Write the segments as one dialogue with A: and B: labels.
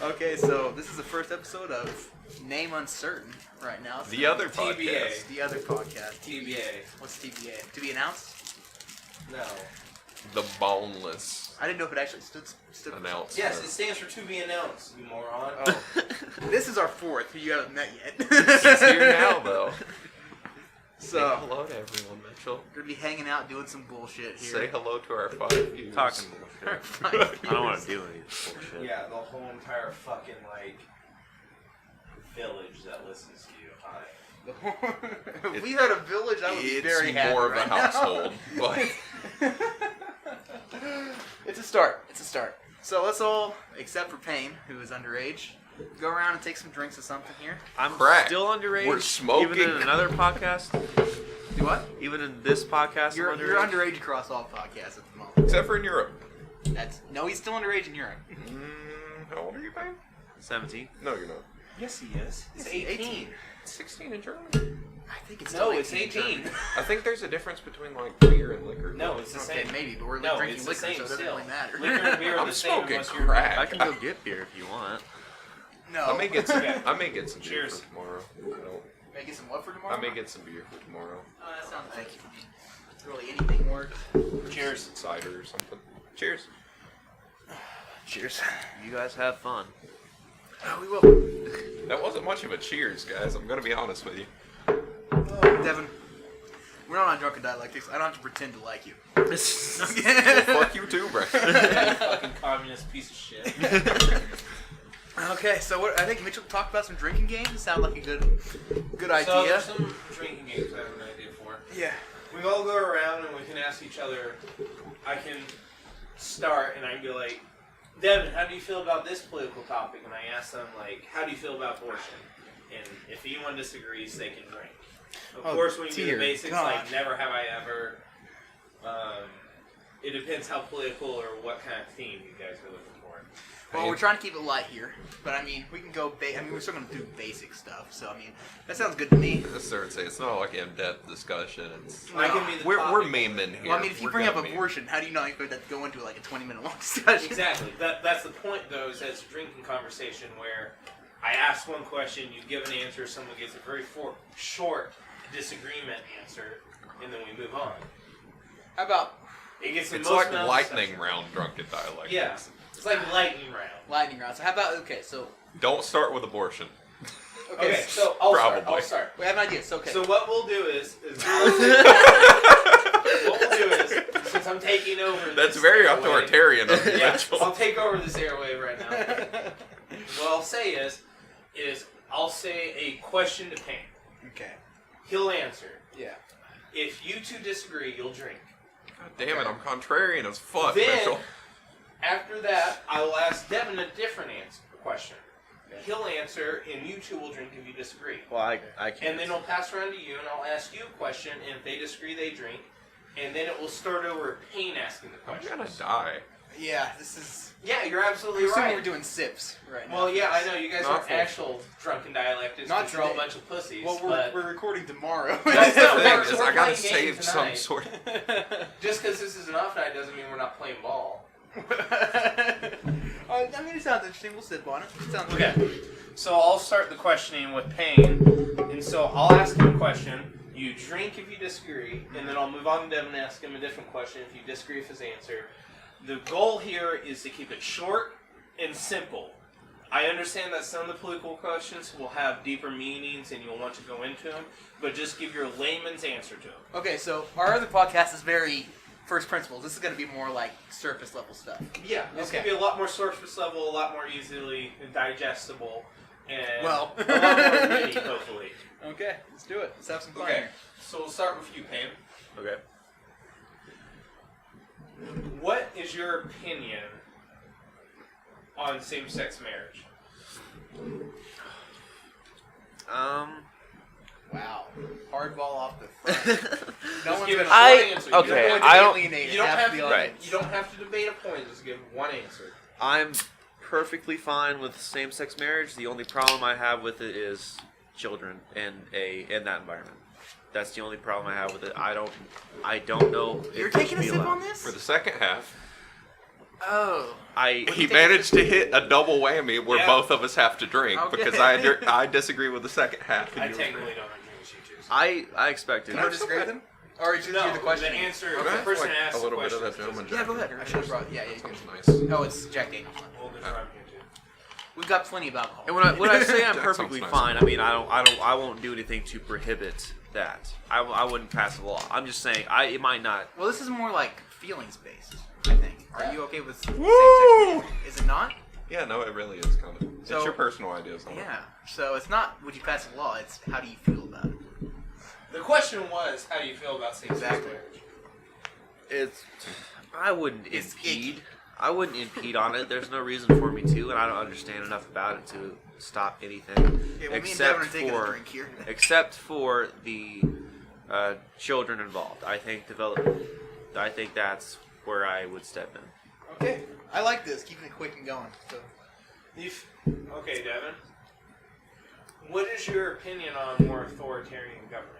A: Okay, so this is the first episode of Name Uncertain right now. So
B: The other
C: TBA.
B: podcast.
A: The other podcast.
C: TBA.
A: What's TBA? To be announced?
C: No.
B: The Boneless
A: I didn't know if it actually stood for
B: Announced.
C: Yes, it stands for to be announced, you moron.
A: Oh. This is our fourth, who you haven't met yet.
B: He's here now, though. Say
A: So,
B: hello to everyone, Mitchell.
A: we're going to be hanging out doing some bullshit here.
B: Say hello to our 5 viewers.
D: Talking bullshit. I don't want to do any bullshit.
C: Yeah, the whole entire fucking, village that listens to you. Hi.
A: If we had a village, I would be
B: It's
A: very happy
B: more of
A: right
B: a
A: now.
B: household, but
A: It's a start. It's a start. So let's all, except for Payne, who is underage, go around and take some drinks of something here.
D: I'm
B: Crack.
D: still underage.
B: We're smoking.
D: Even in another podcast.
A: Do what?
D: Even in this podcast,
A: You're
D: I'm
A: underage across all podcasts at the moment.
B: except for in Europe.
A: No, he's still underage in Europe.
B: How old are you, Payne?
D: 17.
B: No, you're not.
C: Yes, he is. It's 18.
B: 16 in Germany.
A: I think it's
C: No,
A: still
C: it's 18.
A: in Germany.
B: I think there's a difference between beer and liquor.
C: No, it's the
A: Okay,
C: same.
A: maybe, but we're
C: No,
A: drinking
C: it's the
A: liquor,
C: same
A: so it doesn't
C: still.
A: really matter.
C: Liquor and beer are
B: I'm
C: the same
B: smoking
C: unless you're
B: crack.
D: I can go get beer if you want.
A: No.
B: I may get some.
C: Okay.
B: I may get some beer
C: Cheers.
B: for tomorrow.
A: May get some what for tomorrow?
B: I may get some beer for tomorrow.
A: Oh, that sounds like really anything works.
C: Cheers.
B: Cider or something. Cheers.
A: Cheers.
D: You guys have fun.
A: Oh, we will.
B: That wasn't much of a cheers, guys. I'm gonna be honest with you.
A: Devin, we're not on Drunken Dialectics. I don't have to pretend to like you.
B: Well, fuck you too, bro.
C: Fucking communist piece of shit.
A: Okay, so what, I think Mitchell talked about some drinking games. It sounded like a good
C: So
A: idea.
C: there's some drinking games I have an idea for.
A: Yeah.
C: We all go around and we can ask each other. I can start and I can be like, Devin, how do you feel about this political topic? And I ask them, how do you feel about abortion? And if anyone disagrees, they can drink. Of course, we can do
A: dear
C: the basics
A: God.
C: like never have I ever. It depends how political or what kind of theme you guys are looking for.
A: Well, we're trying to keep it light here, but I mean, we can go. We're still going to do basic stuff. So I mean, that sounds good to me.
B: That's what I would say. It's not like in-depth discussion. It's
C: I can be the
B: we're
C: topic.
B: memeing here.
A: Well, I mean, if you
B: We're
A: bring up
B: gonna meme.
A: abortion, how do you not expect that to go into like a 20-minute long discussion?
C: Exactly. That's the point, though, is that it's a drinking conversation where I ask one question, you give an answer, someone gets a very short disagreement answer, and then we move on.
A: How about
C: It gets the
B: It's
C: most
B: like
C: amount of
B: lightning
C: discussion.
B: round drunken dialect.
C: Yeah. It's like lightning round.
A: lightning round? So how about so
B: Don't start with abortion.
C: Okay, so I'll
B: Probably.
C: start.
A: we have an idea. So okay.
C: So what we'll do is since I'm taking over
B: That's
C: this
B: very
C: airwave-
B: authoritarian of you,
C: Yeah,
B: Mitchell.
C: I'll take over this airwave right now. What I'll say is I'll say a question to Payne.
A: okay.
C: He'll answer.
A: Yeah.
C: If you two disagree, you'll drink.
B: God damn it, I'm contrarian as fuck,
C: Then,
B: Mitchell.
C: after that, I will ask Devin a different question. He'll answer, and you two will drink if you disagree.
D: Well, I can't.
C: And then it'll pass around to you, and I'll ask you a question, and if they disagree, they drink. And then it will start over at Payne asking the
B: I'm
C: question.
B: gonna die.
A: Yeah. This is.
C: Yeah, you're absolutely
A: I'm assuming
C: right.
A: we're doing sips right now.
C: Well, yeah, I know. You guys
B: Not
C: aren't
B: full.
C: actual drunken dialectists.
A: Not
C: Not you're all a
A: today.
C: bunch of pussies.
A: Well,
C: but
A: we're recording tomorrow.
B: That's the
C: No,
B: thing,
C: we're
B: is I gotta
C: playing
B: save
C: games
B: some
C: tonight.
B: sort of...
C: just because this is an off night doesn't mean we're not playing ball.
A: I mean, it sounds interesting. We'll sip on it. It sounds
C: Okay, so I'll start the questioning with Payne, and so I'll ask him a question. You drink if you disagree, and then I'll move on to Devin and ask him a different question if you disagree with his answer. The goal here is to keep it short and simple. I understand that some of the political questions will have deeper meanings and you'll want to go into them, but just give your layman's answer to them.
A: Okay, so our other podcast is very first principles. This is going to be more like surface level stuff.
C: Yeah, it's
A: Okay.
C: going to be a lot more surface level, a lot more easily digestible, and
A: Well.
C: a lot more witty, hopefully.
A: Okay, let's do it. Let's have some fun
C: Okay,
A: here.
C: so we'll start with you, Pam.
D: Okay.
C: What is your opinion on same-sex marriage?
A: Wow. Hardball off the front. No
C: Just
A: one's
C: give a
A: gonna.
C: short answer. You
D: okay,
C: don't,
D: I don't-
A: alienate.
C: you don't have
A: be
C: to.
A: like-
D: Right.
C: You don't have to debate a point. Just give one answer.
D: I'm perfectly fine with same-sex marriage. The only problem I have with it is children in that environment. That's the only problem I have with it. I don't know. If
A: You're
D: it
A: taking
D: should
A: a
D: be
A: sip
D: allowed.
A: on this?
B: For the second half,
A: Oh.
B: He managed to hit a double whammy where
C: Yeah.
B: both of us have to drink
A: Okay.
B: because I disagree with the second half.
C: I technically don't agree with you two.
D: I expected.
A: Can I disagree with him? Or just
C: No,
A: hear the question?
C: the answer.
B: Okay.
C: The person
B: Like
C: asked
B: a little
C: the
B: bit of
C: question.
B: that gentleman.
A: Yeah, go ahead. I should have brought. Yeah, you
B: Sounds
A: can.
B: nice.
A: Oh, it's Jack Daniels.
C: Well, then I'm here too.
A: We've got plenty of alcohol.
D: And when I say I'm
B: Jack
D: perfectly
B: sounds nice.
D: fine, I mean I won't do anything to prohibit that. I wouldn't pass a law. I'm just saying it might not.
A: Well, this is more like feelings based. I think. Are you okay with same-sex
B: Woo!
A: marriage? Is it not?
B: Yeah, no, it really is kind of.
A: So-
B: it's your personal ideas on it.
A: Yeah. So it's not would you pass a law? It's how do you feel about it?
C: The question was, how do you feel about same-sex
A: Exactly.
C: marriage?
D: I wouldn't
A: It's
D: impede. I wouldn't impede on it. There's no reason for me to, and I don't understand enough about it to stop anything.
A: Okay, well, me and Devin
D: except
A: are taking a
D: for
A: drink here.
D: except for the children involved. I think that's where I would step in.
A: Okay. I like this. Keeping it quick and going. So.
C: Okay, Devin. What is your opinion on more authoritarian government?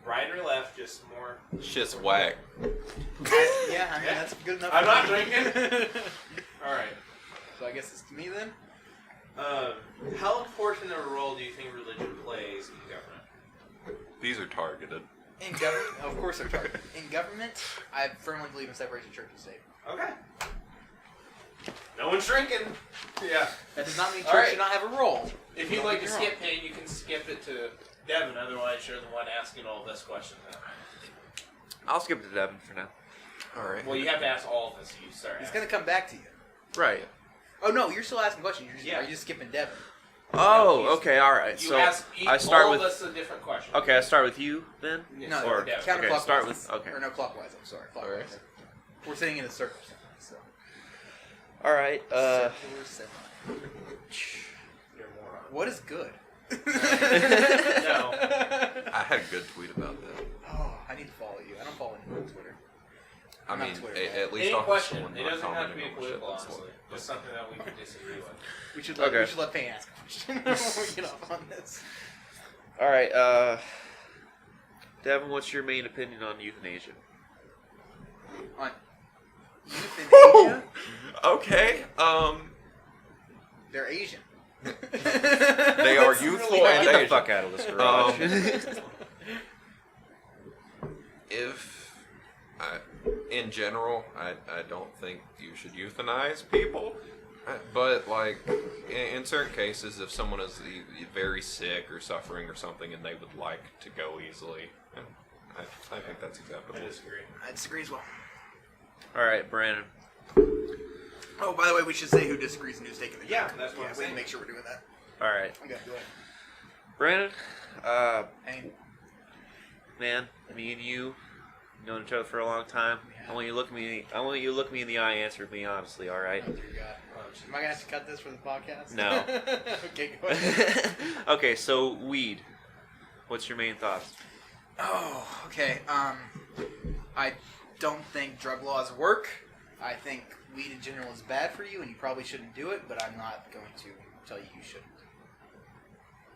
C: Right or left? Just more.
B: Shit's whack.
A: Yeah, I mean that's good enough.
C: I'm
A: for
C: not
A: me.
C: drinking. All right.
A: So I guess it's to me then.
C: How important a role do you think religion plays in government?
B: These are targeted.
A: In government, of course, they're targeted. In government, I firmly believe in separation of church and state.
C: Okay. No one's drinking. Yeah.
A: That does not mean
C: All
A: church
C: right.
A: should not have a role.
C: If you'd
A: Don't
C: like
A: get
C: to
A: me wrong.
C: skip pain, you can skip it to Devin. Otherwise, you're the one asking all this questions now.
D: I'll skip it to Devin for now.
B: All right.
C: Well, you have to ask all of this. So you start.
A: He's
C: asking.
A: gonna come back to you.
D: Right.
A: Oh no, you're still asking questions.
C: Yeah.
A: Are you just skipping Devin?
D: Oh,
C: he's-
D: okay, all right.
C: You
D: So
C: ask
D: I start
C: all
D: with
C: of us a different question.
D: okay. I start with you then.
C: Yeah,
A: No,
D: Or-
C: Devin.
A: counterclockwise.
D: okay, start with- okay.
A: Or no, clockwise. I'm sorry, clockwise.
B: Alright.
A: We're sitting in a circle. So.
D: All right.
A: Circular semi.
C: You're a moron.
A: What is good?
C: No.
B: I had a good tweet about that.
A: Oh, I need to follow you. I don't follow anyone on Twitter.
B: I
A: I'm not
B: mean,
A: Twitter
B: at
A: guy.
B: least
C: Any
B: I'll have
C: question.
B: someone
C: It
B: not
C: doesn't have to
B: commenting
C: be
B: on
C: political,
B: shit that's
C: honestly.
B: like-
C: Just something that we can disagree with.
A: We should let
D: Okay.
A: we should let Payne ask a question before we get off on this.
D: All right. Devin, what's your main opinion on euthanasia?
A: On euthanasia,
B: Okay.
A: they're Asian.
B: They are
A: That's
B: youthful
A: really
B: and
D: Get the
B: Asian.
D: fuck out of this garage.
B: In general, I don't think you should euthanize people. But, like, in certain cases, if someone is very sick or suffering or something and they would like to go easily, I think that's acceptable.
C: I disagree.
A: I disagree as well.
D: All right, Brannan.
A: Oh, by the way, we should say who disagrees and who's taking the
C: Yeah,
A: drink.
C: that's what I'm
A: we
C: saying.
A: can make sure we're doing that.
D: All right,
A: Okay, go ahead.
D: Brannan.
A: Payne.
D: Man, me and you known each other for a long time. I want you to look me. I want you to look me in the eye and answer me honestly. All right.
A: Oh, dear God. Am I going to have to cut this for the podcast?
D: No.
A: Okay, go ahead.
D: Okay, so weed. What's your main thoughts?
A: Oh, okay. I don't think drug laws work. I think weed in general is bad for you, and you probably shouldn't do it. But I'm not going to tell you you shouldn't.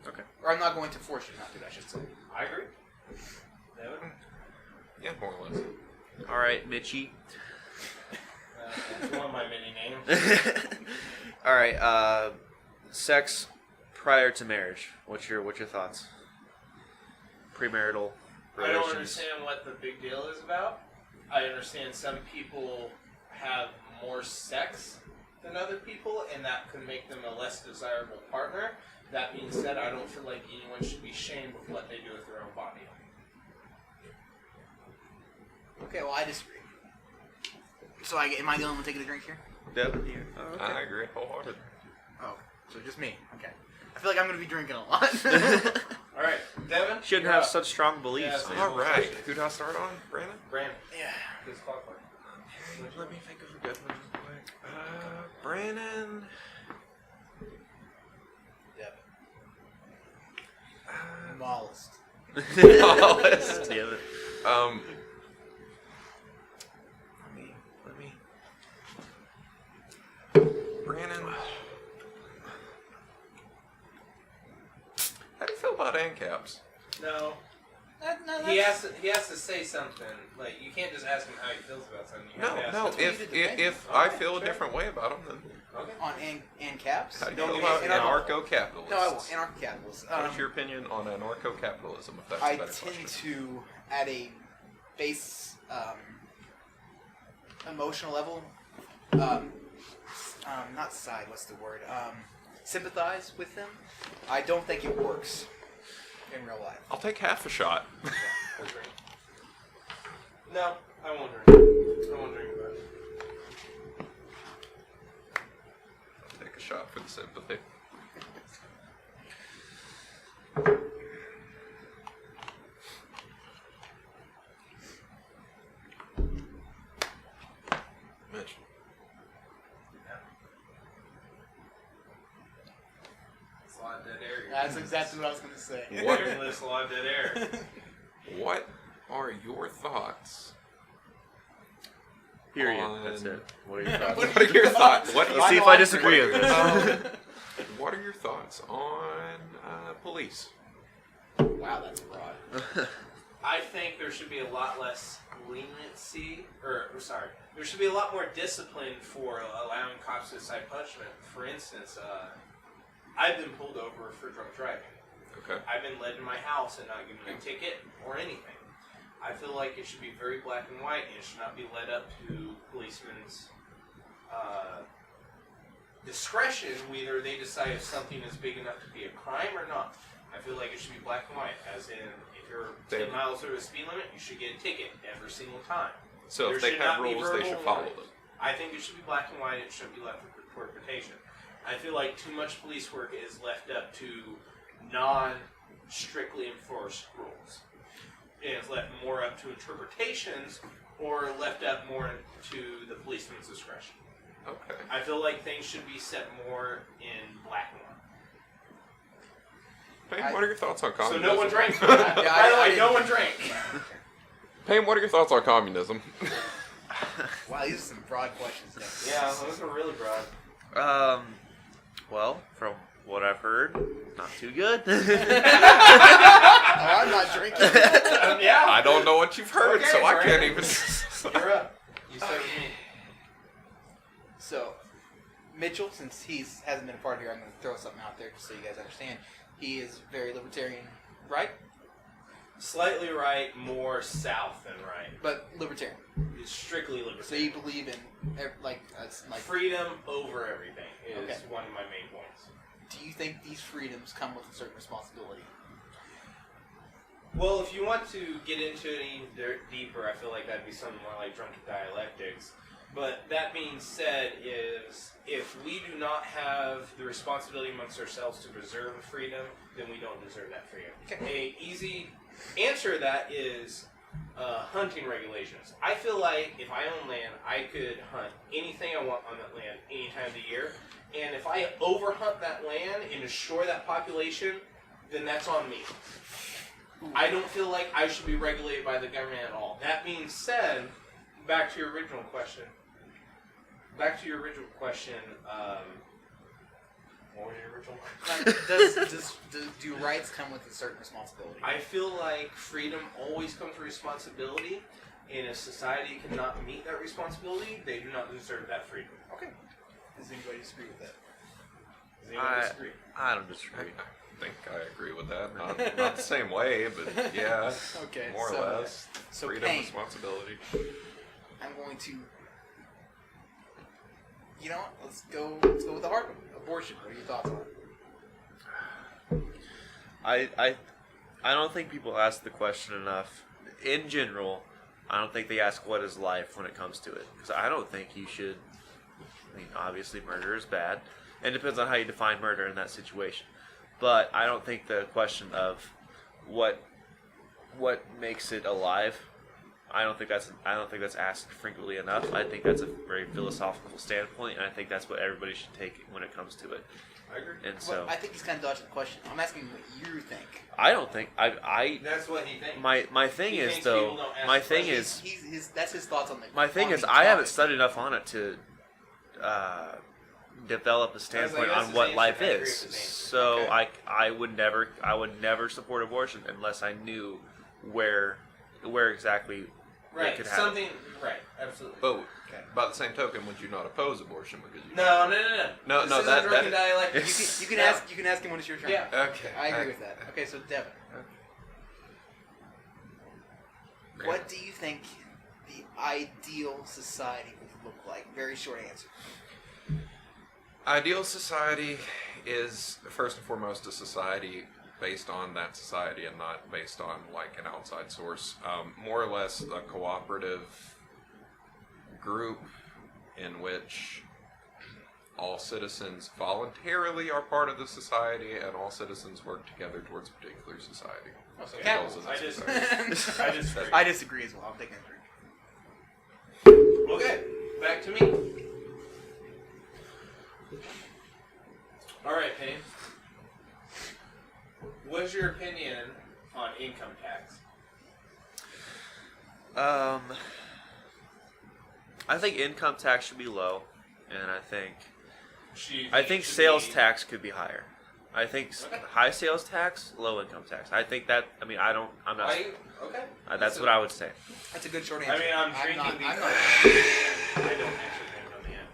D: Okay.
A: Or I'm not going to force you not to. I should say.
C: I agree. Devin?
B: Yeah, more or less.
D: All right, Mitchie.
C: That's one of my many names.
D: All right. Sex prior to marriage. What's your thoughts? Premarital
C: I
D: relations.
C: don't understand what the big deal is about. I understand some people have more sex than other people, and that could make them a less desirable partner. That being said, I don't feel like anyone should be shamed with what they do with their own body.
A: Okay, well, I disagree. So, am I the only one taking a drink here?
D: Devin, you? Oh, okay.
B: I agree wholeheartedly.
A: Oh, so just me. Okay. I feel like I'm going to be drinking a lot.
C: All right, Devin?
D: Shouldn't
C: you're
D: have
C: up.
D: such strong beliefs.
C: Yeah,
D: man.
B: All right. Who do I start on? Brandon?
C: Brandon,
A: Yeah.
C: please clockwise.
B: Let me think of a good one real quick. Brandon.
A: Devin. Mollist.
B: Mollist.
D: Damn it.
B: Let me. Brandon. How do you feel about ANCAPs?
C: No.
A: No,
C: He has to say something. Like, you can't just ask him how he feels about something. You have to ask
B: No.
C: him.
B: If I
C: Okay,
B: feel a
C: sure.
B: different way about him, then
C: Okay.
A: On ANCAPs?
B: how do you
C: Don't
B: feel
C: give me
B: about
C: an
B: anarcho-capitalists?
A: No, I won't. Anarcho-capitalists.
B: What's your opinion on anarcho-capitalism? If that's
A: I
B: a better
A: tend
B: question.
A: to, at a base emotional level, not side, what's the word? Sympathize with them. I don't think it works in real life.
B: I'll take half a shot.
C: No, I won't drink. I won't drink about it.
B: I'll take a shot for the sympathy. Mitch.
C: It's a lot of dead air.
A: That's exactly what I was going to say.
B: What?
C: There's a lot of dead air.
B: What are your thoughts?
D: Period.
B: On-
D: That's it. What are your thoughts?
B: What are your thoughts? What do you
D: Let's see if I disagree with this.
B: What are your thoughts on police?
A: Wow, that's broad.
C: I think there should be a lot less leniency, there should be a lot more discipline for allowing cops to decide punishment. For instance, I've been pulled over for drunk driving.
B: Okay.
C: I've been led to my house and not given a ticket or anything. I feel like it should be very black and white, and it should not be led up to policemen's discretion whether they decide if something is big enough to be a crime or not. I feel like it should be black and white, as in, if you're 10 miles over the speed limit, you should get a ticket every single time.
B: So
C: There
B: if they
C: should
B: have
C: not be
B: rules, they should
C: verbal
B: follow
C: warnings.
B: them.
C: I think it should be black and white. It shouldn't be left for interpretation. I feel like too much police work is left up to non-strictly enforced rules. And it's left more up to interpretations or left up more to the policeman's discretion.
B: Okay.
C: I feel like things should be set more in black and white.
B: Payne, what are your thoughts on
C: So
B: communism?
C: no one drank.
A: Yeah,
C: By the way,
A: I
C: no one drank.
B: Payne, what are your thoughts on communism?
A: Wow, these are some broad questions. Nick.
C: Yeah, those are really broad.
D: Well, from what I've heard, not too good.
A: Oh, I'm not drinking.
C: Yeah.
B: I don't know what you've heard,
C: Okay,
B: so I can't
C: Brannan.
B: even.
C: You're up. You said me.
A: So, Mitchell, since he hasn't been a part here, I'm going to throw something out there just so you guys understand. He is very libertarian, right?
C: Slightly right, more south than right.
A: But libertarian.
C: It's strictly
A: So
C: libertarian.
A: you believe in like
C: Freedom over everything is
A: Okay.
C: one of my main points.
A: Do you think these freedoms come with a certain responsibility?
C: Well, if you want to get into it any deeper, I feel like that'd be something more like drunken dialectics. But that being said, is if we do not have the responsibility amongst ourselves to preserve the freedom, then we don't deserve that freedom.
A: Okay.
C: A easy answer to that is hunting regulations. I feel like if I own land, I could hunt anything I want on that land any time of the year. And if I overhunt that land and destroy that population, then that's on me. I don't feel like I should be regulated by the government at all. That being said, back to your original question. What was your original question?
A: Do rights come with a certain responsibility?
C: I feel like freedom always comes with responsibility, and if society cannot meet that responsibility, they do not deserve that freedom.
A: Okay. Does anybody disagree with that?
C: Does anyone disagree?
D: I don't disagree.
B: I think I agree with that. Not the same way, but yeah,
A: Okay.
B: more
A: so,
B: or less.
A: So
B: Freedom,
A: Payne,
B: responsibility.
A: I'm going to. You know what? Let's go with the hard one. Abortion. What are your thoughts on it?
D: I don't think people ask the question enough. In general, I don't think they ask what is life when it comes to it. Because I don't think you should. I mean, obviously, murder is bad. And it depends on how you define murder in that situation. But I don't think the question of what makes it alive. I don't think that's asked frequently enough. I think that's a very philosophical standpoint, and I think that's what everybody should take when it comes to it.
C: I agree.
D: And so
A: Well, I think he's kind of dodging the question. I'm asking what you think.
D: I don't think I
C: That's what he thinks.
D: my thing
C: He
D: is
C: thinks
D: though
C: people don't ask
D: my
C: the
D: thing
C: questions.
D: is
A: That's his thoughts on the.
D: my thing
A: on
D: is
A: the
D: I haven't
A: topic.
D: studied enough on it to develop a standpoint
C: that's
D: on
C: his
D: what
C: answer,
D: life
C: and I agree
D: is.
C: with his answer.
D: So
C: Okay.
D: I would never support abortion unless I knew where exactly
C: Right.
D: it could happen.
C: Something. Right. Absolutely.
B: But
A: Okay.
B: by the same token, would you not oppose abortion because you?
C: No.
B: No,
C: This
B: no,
C: isn't
B: that-
C: drunken
B: that-
C: dialect.
A: You can
C: No.
A: ask. You can ask him when it's your turn.
C: Yeah.
B: Okay.
A: I agree with that. Okay, so Devin, what do you think the ideal society would look like? Very short answer.
B: Ideal society is first and foremost a society based on that society and not based on like an outside source. More or less a cooperative group in which all citizens voluntarily are part of the society and all citizens work together towards a particular society.
A: Oh, so
B: And
A: capitalism.
B: goals of the
C: I just-
B: society.
C: I disagree.
A: I disagree as well. I'm taking a drink.
C: Okay, back to me. All right, Payne. What's your opinion on income tax?
D: I think income tax should be low, and I think
C: Should
D: sales
C: be-
D: tax could be higher. I think high sales tax, low income tax. I think that. I mean, I'm not.
C: Okay.
D: That's what I would say.
A: That's a good short
C: I
A: answer.
C: mean, I'm drinking
A: not,
C: these.
A: I'm not.
C: I don't actually think on the end.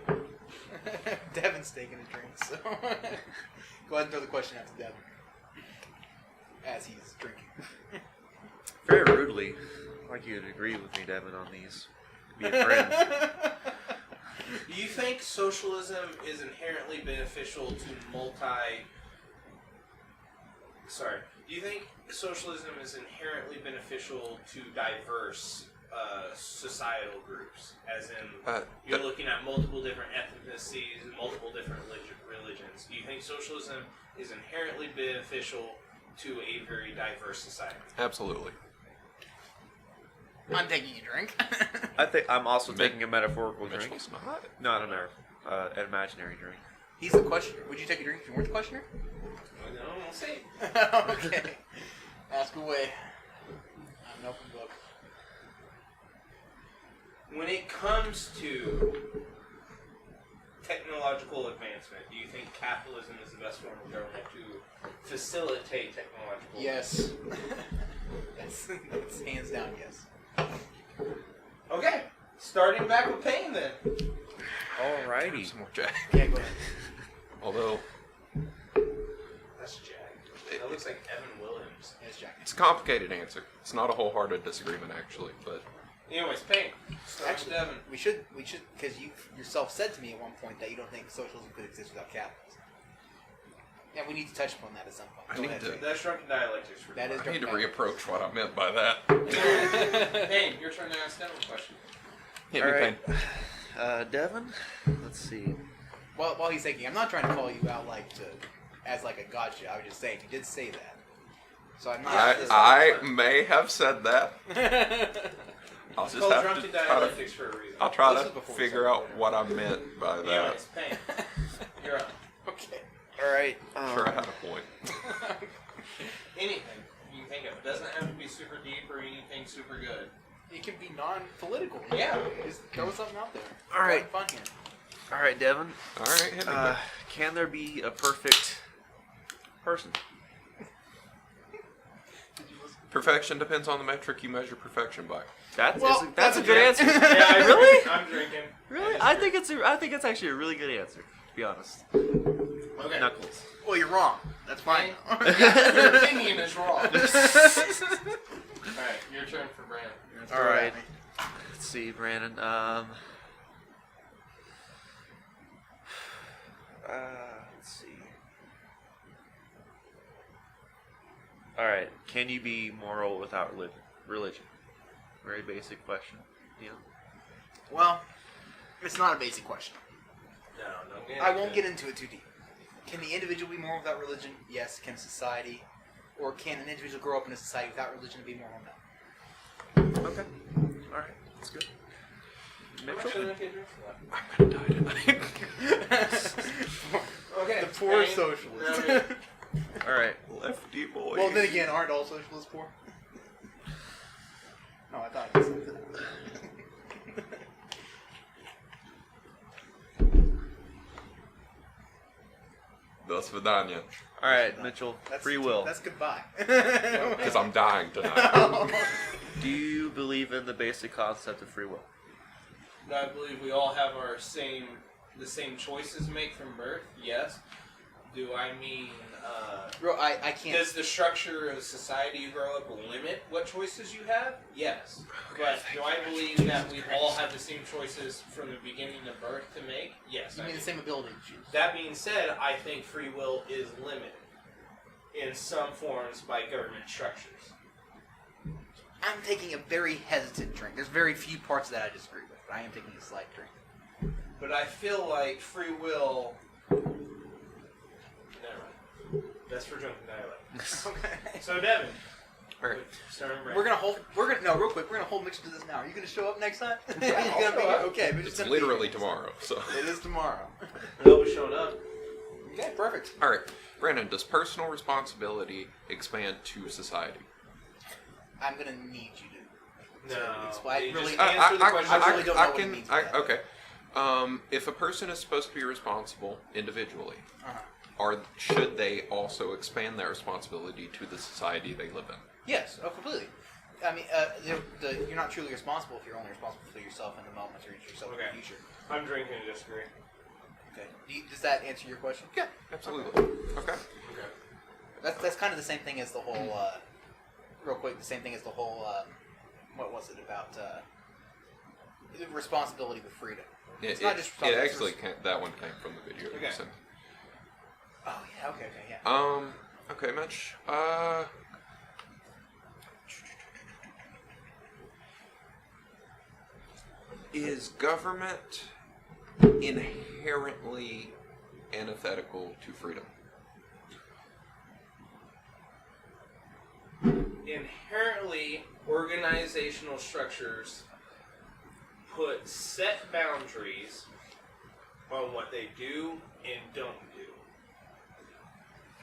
C: Question.
A: Devin's taking a drink, so go ahead and throw the question out to Devin as he's drinking.
D: Very rudely, like you'd agree with me, Devin, on these. Be a friend.
C: Do you think socialism is inherently beneficial to Do you think socialism is inherently beneficial to diverse societal groups? As in, you're looking at multiple different ethnicities and multiple different religions. Do you think socialism is inherently beneficial to a very diverse society?
B: Absolutely.
A: I'm taking a drink.
D: I think I'm also taking a metaphorical drink.
B: Mitchell's not.
D: Not an imaginary drink.
A: He's the questioner. Would you take a drink if you weren't the questioner?
C: We'll see.
A: Okay. Ask away. I'm an open book.
C: When it comes to technological advancement, do you think capitalism is the best form of government to facilitate technological
A: Yes. that's hands down yes.
C: Okay, starting back with Payne then.
D: Alrighty.
B: Some more Jack.
A: Yeah, go ahead.
B: Although
C: That's Jack. That looks like Evan Williams.
A: Yes, Jack.
B: it's a complicated answer. It's not a wholehearted disagreement actually, but
C: Anyways, Payne. Start with
A: Actually,
C: Devin.
A: we should, because you yourself said to me at one point that you don't think socialism could exist without capitalism. Yeah, we need to touch upon that at some point.
B: I
A: Go
B: need
A: ahead,
B: to-
A: Jake.
C: That's drunken dialectics for
A: That is
B: I need to
A: drunken
B: reapproach what I meant by that.
C: Payne, your turn to ask Devin a question.
B: Hit me,
D: Alright.
B: Payne.
D: Devin, let's see.
A: Well, while he's thinking, I'm not trying to call you out as like a gotcha. I was just saying you did say that, so I'm not.
B: I may have said that. I'll
C: It's
B: just
C: called
B: have
C: drunken
B: to try to.
C: dialectics for a reason.
B: I'll try
A: This
B: to
A: is before we
B: figure
A: started
B: out what I meant by that.
C: Anyways, Payne, you're up.
A: Okay.
D: All right.
B: Sure, I had a point.
C: Anything you can think of. It doesn't have to be super deep or anything super good.
A: It can be non-political.
C: Yeah.
A: Just throw something out there.
D: All right.
A: Have fun here.
D: All right, Devin.
B: All right, hit me.
D: Can there be a perfect person?
B: Perfection depends on the metric you measure perfection by.
D: That's
A: Well,
D: a good answer.
C: Yeah,
D: Really?
C: I'm drinking.
D: Really? I think it's actually a really good answer. To be honest.
C: Okay.
D: Knuckles.
A: Well, you're wrong. That's fine.
C: Your opinion is wrong. Alright, your turn for Brannan.
D: All right. Let's see, Brannan. Let's see. All right. Can you be moral without religion? Very basic question. Yeah.
A: Well, it's not a basic question.
C: No,
A: I won't get into it too deep. Can the individual be moral without religion? Yes. Can society? Or can an individual grow up in a society without religion and be moral? No.
D: Okay. All right. That's good.
C: Mitchell?
B: I'm gonna die tonight.
C: Okay.
A: The poor
C: Payne,
A: socialist.
C: now
D: All right.
B: Lefty boy.
A: Well, then again, aren't all socialists poor? No, I thought I said that.
B: До свидания.
D: All right, Mitchell.
A: That's
D: Free will.
A: That's goodbye.
B: Because I'm dying tonight.
D: Do you believe in the basic concept of free will?
C: I believe we all have the same choices to make from birth. Yes. Do I mean?
A: Bro, I can't.
C: Does the structure of society you grow up limit what choices you have? Yes. But do I believe that we all have the same choices from the beginning of birth to make? Yes.
A: You mean the same ability to choose?
C: That being said, I think free will is limited in some forms by government structures.
A: I'm taking a very hesitant drink. There's very few parts of that I disagree with, but I am taking a slight drink.
C: But I feel like free will. Never mind. That's for drunken dialect.
A: Okay.
C: So Devin,
B: All right.
A: We're gonna hold. Real quick. We're gonna hold Mitchell to this now. Are you gonna show up next time?
C: Yeah, I'll
A: You're gonna
C: show up.
A: Okay, but
B: It's literally tomorrow, so.
A: It is tomorrow.
C: They'll be showing up.
A: Okay, perfect.
B: All right, Brannan, does personal responsibility expand to society?
A: I'm gonna need you to.
C: No.
A: Explain.
C: You
A: Really,
C: just answer the question.
A: I really don't know what it means by that.
B: Okay. If a person is supposed to be responsible individually, should they also expand their responsibility to the society they live in?
A: Yes, completely. I mean, you're not truly responsible if you're only responsible for yourself in the moment or yourself in the future.
C: I'm drinking and disagree.
A: Okay. Does that answer your question?
B: Yeah, absolutely. Okay.
A: That's kind of the same thing as the whole. Real quick, the same thing as the whole. What was it about? Responsibility with freedom. It's not just
B: it actually that one came from the video.
A: Okay.
B: So.
A: Oh yeah. Okay. Yeah.
B: Okay, Mitch. Is government inherently antithetical to freedom?
C: Inherently, organizational structures put set boundaries on what they do and don't do.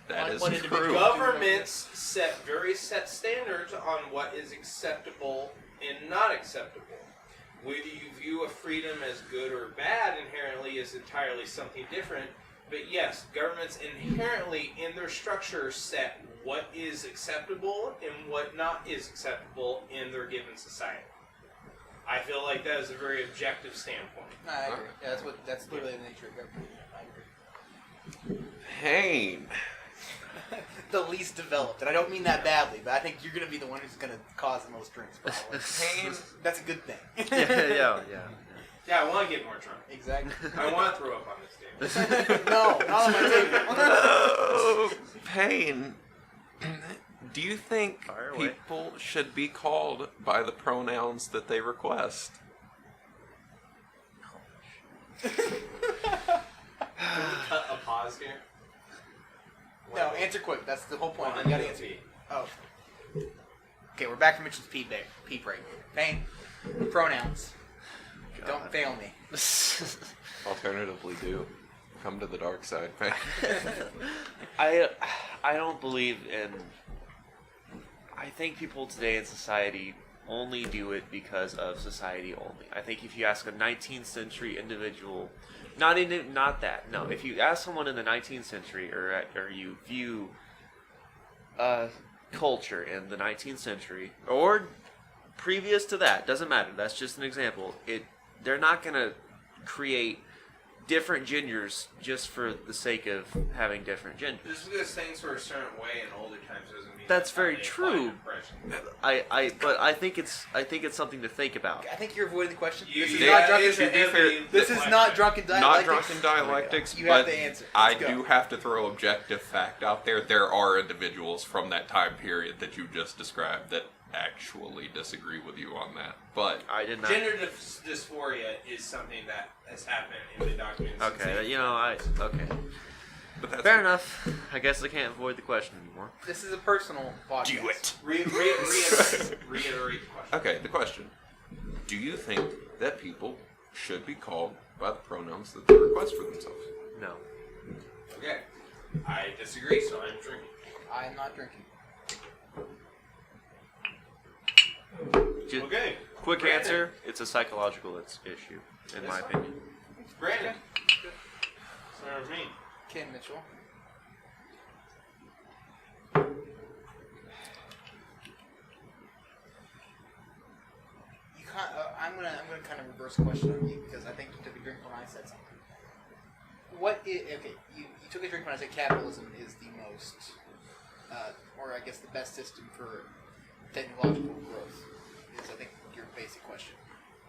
B: That is
A: what
B: true.
A: individual-
C: Governments set very set standards on what is acceptable and not acceptable. Whether you view a freedom as good or bad inherently is entirely something different. But yes, governments inherently in their structure set what is acceptable and what not is acceptable in their given society. I feel like that is a very objective standpoint.
A: I agree. Yeah, that's literally the nature of government. I agree.
B: Pain.
A: The least developed, and I don't mean that badly, but I think you're going to be the one who's going to cause the most drinks. Probably.
B: Pain.
A: That's a good thing.
D: yeah.
C: Yeah, I want to get more drunk.
A: Exactly.
C: I want to throw up on this table.
A: No, not on my table.
B: Oh, Pain. Do you think
D: Fire away.
B: people should be called by the pronouns that they request?
C: Can we cut a pause here?
A: No, answer quick. That's the whole point.
C: One,
A: You got to answer.
C: two.
A: Oh. Okay, we're back from Mitchell's pee break. Pain. Pronouns. Don't fail me.
B: Alternatively, do. Come to the dark side, Pain.
D: I don't believe in. I think people today in society only do it because of society only. I think if you ask a 19th century individual, not that. No, if you ask someone in the 19th century, or you view culture in the 19th century or previous to that, doesn't matter. That's just an example. They're not gonna create different genders just for the sake of having different genders.
C: Just because things were a certain way in older times doesn't mean
D: That's
C: how
D: very
C: they
D: true.
C: apply to impression.
D: But I think it's something to think about.
A: I think you're avoiding the question.
C: You-
A: This is
C: you-
A: not
C: that
A: drunken.
C: is a
B: to be
C: heavy
B: fair,
A: This is not
C: deflection.
A: drunken
B: Not
A: dialectics.
B: drunken dialectics,
A: You have
B: but
A: to answer.
B: I
A: Let's go.
B: do have to throw objective fact out there. There are individuals from that time period that you just described that actually disagree with you on that. But
D: I did not.
C: Gender dysphoria is something that has happened in the documents.
D: Okay, okay.
B: but that's
D: Fair enough. I guess I can't avoid the question anymore.
A: This is a personal podcast.
B: Do it.
C: Reiterate the question.
B: Okay, the question. Do you think that people should be called by the pronouns that they request for themselves?
D: No.
C: Okay. I disagree, so I'm drinking.
A: I am not drinking.
D: Just
C: Okay.
D: quick
C: Brandon.
D: answer: it's a psychological issue, in my opinion.
C: Brandon. Sorry, me.
A: Okay, Mitchell. I'm gonna kind of reverse the question on you because I think you took a drink when I said something. You took a drink when I said capitalism is the most, or I guess the best system for technological growth. Is I think your basic question.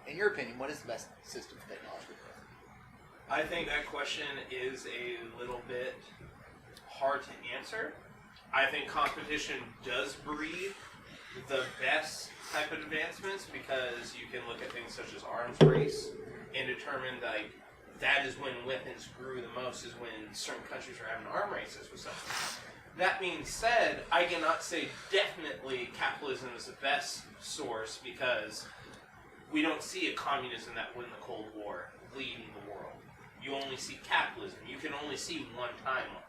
A: In your opinion, what is the best system for technological growth?
C: I think that question is a little bit hard to answer. I think competition does breed the best type of advancements because you can look at things such as arms race and determine that is when weapons grew the most, is when certain countries are having arm races with something. That being said, I cannot say definitely capitalism is the best source because we don't see a communism that won the Cold War leading the world. You only see capitalism. You can only see one timeline.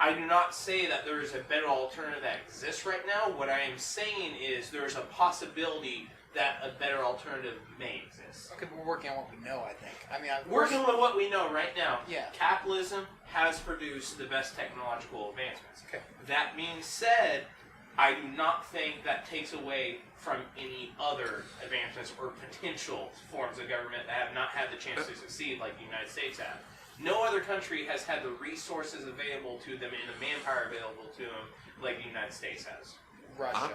C: I do not say that there is a better alternative that exists right now. What I am saying is there is a possibility that a better alternative may exist.
A: Okay, but we're working on what we know, I think. I mean,
C: Working with what we know right now,
A: Yeah.
C: capitalism has produced the best technological advancements.
A: Okay.
C: That being said, I do not think that takes away from any other advancements or potential forms of government that have not had the chance to succeed like the United States have. No other country has had the resources available to them and the manpower available to them like the United States has.
A: Russia,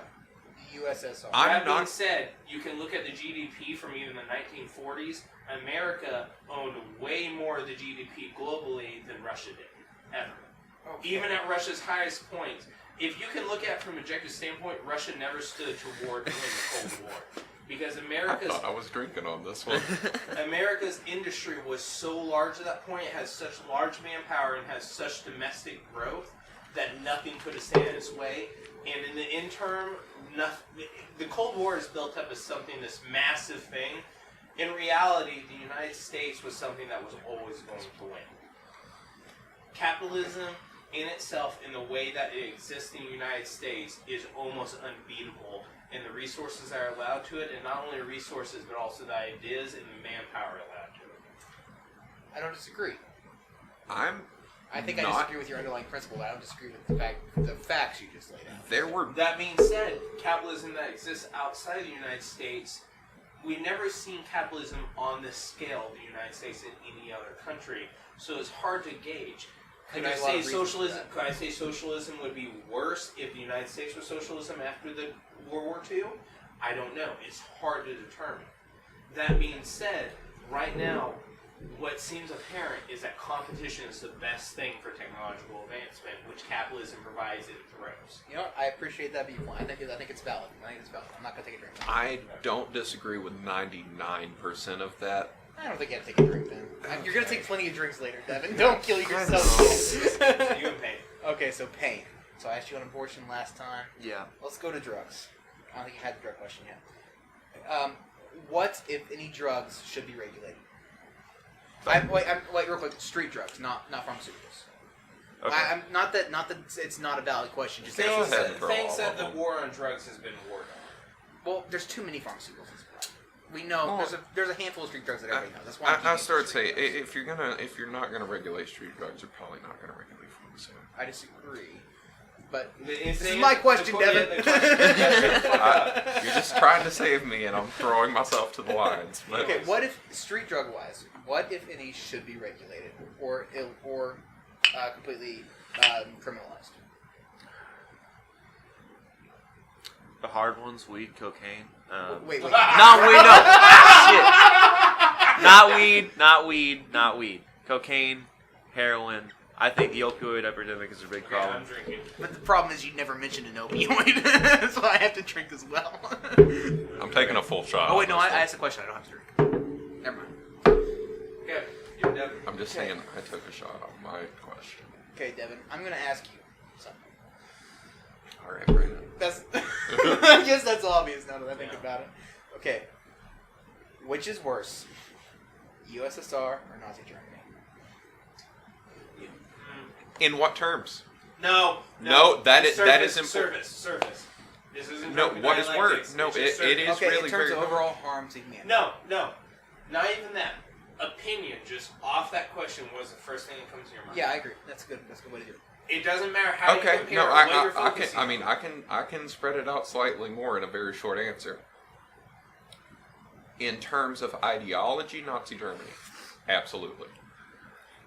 A: the USSR.
C: That being said, you can look at the GDP from even the 1940s. America owned way more of the GDP globally than Russia did, ever.
A: Okay.
C: Even at Russia's highest point, if you can look at it from an objective standpoint, Russia never stood toward winning the Cold War. Because
B: I
C: America's
B: thought I was drinking on this one.
C: America's industry was so large at that point, it has such large manpower and has such domestic growth that nothing could have stayed in its way. And in the interim, the Cold War is built up as something, this massive thing. In reality, the United States was something that was always going to win. Capitalism in itself, in the way that it exists in the United States, is almost unbeatable. And the resources that are allowed to it, and not only resources, but also the ideas and the manpower allowed to it.
A: I don't disagree. I think I
B: not-
A: disagree with your underlying principle. I don't disagree with the facts you just laid out.
B: There were
C: That being said, capitalism that exists outside the United States, we've never seen capitalism on this scale of the United States in any other country, so it's hard to gauge. Could I
A: there's a lot
C: say
A: of reasons for
C: socialism?
A: that.
C: Could I say socialism would be worse if the United States was socialism after the World War II? I don't know. It's hard to determine. That being said, right now, what seems apparent is that competition is the best thing for technological advancement, which capitalism provides and throws.
A: You know what? I appreciate that viewpoint. I think it's valid. I'm not going to take a drink.
B: I don't disagree with 99% of that.
A: I don't think you have to take a drink then. You're going to take plenty of drinks later, Devin. Don't kill yourself.
C: You and pain.
A: Okay, so pain. So I asked you on abortion last time.
D: Yeah.
A: Let's go to drugs. I don't think you had the drug question yet. What, if any, drugs should be regulated? Wait, real quick. Street drugs, not pharmaceuticals.
D: Okay.
A: I'm not that it's not a valid question. Just
B: Go ahead and throw
C: Things
B: all
C: that
B: of
C: the
B: them.
C: war on drugs has been warred on.
A: well, there's too many pharmaceuticals. We know
B: Well,
A: there's a handful of street drugs that everybody knows. That's why
B: I started saying if you're not gonna regulate street drugs, you're probably not gonna regulate pharmaceuticals.
A: I disagree. But
C: This
A: is my question, Devin.
B: You're just trying to save me, and I'm throwing myself to the lines. But
A: Okay, what if street drug wise? What if any should be regulated or completely criminalized?
D: The hard ones: weed, cocaine.
A: Wait.
D: Not weed. No. Shit. Not weed. Cocaine, heroin. I think the opioid epidemic is a big
C: Yeah,
D: problem.
C: I'm drinking.
A: But the problem is you never mentioned an opioid, so I have to drink as well.
B: I'm taking a full shot.
A: Oh wait,
B: on
A: no, I
B: this one.
A: asked a question. I don't have to drink. Never mind.
C: Okay, you're Devin.
B: I'm just saying I took a shot on my question.
A: Okay, Devin, I'm gonna ask you something.
B: All right, Brandon.
A: That's I guess that's obvious now that I think about it. Okay. Which is worse? USSR or Nazi Germany?
B: In what terms?
C: No,
B: that is important.
C: Service. This isn't
B: No,
C: drunken
B: what is
C: dialectics.
B: worse? No,
C: It's
B: it
C: just service.
B: is
A: Okay,
B: really
A: in terms
B: very
A: of overall harm to humanity.
C: No, not even that. Opinion, just off that question, was the first thing that comes to your mind.
A: Yeah, I agree. That's a good way to do it.
C: It doesn't matter how you
B: Okay,
C: compare
B: no,
C: or what you're
B: I can.
C: focusing
B: I mean,
C: on.
B: I can spread it out slightly more in a very short answer. In terms of ideology, Nazi Germany. Absolutely.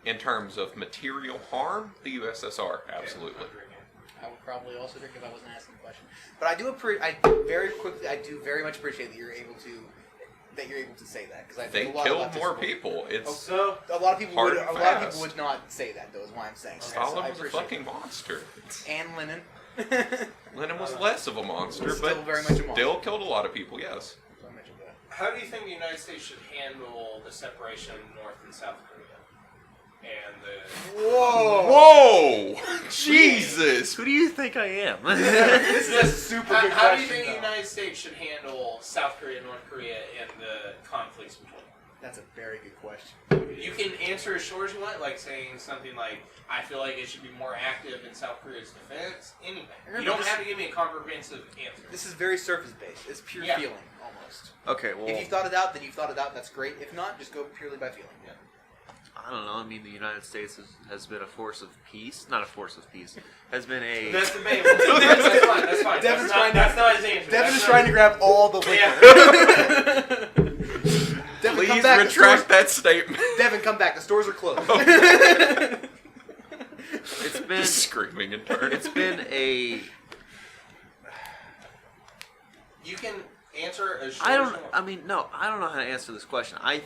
B: In terms of material harm, the USSR. Absolutely.
A: I would probably also drink if I wasn't asking the question. But I do very much appreciate that you're able to say that, because I
B: They
A: think a lot of
B: killed more
A: leftists
B: people. It's
C: So,
A: a lot of people
B: hard
A: would
B: and
A: a lot of
B: fast.
A: people would not say that, though, is why I'm saying.
B: Stalin
A: I
B: was a
A: appreciate
B: fucking
A: it.
B: monster.
A: And Lenin.
B: Lenin was less of a monster,
A: Still
B: but
A: very much a monster.
B: still killed a lot of people, yes.
A: So I mentioned that.
C: how do you think the United States should handle the separation of North and South Korea? And the
A: Whoa!
B: Whoa! Jesus!
D: Who do you think I am?
A: This is a super good
C: how do you
A: question,
C: think the
A: though.
C: United States should handle South Korea and North Korea and the conflicts between them?
A: That's a very good question.
C: You can answer as short as you want, like saying something like, I feel like it should be more active in South Korea's defense. Anything.
A: Remember,
C: You don't
A: this-
C: have to give me a comprehensive answer.
A: This is very surface-based. It's pure
C: Yeah.
A: feeling, almost.
D: Okay, well,
A: If you've thought it out, then you've thought it out. That's great. If not, just go purely by feeling. Yeah.
D: I don't know. I mean, the United States has been a force of peace. Not a force of peace. Has been a...
C: That's debatable. That's fine. That's fine.
A: Devin's
C: That's not his answer.
A: Devin
C: That's
A: is
C: not
A: trying to
C: his-
A: grab all the liquor.
C: Yeah.
A: Devin,
B: Please
A: come back.
B: retract that statement.
A: Devin, come back. The stores are closed.
D: It's been...
B: Just screaming in turn.
D: It's been a...
C: You can answer as short
D: I
C: as
D: don't...
C: you want.
D: I mean, no. I don't know how to answer this question. I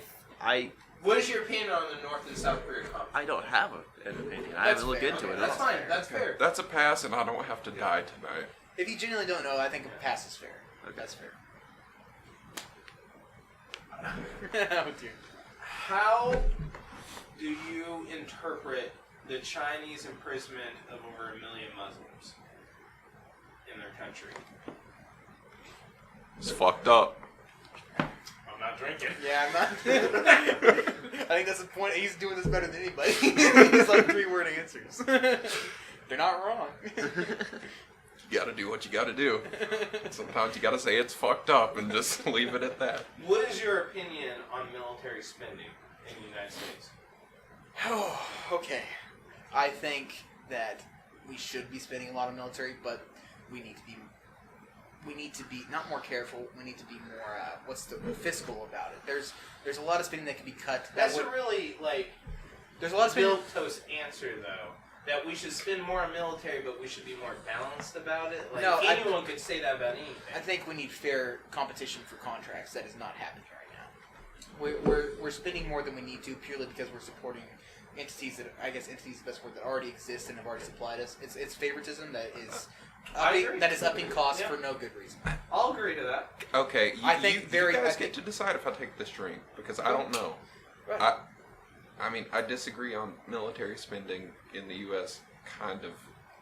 C: What is your opinion on the North and South Korea conflict?
D: I don't have an opinion. I
A: That's
D: haven't looked
A: fair.
D: into
A: Okay,
D: it.
C: That's
D: at
C: fine.
A: fair.
C: That's fair.
B: That's a pass, and I don't have to die tonight.
A: If you genuinely don't know, I think a pass is fair. That's fair. Oh, dear.
C: How do you interpret the Chinese imprisonment of over 1 million Muslims in their country?
B: It's fucked up.
C: I'm not drinking.
A: Yeah, I'm not. I think that's the point. He's doing this better than anybody. He's like 3-word answers. They're not wrong.
B: You gotta do what you gotta do. Sometimes you gotta say it's fucked up and just leave it at that.
C: What is your opinion on military spending in the United States?
A: Oh, okay. I think that we should be spending a lot on military, but we need to be not more careful. We need to be more fiscal about it. There's a lot of spending that can be cut.
C: That's a really
A: There's a lot of spending.
C: milquetoast answer though. That we should spend more on military, but we should be more balanced about it. Like
A: No,
C: anyone could say that about anything.
A: I think we need fair competition for contracts. That is not happening right now. We're spending more than we need to purely because we're supporting entities that entities is the best word that already exist and have already supplied us. It's favoritism that is upping costs for no good reason.
C: I'll agree to that.
B: Okay,
A: I think
B: you guys get to decide if I take this drink, because I don't know.
A: Right.
B: I mean, I disagree on military spending in the U.S. kind of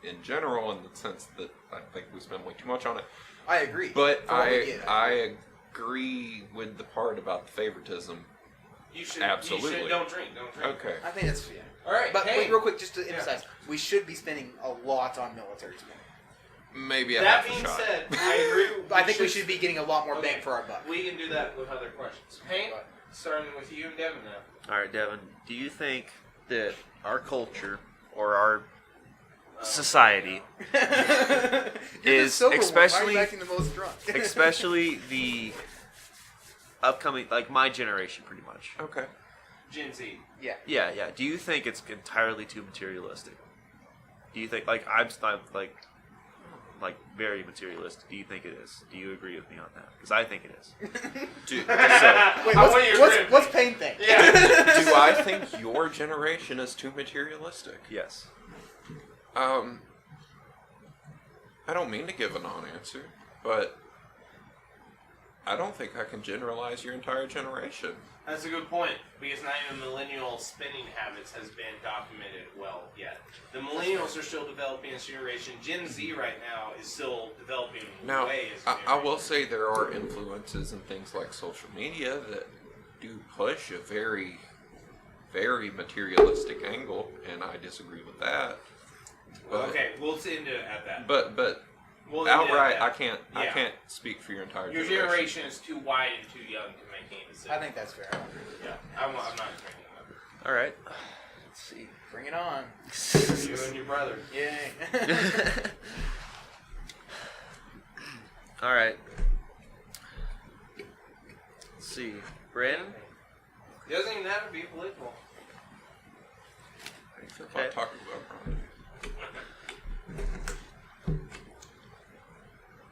B: in general, in the sense that I think we spend way too much on it.
A: I agree.
B: But
A: For what we get,
B: I agree with the part about the favoritism.
C: You should.
B: Absolutely.
C: You should, don't drink. Don't drink.
B: Okay.
A: I think that's fair.
C: All right.
A: But
C: hey.
A: wait, real quick, just to emphasize, we should be spending a lot on military spending.
B: Maybe a
C: That
B: half a
C: being
B: shot.
C: said, I agree.
A: I think we should be getting a lot more
C: Okay.
A: bang for our buck.
C: We can do that with other questions. Hank, starting with you and Devin now.
D: All right, Devin. Do you think that our culture or our society
A: You're
D: is
A: the sober one. Why are
D: especially-
A: you acting the most drunk?
D: especially the upcoming, like my generation, pretty much?
B: Okay.
C: Gen Z.
A: Yeah.
D: Yeah. Do you think it's entirely too materialistic? Do you think, I'm very materialistic? Do you think it is? Do you agree with me on that? Because I think it is.
B: Do
A: Wait,
C: I want you to agree with
A: what's
C: me.
A: Payne think?
C: Yeah.
B: I think your generation is too materialistic?
D: Yes.
B: I don't mean to give a non-answer, but I don't think I can generalize your entire generation.
C: That's a good point, because not even millennial spending habits has been documented well yet. The millennials are still developing as a generation. Gen Z right now is still developing
B: Now,
C: way as a
B: I
C: generation.
B: will say there are influences and things like social media that do push a very, very materialistic angle, and I disagree with that. But,
C: Okay, we'll end it at that.
B: But
C: We'll end it at
B: outright,
C: that.
B: I
C: Yeah.
B: can't speak for your entire
C: Your generation is too wide and too young to make any decisions.
A: I think that's fair. I don't agree with
C: Yeah,
A: that.
C: I'm not drinking that.
D: All right.
A: Let's see. Bring it on.
C: You and your brother.
A: Yay.
D: All right. Let's see. Brannan?
C: It doesn't even have to be political.
B: I'm talking about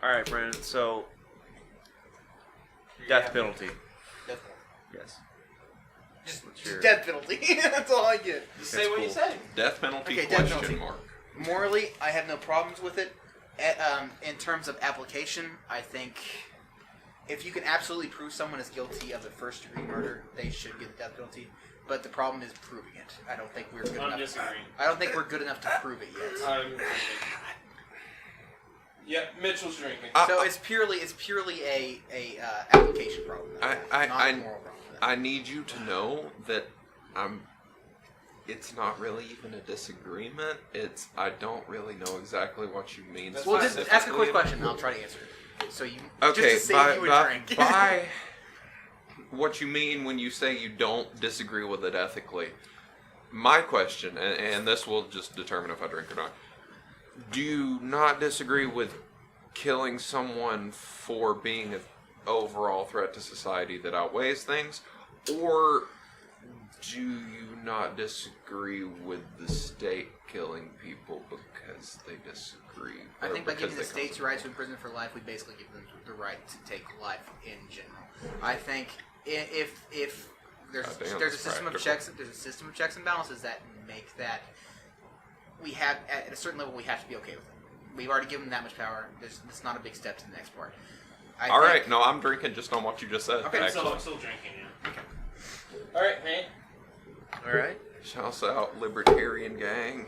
D: Alright, Brannan, so death penalty.
A: Death
D: Yes.
A: Just
D: Sure.
A: death penalty. That's all I get.
C: Just say what you say.
B: death penalty
A: Okay, death
B: question
A: penalty.
B: mark.
A: Morally, I have no problems with it. In terms of application, I think if you can absolutely prove someone is guilty of a first-degree murder, they should get the death penalty. But the problem is proving it. I don't think we're good
C: I'm
A: enough.
C: disagreeing.
A: I don't think we're good enough to prove it yet.
C: Yep, Mitchell's drinking.
A: So it's purely a application problem. Not a moral problem.
B: I need you to know that it's not really even a disagreement. I don't really know exactly what you mean.
A: Well, just ask a quick
B: specifically.
A: question, and I'll try to answer it. So you
B: Okay,
A: just to save you a drink.
B: by what you mean when you say you don't disagree with it ethically. My question, and this will just determine if I drink or not. Do you not disagree with killing someone for being an overall threat to society that outweighs things? Or do you not disagree with the state killing people because they disagree?
A: I think by
B: because
A: giving the
B: they
A: state's right to imprison for life, we basically give them the right to take life in general. I think if there's a system of checks and balances that make that we have at a certain level we have to be okay with it. We've already given them that much power. It's not a big step to the next part.
B: All right, no, I'm drinking just on what you just said.
A: Okay,
C: I'm
B: actually.
C: still drinking, yeah. Okay. Alright, Hank.
D: Alright.
B: Shouts out Libertarian Gang.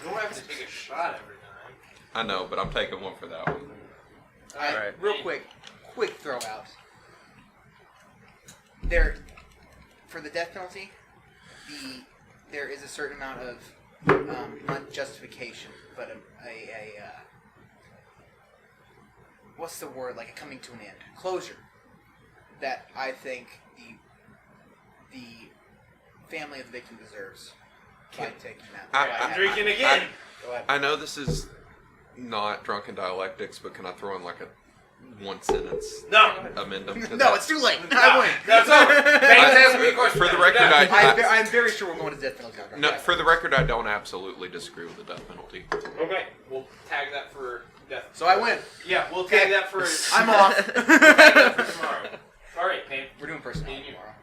C: You don't have to take a shot every time.
B: I know, but I'm taking one for that one.
D: Alright.
A: Real quick throw out. For the death penalty, there is a certain amount of not justification, but what's the word? Like a coming to an end, closure. That I think the family of the victim deserves by taking that.
C: I'm drinking again.
A: Go ahead.
B: I know this is not drunken dialectics, but can I throw in like a one sentence
C: No.
B: amendment to
A: No,
B: that?
A: it's too late. I win.
C: That's over. Thanks for asking me a question.
B: For the record,
A: I'm very sure we're going to death penalty.
B: No, for the record, I don't absolutely disagree with the death penalty.
C: Okay, we'll tag that for death.
A: So I win.
C: Yeah, we'll tag that for.
A: I'm off.
C: Tag that for tomorrow. All right, Payne.
A: We're doing personality tomorrow.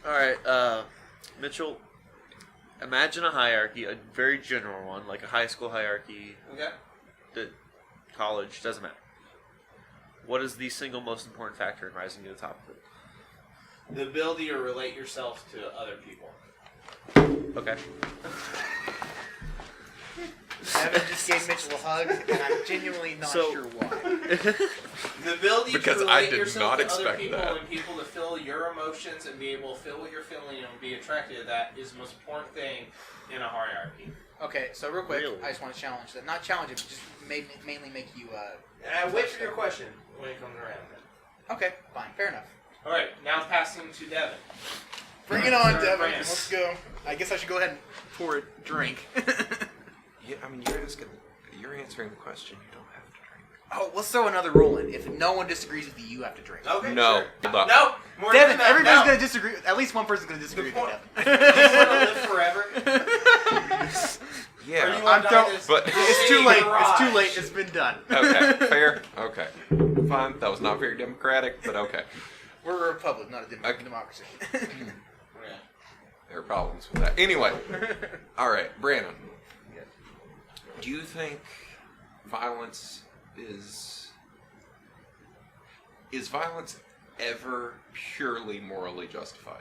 D: Alright, Mitchell, imagine a hierarchy, a very general one, like a high school hierarchy,
C: Okay.
D: college, doesn't matter. What is the single most important factor in rising to the top of it?
C: The ability to relate yourself to other people.
D: Okay.
A: Evan just gave Mitchell a hug, and I'm genuinely not sure why.
C: The ability
B: Because
C: to
B: I
C: relate
B: did
C: yourself
B: not
C: to other
B: expect
C: people
B: that.
C: and people to feel your emotions and be able to feel what you're feeling and be attracted to that is the most important thing in a hierarchy.
A: Okay, so real quick,
D: Really?
A: I just want to challenge that. Not challenge it, but just mainly make you.
C: Wait for your question when it comes around.
A: Okay, fine, fair enough.
C: All right, now passing to Devin.
A: Bring it on,
C: Sorry,
A: Devin.
C: Brandon.
A: Let's go. I guess I should go ahead and pour a drink.
B: Yeah, I mean, you're answering the question. You don't have to drink.
A: Oh, let's throw another rule in. If no one disagrees with you, you have to drink.
C: Okay.
B: No,
C: Sure.
B: no.
C: No. More
A: Devin,
C: than that,
A: everybody's
C: no.
A: going to disagree. At least one person's going to disagree
C: Good
A: with
C: point.
A: you,
C: Do you want to live forever?
B: Yeah,
C: Or you
A: I'm
C: want to die
A: throwing-
C: this
B: but-
A: It's too late.
C: garage?
A: It's too late. It's been done.
B: okay, fair. Okay, fine. That was not very democratic, but okay.
A: We're a republic, not a democracy.
C: Yeah.
B: There are problems with that. Anyway, all right, Brannan. Do you think violence is violence ever purely morally justified?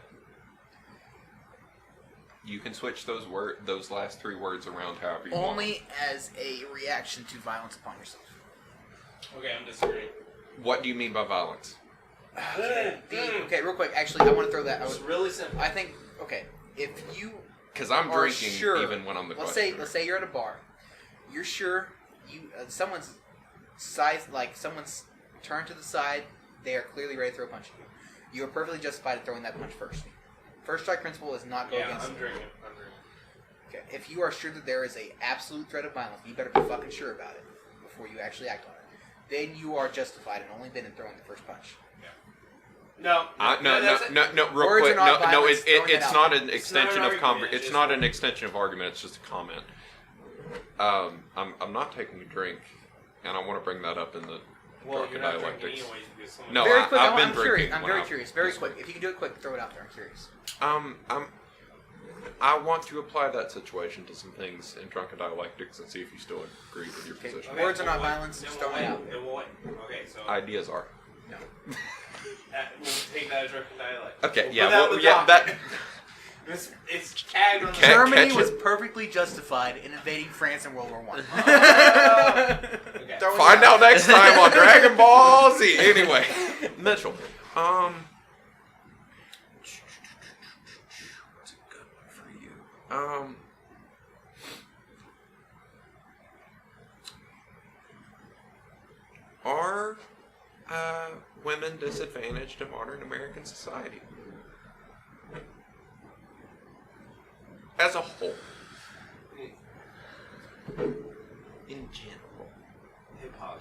B: You can switch those last three words around however you want.
A: Only as a reaction to violence upon yourself.
C: Okay, I'm disagreeing.
B: What do you mean by violence?
A: Okay, real quick. Actually, I want to throw that.
C: It's really simple.
A: I think. Okay, if you
B: Because I'm
A: are
B: drinking
A: sure,
B: even when I'm the
A: let's
B: questioner.
A: say you're at a bar. You're sure someone's turned to the side. They are clearly ready to throw a punch at you. You are perfectly justified in throwing that punch first. First strike principle is not go against.
C: I'm drinking.
A: Okay, if you are sure that there is a absolute threat of violence, you better be fucking sure about it before you actually act on it. Then you are justified and only then in throwing the first punch.
C: No.
B: No. Real
A: Words
B: quick.
A: are not
B: No.
A: violence, throwing it
B: It's
A: out
B: not
A: there.
B: an
C: It's not
B: extension
C: an
B: of
C: argument,
B: It's
C: it's
B: not
C: just-
B: an extension of argument. It's just a comment. I'm not taking a drink, and I want to bring that up in the
C: Well,
B: drunken
C: you're not drinking
B: dialectics.
C: anyways because someone.
B: No,
A: Very quick.
B: I've been
A: I'm curious.
B: drinking
A: I'm
B: when
A: very
B: I-
A: curious. Very quick. If you can do it quick, throw it out there. I'm curious.
B: I want to apply that situation to some things in drunken dialectics and see if you still agree with your
A: Okay.
B: position.
A: Words are not
C: we'll wait.
A: violence,
C: Then
A: just
C: we'll
A: throwing it
C: wait.
A: out.
C: Then we'll wait. Okay, so
B: Ideas are.
A: No.
C: we'll take that as drunken dialect.
B: Okay,
C: We'll
B: yeah,
C: put that
B: well,
C: on the
B: yeah,
C: docket.
B: that.
C: It's tagged on the
B: Catch
A: Germany
B: it.
A: was perfectly justified in invading France in World War One.
C: Okay.
A: Throwing
B: Find
A: it
B: out next time on Dragon Ball Z. Anyway, Mitchell. What's a good one for you? Are women disadvantaged in modern American society? As a whole. In general.
C: Hit pause.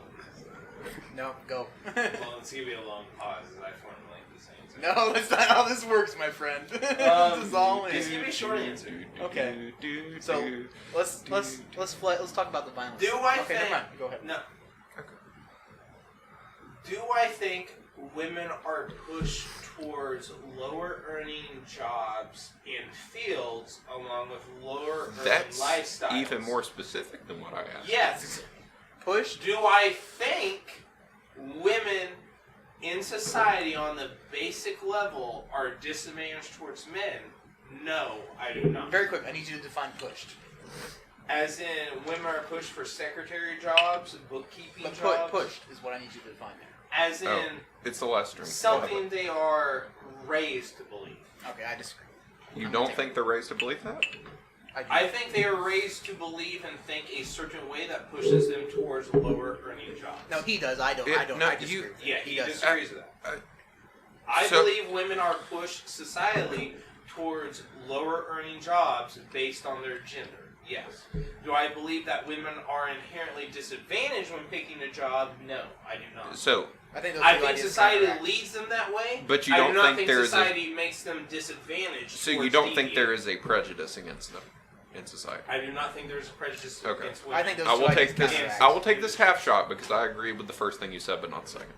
A: No, go.
C: Well, it's gonna be a long pause as I formulate this answer.
A: No, that's not how this works, my friend. This is all in.
C: Just give me a short answer.
A: Okay. So let's talk about the violence.
C: Do I
A: okay,
C: think?
A: never mind. Go ahead.
C: No. Do I think women are pushed towards lower earning jobs in fields along with lower earning
B: That's
C: lifestyles?
B: even more specific than what I asked.
C: Yes.
A: Pushed.
C: Do I think women in society on the basic level are disadvantaged towards men? No, I do not.
A: Very quick. I need you to define pushed.
C: As in, women are pushed for secretary jobs, bookkeeping
A: But
C: jobs.
A: pushed is what I need you to define there.
C: As in,
B: It's the last drink.
C: something they are raised to believe.
A: Okay, I disagree.
B: You don't think they're raised to believe that?
A: I do.
C: I think they are raised to believe and think a certain way that pushes them towards lower earning jobs.
A: No, he does. I don't. I don't.
B: No,
A: I disagree. with
C: Yeah,
A: that.
C: he
A: does.
C: disagrees with that. I
B: so-
C: believe women are pushed societally towards lower earning jobs based on their gender. Yes. Do I believe that women are inherently disadvantaged when picking a job? No, I do not.
B: So,
A: I think, those
C: I
A: two
C: think
A: ideas
C: society
A: counteract.
C: leads them that way.
B: But you
C: I
B: don't
C: do not
B: think there is a-
C: society makes them disadvantaged.
B: so you
C: towards
B: don't think there
C: deviating.
B: is a prejudice against them in society?
C: I do not think there's a prejudice
B: Okay.
C: against women.
A: I think those
B: I
A: two
B: will
A: ideas
B: take this.
A: counteract.
B: I will take this half shot because I agree with the first thing you said, but not the second.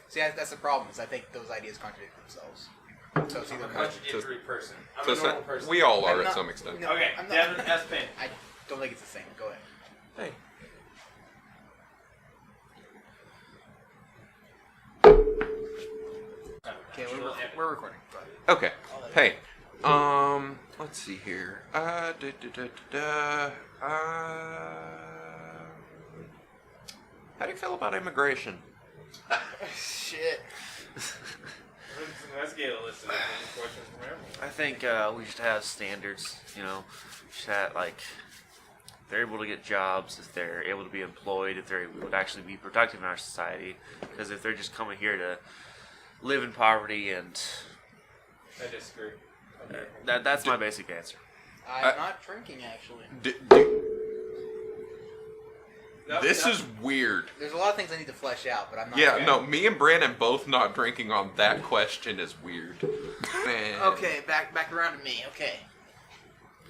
A: See, that's the problem. Is I think those ideas contradict themselves. So it's
C: I'm
A: either
C: a contradictory person. I'm
B: So
C: a normal person.
B: we all are
A: I'm
B: at
A: not-
B: some extent.
A: no.
C: Okay,
A: I'm not-
C: Devin S. Payne.
A: I don't think it's the same. Go ahead.
B: Hey.
A: Okay, we're recording. Go ahead.
B: Okay. Hey. Let's see here. How do you feel about immigration?
A: Shit.
C: Let's get a list of questions from everyone.
D: I think we should have standards. You know, we should have, like, they're able to get jobs, if they're able to be employed, if they would actually be productive in our society. Because if they're just coming here to live in poverty, and
C: I disagree.
D: that's my basic answer.
A: I'm not drinking, actually.
B: This is weird.
A: There's a lot of things I need to flesh out, but I'm not.
B: Yeah,
C: Okay.
B: no, me and Brannan both not drinking on that question is weird. Man.
A: Okay, back around to me. Okay,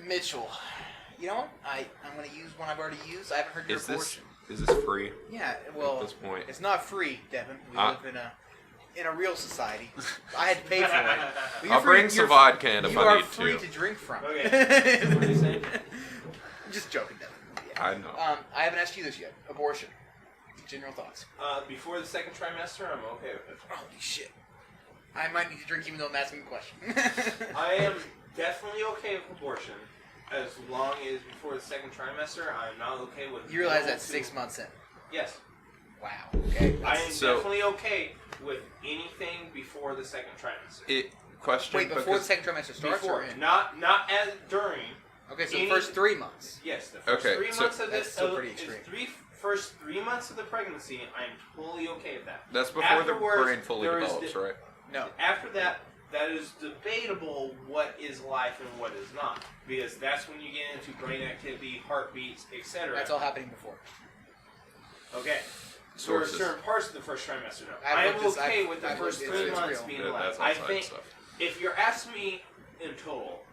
A: Mitchell. You know what? I'm going to use one I've already used. I haven't heard your
B: Is this
A: portion.
B: free
A: Yeah, well,
B: at this point?
A: it's not free, Devin. We live in a real society. I had to pay for it. Well, you're
B: I'll
A: free-
B: bring some
A: you're-
B: vodka in if
A: You
B: I
A: are
B: need
A: free
B: to.
A: to drink from.
C: Okay. What are you saying?
A: I'm just joking, Devin. Yeah.
B: I know.
A: I haven't asked you this yet. Abortion. General thoughts.
C: Before the second trimester, I'm okay with it.
A: Holy shit. I might need to drink even though I'm asking a question.
C: I am definitely okay with abortion as long as before the second trimester. I'm not okay with.
A: You realize
C: no
A: that's
C: to-
A: 6 months in.
C: Yes,
A: Wow. Okay.
C: I am
B: So-
C: definitely okay with anything before the second trimester.
B: Question.
A: Wait, before the
B: because-
A: second trimester starts
C: Before,
A: or in?
C: not as during.
A: Okay, so
C: any-
A: the first 3 months.
C: Yes, the first
B: Okay,
C: 3
B: so
C: months of
A: that's
C: this.
A: still pretty extreme.
C: First 3 months of the pregnancy, I'm totally okay with that.
B: That's before
C: Afterwards,
B: the brain fully
C: there is
B: develops, right?
A: No.
C: After that, that is debatable what is life and what is not, because that's when you get into brain activity, heartbeats, etc.
A: That's all happening before.
C: Okay.
B: sources.
C: certain parts of the first trimester. No.
A: I've
C: I'm
A: looked this-
C: okay
A: I've-
C: with the
A: I've
C: first
A: looked-
C: 3
A: it's
C: months
A: real.
C: being
B: Yeah,
C: less.
B: that's
C: I
B: outside
C: think
B: stuff.
C: if you're asking me in total,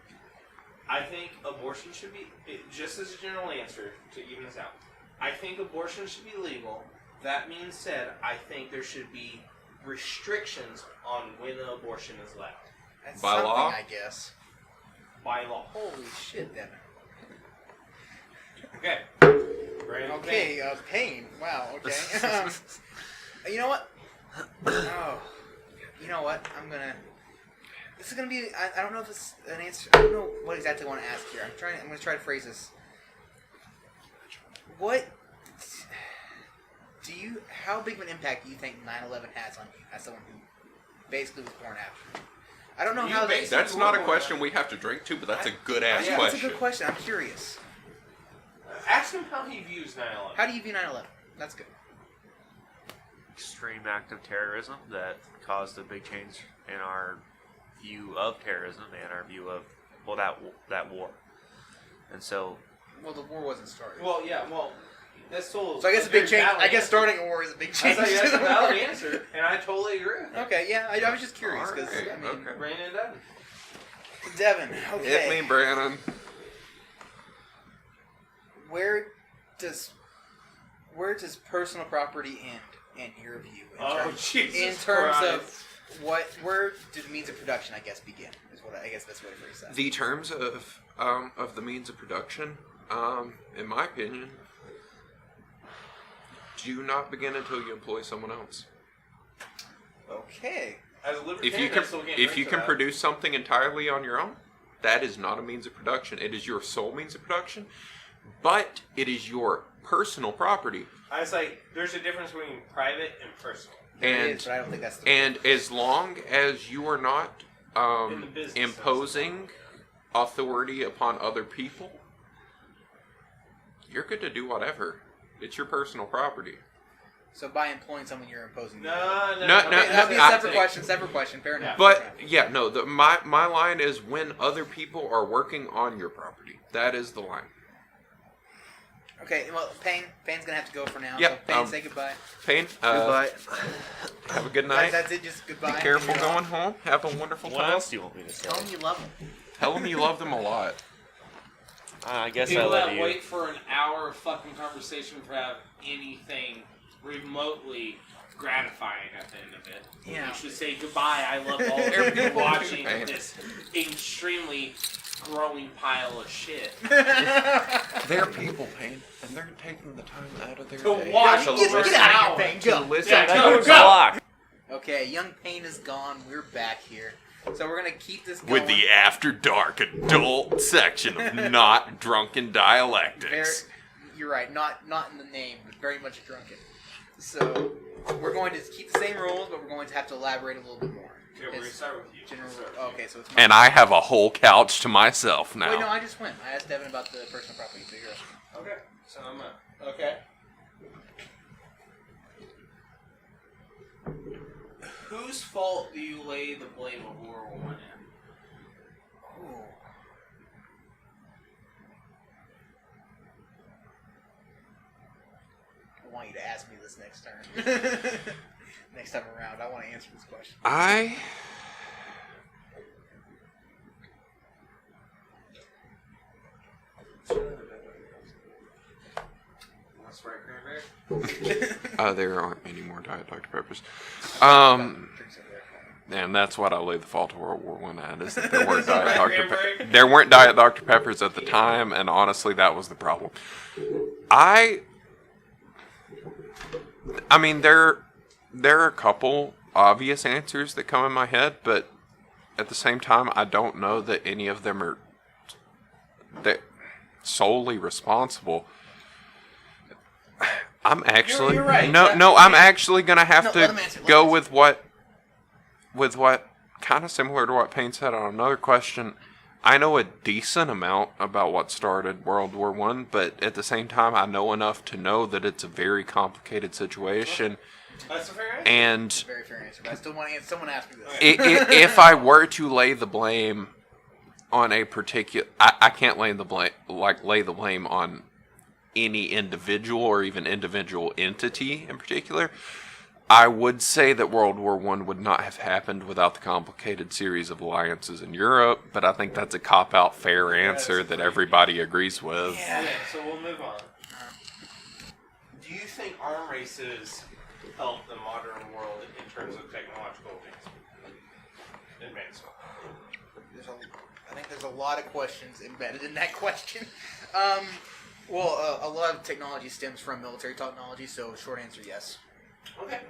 C: I think abortion should be, just as a general answer to even this out, I think abortion should be legal. That being said, I think there should be restrictions on when an abortion is allowed.
A: That's
B: By
A: something,
B: law?
A: I guess.
C: By law.
A: Holy shit, Devin.
C: Okay. Brandon
A: Okay, pain. Wow, okay. You know what? Oh. You know what? This is gonna be, I don't know if it's an answer, I don't know what exactly I want to ask here. I'm gonna try to phrase this. How big of an impact do you think 9/11 has on you as someone who basically was born after? I don't know
C: You
A: how they...
C: basically-
B: That's not a question we have to drink to, but that's a good ass
A: Yeah,
B: question.
A: that's a good question. I'm curious.
C: Ask him how he views 9/11.
A: How do you view 9/11? That's good.
D: Extreme act of terrorism that caused a big change in our view of terrorism and our view of that war. And so,
A: Well, the war wasn't started.
C: Well, yeah, that's still.
A: So I guess a big change.
C: valid
A: I guess
C: answer.
A: starting a war is a big
C: I
A: change.
C: thought
A: to
C: that's
A: the
C: a valid
A: war.
C: answer, and I totally agree with it.
A: Okay, yeah, I was just curious because
B: Alright,
A: I mean,
B: okay.
C: Brandon Dunn.
A: Devin. Okay,
B: Hit me, Brannan.
A: where does personal property end in your view?
C: Jesus
A: in terms
C: Christ.
A: of where do the means of production, I guess, begin? Is what I guess that's what it really says.
B: The terms of the means of production, in my opinion, do not begin until you employ someone else.
A: Okay.
C: As a
B: If
C: libertarian,
B: you can,
C: I still can't
B: if
C: drink
B: you
C: to
B: can
C: that.
B: produce something entirely on your own, that is not a means of production. It is your sole means of production, but it is your personal property.
C: I was like, there's a difference between private and personal.
A: There
B: And
A: is, but I don't think that's the
B: and as long as you are not
C: In the business
B: imposing authority upon other people, you're good to do whatever. It's your personal property.
A: So by employing someone, you're imposing.
B: No,
A: Okay, that'd be a
B: I-
A: separate question. Separate question. Fair enough.
B: But yeah, no. My line is when other people are working on your property. That is the line.
A: Okay. Well, Pain's gonna have to go for now.
B: Yep,
A: So Pain, say goodbye.
B: Payne,
D: goodbye.
B: have a good night.
A: That's it. Just goodbye.
B: Be careful going home. Have a wonderful
D: What
B: time.
D: else do you want me to say?
A: Tell him you love him.
B: Tell them you love them a lot.
D: I guess
C: People
D: I love
C: that
D: you.
C: wait for an hour of fucking conversation to have anything remotely gratifying at the end of it.
A: Yeah.
C: You should say goodbye. I love all of you watching this extremely growing pile of shit.
B: They're people, Payne, and they're taking the time out of their
C: To
B: day
C: watch
B: to
A: Get
B: listen,
A: out of here, Pain.
B: to
A: Go.
B: listen
C: Yeah,
B: to
C: go,
B: you.
C: go.
D: Block.
A: Okay, young Pain is gone. We're back here. So we're gonna keep this going.
B: With the After Dark adult section of Not Drunken Dialectics.
A: You're right. Not in the name, but very much drunken. So we're going to keep the same rules, but we're going to have to elaborate a little bit more.
C: Okay, we're gonna start with you.
A: General.
C: Start with you.
A: Okay, so it's my
B: And I have a whole couch to myself now.
A: Wait, no, I just went. I asked Devin about the personal property, so you're up.
C: Okay, so I'm up. Okay. Whose fault do you lay the blame of World War I in?
A: Ooh. I want you to ask me this next turn. Next time around, I want to answer this question.
C: Want Sprite cranberry?
B: There aren't any more Diet Dr. Peppers.
A: Drinks over there.
B: And that's what I lay the fault of World War I at, is that there weren't Diet
C: Right,
B: Dr.
C: Cranberry?
B: There weren't Diet Dr. Peppers at the time, and honestly, that was the problem. I mean, there are a couple obvious answers that come in my head, but at the same time, I don't know that any of them are solely responsible. I'm actually
C: You're right.
B: no. I'm actually gonna have
A: No,
B: to
A: let him answer, let
B: go
A: him
B: with what kind of similar to what Payne said on another question. I know a decent amount about what started World War I, but at the same time, I know enough to know that it's a very complicated situation.
C: That's a fair answer.
B: And
A: Very fair answer, but I still want to answer. Someone asked me this.
B: if I were to lay the blame on a particular, I can't lay the blame on any individual or even individual entity in particular. I would say that World War I would not have happened without the complicated series of alliances in Europe, but I think that's a cop-out fair answer that everybody agrees with.
C: Yeah. Okay, so we'll move on. Do you think arm races help the modern world in terms of technological advancement?
A: I think there's a lot of questions embedded in that question. Well, a lot of technology stems from military technology, so short answer, yes.
C: Okay.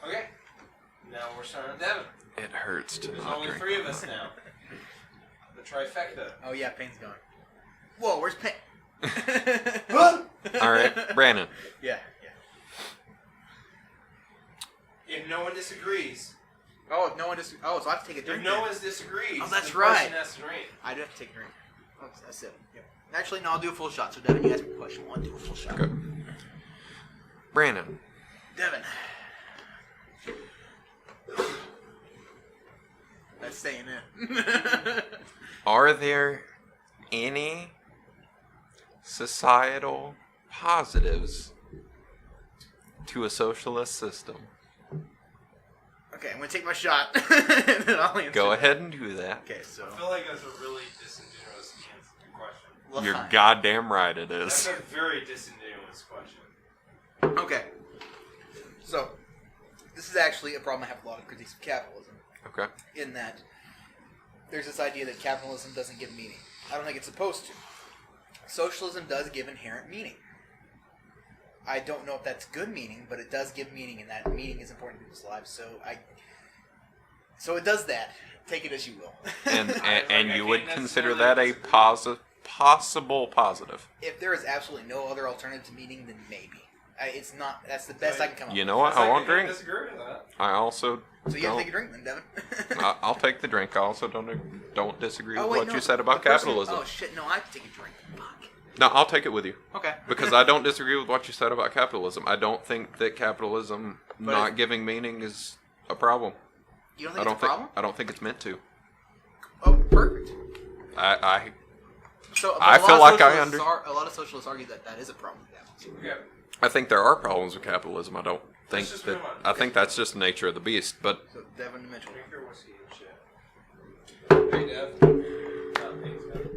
C: Okay. Now we're starting Devin.
B: It hurts to
C: There's
B: not
C: only
B: drink
C: 3 of us now. The trifecta.
A: Oh yeah, Payne's gone. Whoa, where's Payne?
B: All right, Brannan.
A: Yeah.
C: If no one disagrees.
A: Oh, if no one so I have to take a drink.
C: If no one disagrees,
A: Oh, that's
C: the
A: right.
C: person has to drink.
A: I do have to take a drink. Oh, that's it. Yep. Actually, no, I'll do a full shot. So, Devin, you asked me a question. I'll do a full shot.
B: Okay. Brannan.
A: Devin. That's staying in.
B: Are there any societal positives to a socialist system?
A: Okay, I'm going to take my shot. And then I'll answer.
B: Go ahead and do that.
A: Okay, so.
C: I feel like that's a really disingenuous question.
A: Well,
B: You're goddamn right it
C: That's
B: is.
C: a very disingenuous question.
A: Okay. So, this is actually a problem I have with a lot of critiques of capitalism.
B: Okay.
A: In that there's this idea that capitalism doesn't give meaning. I don't think it's supposed to. Socialism does give inherent meaning. I don't know if that's good meaning, but it does give meaning, and that meaning is important to people's lives. So it does that. Take it as you will.
B: And you would consider that a possible positive.
A: If there is absolutely no other alternative to meaning, then maybe. It's not. That's the best I can come up with.
B: You know what? I won't drink.
C: Disagree with that.
B: I also
A: So you have to take a drink then, Devin.
B: I'll take the drink. I also don't disagree with
A: wait,
B: what
A: no,
B: you said about
A: the person-
B: capitalism.
A: Oh shit! No, I have to take a drink. Fuck.
B: No, I'll take it with you.
A: Okay.
B: Because I don't disagree with what you said about capitalism. I don't think that capitalism
A: But
B: not giving meaning is a problem.
A: You don't think it's a problem?
B: I don't think it's meant to.
A: Oh, perfect.
B: I
A: So,
B: I
A: but a lot
B: feel
A: of
B: like I
A: socialists a lot of socialists argue that that is a problem with capitalism.
C: Okay.
B: I think there are problems with capitalism. I don't think
C: Let's just
B: that.
C: move on.
B: I think that's just the nature of the beast. But
A: So Devin and Mitchell.
C: Drink your whiskey and shit. Hey, Dev. Thanks, Dev.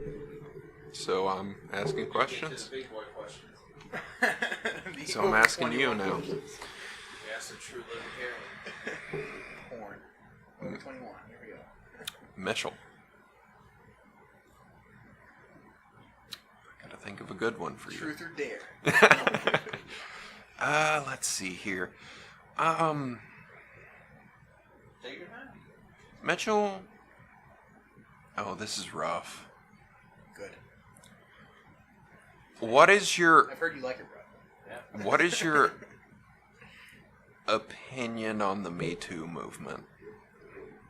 B: so I'm asking
C: Get to
B: questions.
C: the big boy questions.
A: The
B: So I'm
A: over
B: asking you
A: 21
B: now.
A: questions.
C: Yes, a true libertarian.
A: Porn. Over 21. Here we go.
B: Mitchell. Gotta think of a good one for you.
A: Truth or dare?
B: Let's see here.
C: Take your time.
B: Mitchell. Oh, this is rough.
A: Good.
B: What is your
A: I've heard you like it, bro.
B: What is your opinion on the Me Too movement?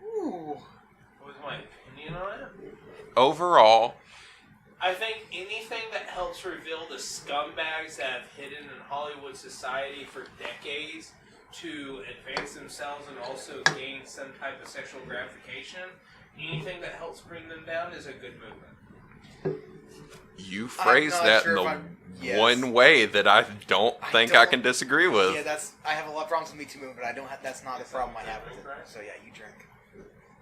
A: Ooh.
C: What was my opinion on it?
B: Overall,
C: I think anything that helps reveal the scumbags that have hidden in Hollywood society for decades to advance themselves and also gain some type of sexual gratification, anything that helps bring them down is a good movement.
B: you phrase
A: not
B: that
A: sure
B: in
A: if
B: the
A: I'm- yes.
B: one way that I don't think I can disagree with.
A: Yeah, I have a lot of problems with Me Too movement, but I don't have. That's not a problem I have with it. So yeah, you drink.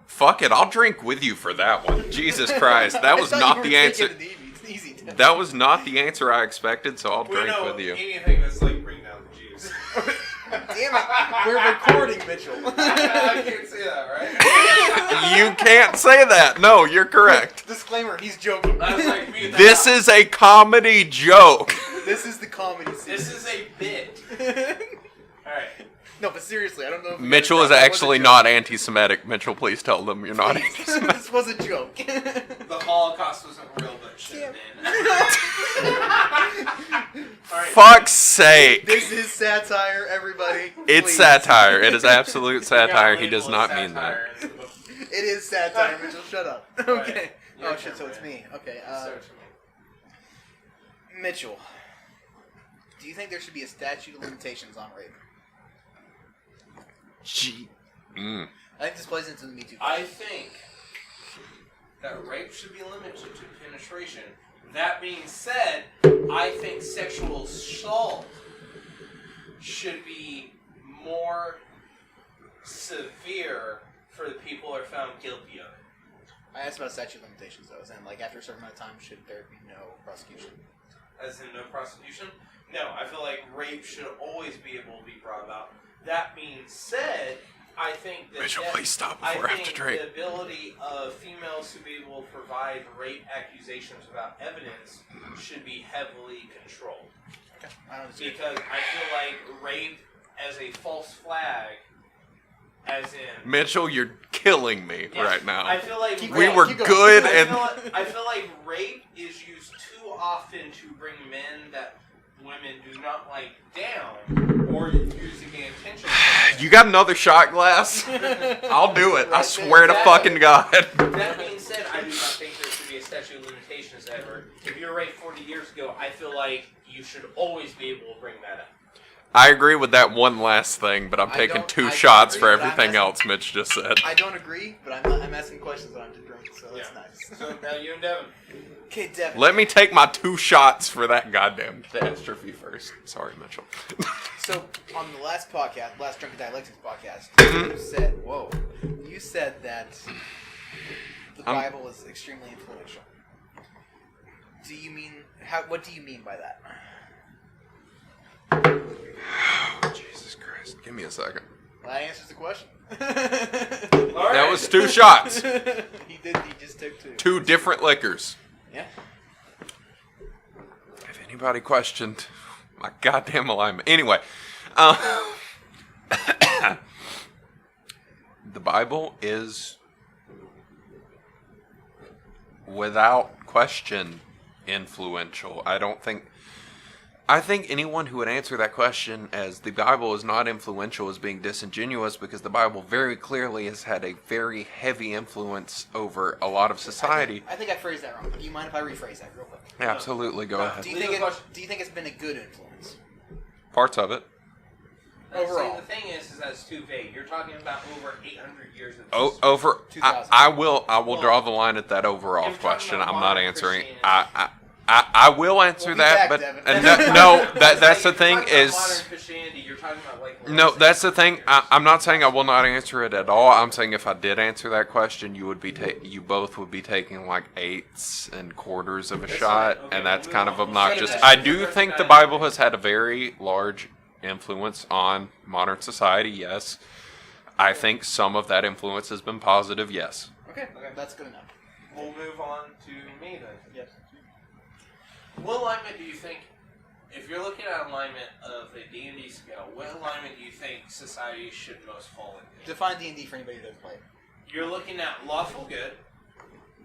B: Fuck it, I'll drink with you for that one. Jesus Christ, that was
A: I thought
B: not
A: you were
B: the answer.
A: taking it easy.
B: That was not the answer I expected, so I'll drink with you.
C: Anything that's like bring down the Jews.
A: Damn it, we're recording, Mitchell.
C: I can't say that, right?
B: You can't say that. No, you're correct.
A: Disclaimer: he's joking.
C: I was like, mute that
B: This
C: out.
B: is a comedy joke.
A: This is the comedy scene.
C: This is a bit. Alright.
A: No, but seriously, I don't know if you
B: Mitchell
A: guys
B: is
A: know, that was a
B: actually
A: joke.
B: not anti-Semitic. Mitchell, please tell them you're not
A: Please.
B: anti-Semitic.
A: This was a joke.
C: The Holocaust wasn't real, but it should have been. Alright.
B: Fuck's sake.
A: This is satire, everybody.
B: It's
A: Please.
B: satire. It is absolute satire. He does not mean that.
A: It is satire, Mitchell. Shut up. Okay.
C: Your
A: Oh
C: turn,
A: shit. So it's
C: Brandon.
A: me. Okay.
C: Start to me.
A: Mitchell, do you think there should be a statute of limitations on rape?
B: Gee.
A: I think this plays into the Me Too.
C: I think that rape should be limited to penetration That being said, I think sexual assault should be more severe for the people who are found guilty of it.
A: I asked about statute of limitations, though. As in, like, after a certain amount of time, should there be no prosecution?
C: As in no prosecution? No, I feel like rape should always be able to be brought about. That being said, I think that
B: Mitchell, please stop before I have to drink.
C: the ability of females to be able to provide rape accusations without evidence should be heavily controlled.
A: Okay. I don't disagree.
C: Because I feel like rape as a false flag, as in...
B: Mitchell, you're killing me right now.
C: I feel like
B: We were good and...
C: I feel like rape is used too often to bring men that women do not like down, or using the intention.
B: You got another shot glass? I'll do it. I swear to fucking God.
C: That being said, I do not think there should be a statute of limitations ever. If you were raped 40 years ago, I feel like you should always be able to bring that up.
B: I agree with that one last thing, but I'm taking 2 shots for everything else Mitch just said.
A: I don't agree, but I'm asking questions that I'm to drink, so that's nice.
C: So now you and Devin.
A: Okay, Devin.
B: Let me take my 2 shots for that goddamn catastrophe first. Sorry, Mitchell.
A: So, on the last podcast, last Drunken Dialectics podcast, you said that the Bible is extremely influential. Do you mean, what do you mean by that?
B: Oh, Jesus Christ. Give me a second.
A: Well, that answers the question.
B: That was 2 shots.
A: He just took 2.
B: 2 different liquors.
A: Yeah.
B: If anybody questioned my goddamn alignment. Anyway, the Bible is, without question, influential. I think anyone who would answer that question as the Bible is not influential is being disingenuous, because the Bible very clearly has had a very heavy influence over a lot of society.
A: I think I phrased that wrong. Do you mind if I rephrase that real quick?
B: Absolutely, go ahead.
A: Do you think it's been a good influence?
B: Parts of it.
A: Overall.
C: See, the thing is that's too vague. You're talking about over 800 years of
B: Oh,
A: over 2,000.
B: I will draw the line at that overall question. I'm not answering. I will answer that, but that's the thing is.
C: Modern Christianity, you're talking about like.
B: No, that's the thing. I'm not saying I will not answer it at all. I'm saying if I did answer that question, you both would be taking like 8s and quarters of a shot, and that's kind of obnoxious. I do think the Bible has had a very large influence on modern society. Yes, I think some of that influence has been positive. Yes.
A: Okay, that's good enough.
C: We'll move on to me then.
A: Yes.
C: What alignment do you think, if you're looking at alignment of a D&D scale, what alignment do you think society should most fall into?
A: Define D&D for anybody who doesn't play it.
C: You're looking at lawful good,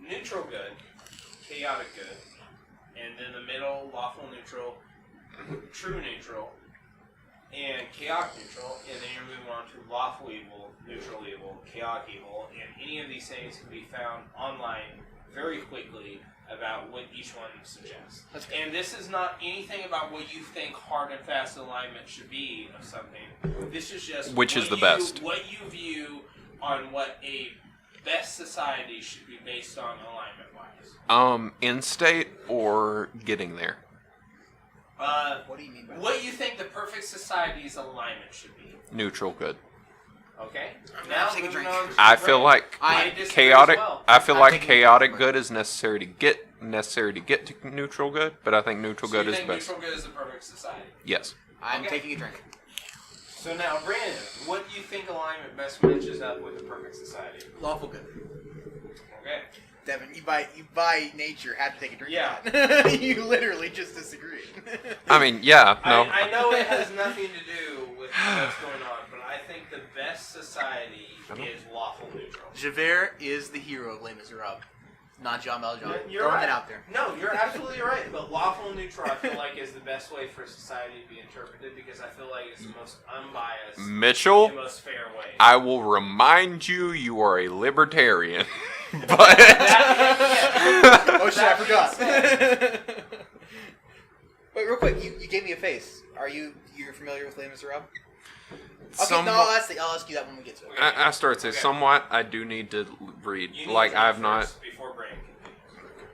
C: neutral good, chaotic good, and in the middle, lawful neutral, true neutral, and chaotic neutral, and then you're moving on to lawful evil, neutral evil, chaotic evil, and any of these things can be found online very quickly about what each one suggests. And this is not anything about what you think hard and fast alignment should be of something. This is just
B: which is the best.
C: What you view on what a best society should be based on alignment-wise.
B: In state or getting there?
A: What do you mean by that?
C: What do you think the perfect society's alignment should be?
B: Neutral good.
C: Okay.
A: Now take a drink.
B: I feel like chaotic.
C: Well.
B: I feel like chaotic good is necessary to get to neutral good, but I think neutral good is best.
C: Neutral good is the perfect society.
B: Yes.
A: I'm taking a drink.
C: So now, Brannan, what do you think alignment best matches up with the perfect society?
A: Lawful good.
C: Okay.
A: Devin, you by nature have to take a drink.
C: Yeah.
A: You literally just disagree.
B: I mean, yeah. No.
C: I know it has nothing to do with what's going on, but I think the best society is lawful neutral.
A: Javert is the hero of Les Miserables, not John Valjean.
C: You're
A: Throwing
C: right.
A: it out there.
C: No, you're absolutely right. But lawful neutral, I feel like, is the best way for society to be interpreted because I feel like it's the most unbiased,
B: Mitchell,
C: the most fair way.
B: I will remind you are a libertarian. But
A: oh shit, I forgot. Wait, real quick, you gave me a face. You're familiar with Les Miserables? Okay, no, I'll ask you that when we get to it.
B: I start to say somewhat. I do need to read.
C: You need
B: like
C: to
B: I have
C: first
B: not.
C: Before Brannan continues.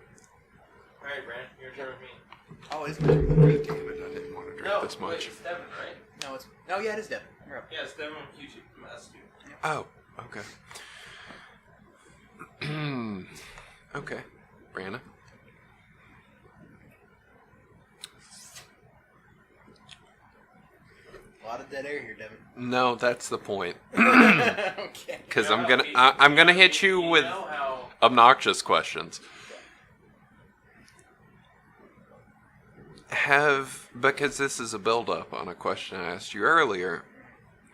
C: Alright, Brandon, your turn with me.
A: Oh, it's my turn.
B: Damn it, I didn't want to drink
C: No,
B: this
C: wait,
B: much.
C: it's Devin, right?
A: No, it's yeah, it is Devin. You're up.
C: Yeah, it's Devin with YouTube. That's you.
B: Oh, okay. Okay. Brannan?
A: A lot of dead air here, Devin.
B: No, that's the point.
A: Okay.
B: Because
C: You know
B: I'm gonna
C: how-
B: hit you with
C: know how
B: obnoxious questions. Because this is a build-up on a question I asked you earlier,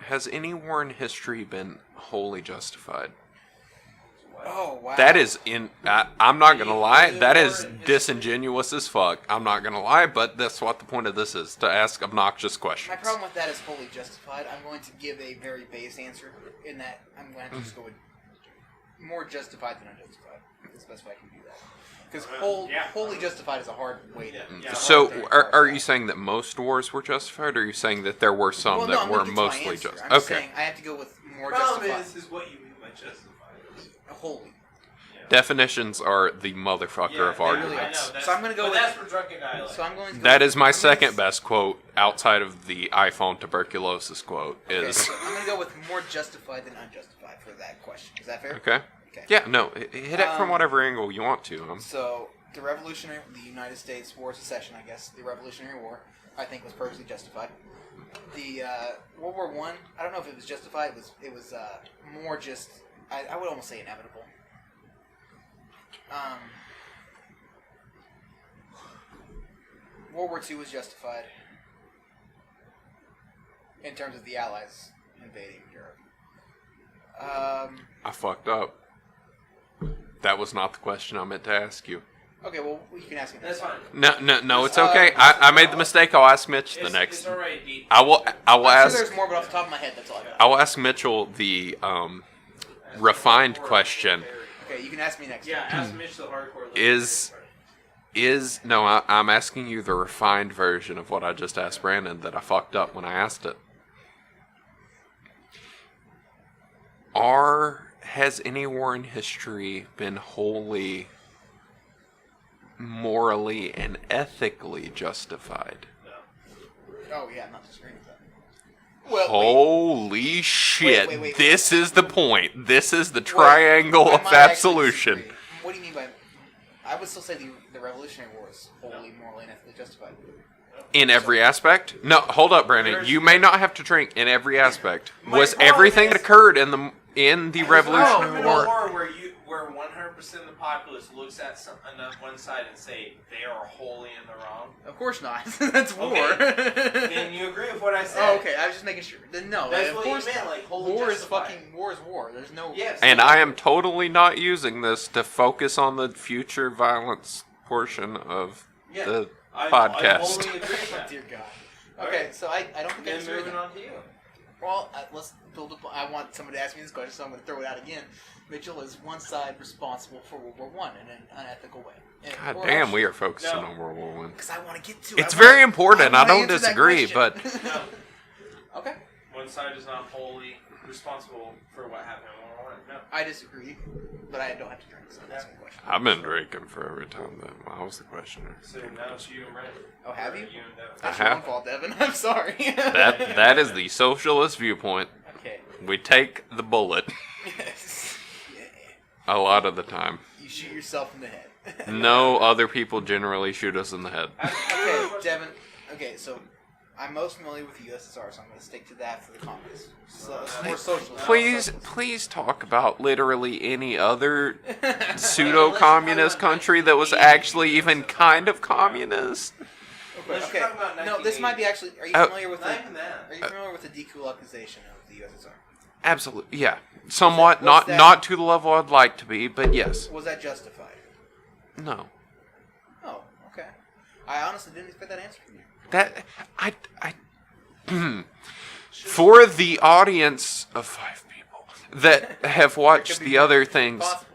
B: has any war in history been wholly justified?
A: Oh wow.
B: That is I'm not gonna lie, that is disingenuous as fuck. I'm not gonna lie, but that's what the point of this is, to ask obnoxious questions.
A: My problem with that is wholly justified. I'm going to give a very base answer in that I'm going to just go with more justified than unjustified. That's the best way I can do that. Because wholly justified is a hard way to.
B: So, are you saying that most wars were justified, or are you saying that there were some
A: Well,
B: that
A: I'm
B: were
A: gonna get to my
B: mostly
A: answer.
B: justified?
A: I'm
B: Okay.
A: saying I have to go with more
C: problem
A: justified.
C: is what you mean by justified.
A: Wholly.
B: Definitions are the motherfucker of
C: they really
B: arguments.
C: are.
A: So I'm gonna go
C: but
A: with-
C: that's for drunken dialect.
A: So I'm going to go
B: That
A: with-
B: is my
A: I'm gonna
B: second
A: s-
B: best quote outside of the iPhone tuberculosis quote.
A: Okay,
B: Is
A: so I'm going to go with more justified than unjustified for that question. Is that fair?
B: okay.
A: Okay.
B: Yeah, no, hit it from whatever angle you want to.
A: So the United States War of Secession, I guess, the Revolutionary War, I think was perfectly justified. The World War I, I don't know if it was justified. It was more just, I would almost say inevitable. World War II was justified in terms of the Allies invading Europe.
B: I fucked up. That was not the question I meant to ask you.
A: Okay, well, you can ask me
C: That's
A: next.
C: fine.
B: No, it's okay. I made the mistake. I'll ask Mitch the
C: It's
B: next.
C: alright, Deep.
B: I will
A: I'm sure
B: ask.
A: there's more, but off the top of my head, that's all I got.
B: I will ask Mitchell the refined question.
A: Okay, you can ask me next.
C: Yeah, ask Mitch the hardcore.
B: I'm asking you the refined version of what I just asked Brannan that I fucked up when I asked it. Has any war in history been wholly morally and ethically justified?
A: Oh yeah, I'm not disagreeing with that. Well,
B: Holy shit!
A: wait.
B: This is the point. This is the triangle
A: I
B: of
A: might actually
B: absolution.
A: disagree. What do you mean by? I would still say the Revolutionary War is wholly morally and ethically justified.
B: In every aspect? No, hold up, Brandon.
C: There's-
B: You may not have to drink in every aspect.
C: My
B: Was
C: problem
B: everything that
C: is-
B: occurred in the Revolutionary
C: in a
B: War?
C: war where 100% of the populace looks at one side and say they are wholly in the wrong.
A: Of course not. That's war.
C: Then you agree with what I said.
A: Oh, okay. I was just making sure. Then no.
C: That's
A: of
C: what
A: course
C: you meant,
A: not.
C: like, wholly
A: war
C: justified.
A: is war. There's no.
C: Yes.
B: And I am totally not using this to focus on the future violence portion of
C: Yeah.
B: the
C: I
B: podcast.
C: wholly agree with that.
A: Dear God. Okay,
C: Alright.
A: so I don't think I
C: Then
A: disagree with
C: moving
A: that.
C: on to you.
A: Well, let's build up. I want somebody to ask me this question, so I'm going to throw it out again. Mitchell, is one side responsible for World War I in an unethical way?
B: God damn, we are focusing on World War One.
A: Because I want to get to.
B: It's very important. I
A: wanna
B: don't
A: answer that
B: disagree,
A: question.
B: but
C: No.
A: Okay.
C: One side is not wholly responsible for what happened in World War I. No.
A: I disagree, but I don't have to drink, so that's the question.
B: I've been drinking for every time that I was the questioner.
C: So now it's you and Brandon.
A: Oh, have
C: Or
A: you?
C: You and Devin.
A: That's
B: I
A: your
B: have.
A: own fault, Devin. I'm sorry.
B: That is the socialist viewpoint.
A: Okay.
B: We take the bullet
A: Yes. Yeah.
B: a lot of the time.
A: You shoot yourself in the head.
B: No, other people generally shoot us in the head.
A: Okay, Devin. Okay, so I'm most familiar with the USSR, so I'm going to stick to that for the communists. So it's more socialist.
B: Please talk about literally any other pseudo-communist country that was actually even kind of communist.
C: Let's
A: Okay.
C: talk about
A: No, this
C: 1980.
A: might be actually. Are you
B: Oh.
A: familiar with
C: Not
A: the?
C: even that.
A: Are you familiar with the dekulakization of the USSR?
B: Absolutely, yeah. Somewhat,
A: Was that-
B: not to the level I'd like to be, but yes.
A: Was that justified?
B: No.
A: Oh, okay. I honestly didn't expect that answer from you.
B: That for the audience of 5 people that have watched the other things,
A: Possible.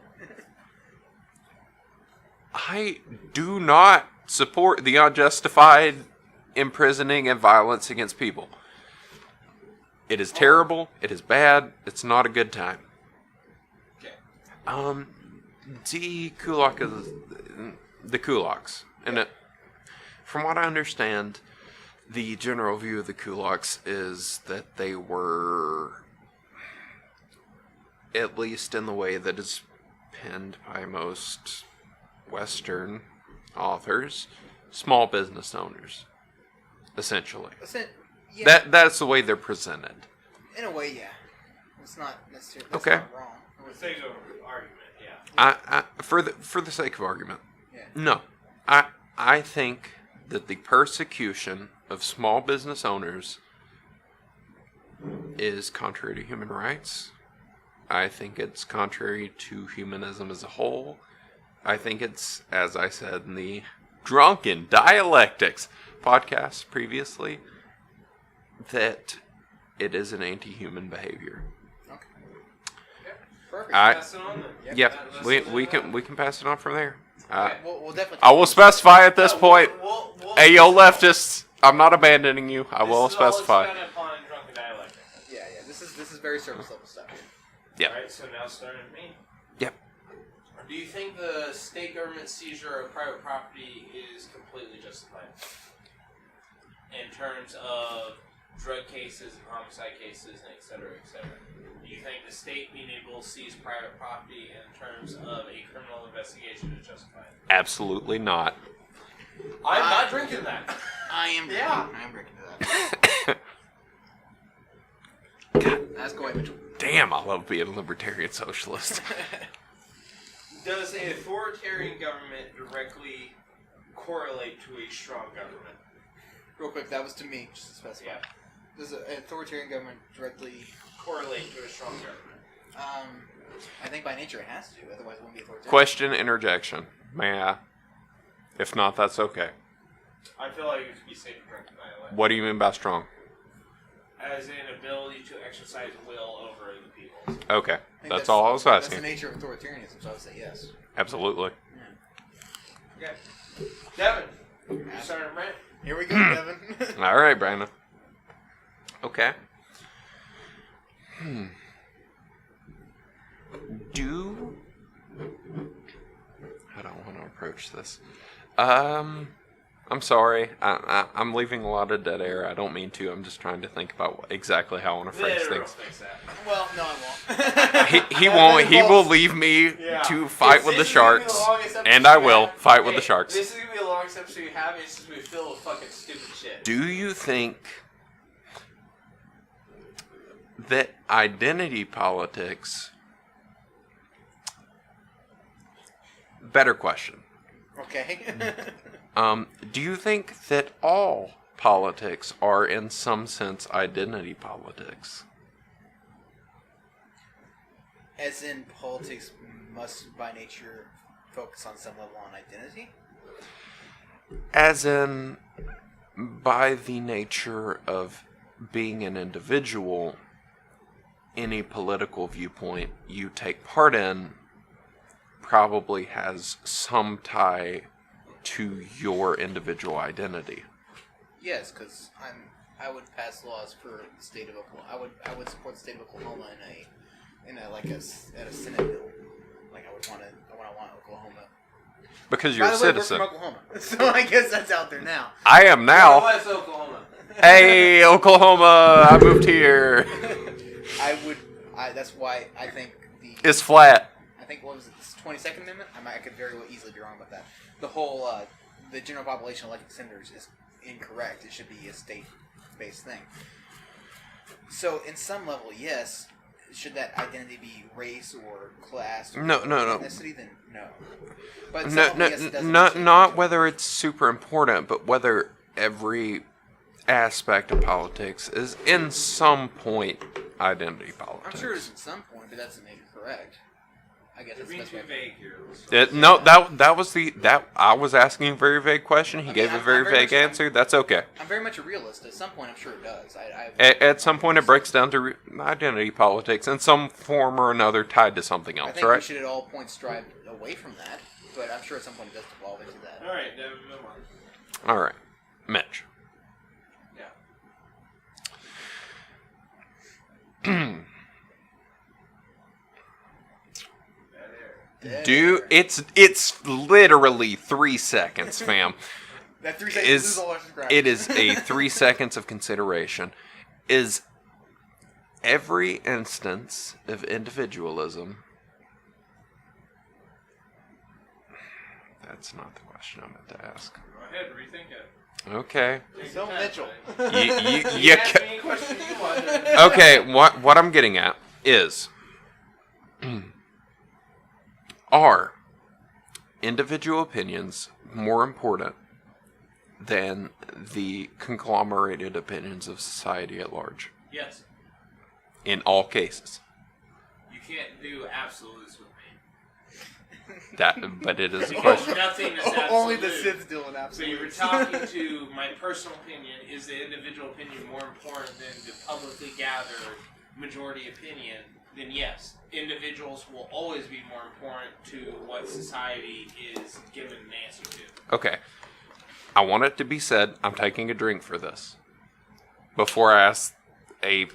B: I do not support the unjustified imprisoning and violence against people. It is terrible. It is bad. It's not a good time.
C: Okay.
B: the kulaks. And from what I understand, the general view of the kulaks is that they were, at least in the way that is penned by most Western authors, small business owners, essentially.
A: Yeah,
B: That's the way they're presented.
A: in a way, yeah. It's not necessarily
B: Okay.
A: not wrong.
C: For the sake of argument, yeah.
B: For the sake of argument,
A: Yeah.
B: no. I think that the persecution of small business owners is contrary to human rights. I think it's contrary to humanism as a whole. I think it's, as I said in the Drunken Dialectics podcast previously, that it is an anti-human behavior.
A: Okay. Perfect.
C: Pass it on then.
B: Yeah,
C: That's
B: we can pass it on from there.
A: We'll definitely.
B: I will specify at this point.
C: We'll
B: Hey, yo, leftists! I'm not abandoning you. I will
C: This is all
B: specify.
C: expanded upon drunken dialect.
A: Yeah. This is very surface level stuff.
B: Yep.
C: Alright, so now starting with me.
B: Yep.
C: Do you think the state government seizure of private property is completely justified? In terms of drug cases and homicide cases and et cetera, et cetera. Do you think the state being able to seize private property in terms of a criminal investigation is justified?
B: Absolutely not.
C: I'm not drinking that.
A: I am.
C: Yeah.
A: I am drinking to that. Let's go ahead, Mitchell.
B: Damn, I love being a libertarian socialist.
C: Does an authoritarian government directly correlate to a strong government?
A: Real quick, that was to me, just to specify.
C: Yeah.
A: Does an authoritarian government directly
C: Correlate to a strong government.
A: I think by nature it has to, otherwise it wouldn't be authoritarian.
B: Question, interjection. May I? If not, that's okay.
C: I feel like it could be safe to drink dialect.
B: What do you mean by strong?
C: As an ability to exercise will over the people.
B: Okay,
A: I think
B: that's all I was
A: That's
B: asking.
A: the nature of authoritarianism, so I would say yes.
B: Absolutely.
C: Okay. Devin, you starting to rant?
A: Here we go, Devin.
B: All right, Brandon. Okay. How do I want to approach this? I'm sorry. I'm leaving a lot of dead air. I don't mean to. I'm just trying to think about exactly how I want to phrase things.
A: Well, no, I won't.
B: He won't. He will leave me to fight with the sharks, and I will fight with the sharks.
C: This is going to be the longest episode you have. It's just going to be filled with fucking stupid shit.
B: Do you think that identity politics... Better question.
A: Okay.
B: Do you think that all politics are, in some sense, identity politics?
A: As in, politics must, by nature, focus on some level on identity?
B: As in, by the nature of being an individual, any political viewpoint you take part in probably has some tie to your individual identity.
A: Yes, because I would pass laws for the state of Oklahoma. I would support the state of Oklahoma at a Senate bill. Like I want Oklahoma.
B: Because you're a citizen.
A: We're from Oklahoma, so I guess that's out there now.
B: I am now.
C: West Oklahoma.
B: Hey, Oklahoma! I moved here.
A: That's why I think
B: It's flat.
A: I think what was it? This 22nd Amendment. I could very well easily be wrong about that. The whole the general population of elected senators is incorrect. It should be a state-based thing. So, in some level, yes. Should that identity be race or class or ethnicity? Then no. But
B: Not whether it's super important, but whether every aspect of politics is in some point identity politics.
A: I'm sure it is at some point, but that doesn't make it correct. I guess that's the best way.
C: Vague here.
B: That I was asking a very vague question. He gave a very vague answer. That's okay.
A: I'm very much a realist. At some point, I'm sure it does.
B: At some point, it breaks down to identity politics in some form or another tied to something else,
A: I think
B: right?
A: we should at all points strive away from that, but I'm sure at some point it does evolve into that.
C: All right, Devin, move on.
B: All right, Mitch.
C: Yeah.
B: Do it's literally 3 seconds, fam.
A: That 3 seconds is all our subscribers.
B: It is a 3 seconds of consideration. Is every instance of individualism? That's not the question I meant to ask.
C: Go ahead, rethink it.
B: Okay.
A: So Mitchell.
B: You
C: ask me any question you want.
B: Okay, what I'm getting at is, are individual opinions more important than the conglomerated opinions of society at large?
C: Yes.
B: In all cases.
C: You can't do absolutes with me.
B: But it is a
C: Because
B: question.
C: nothing is absolute.
A: Only the Sith deal in
C: So
A: absolute.
C: you were talking to my personal opinion. Is the individual opinion more important than the publicly gathered majority opinion? Then yes, individuals will always be more important to what society is given an answer to.
B: Okay. I want it to be said, I'm taking a drink for this. Before I ask a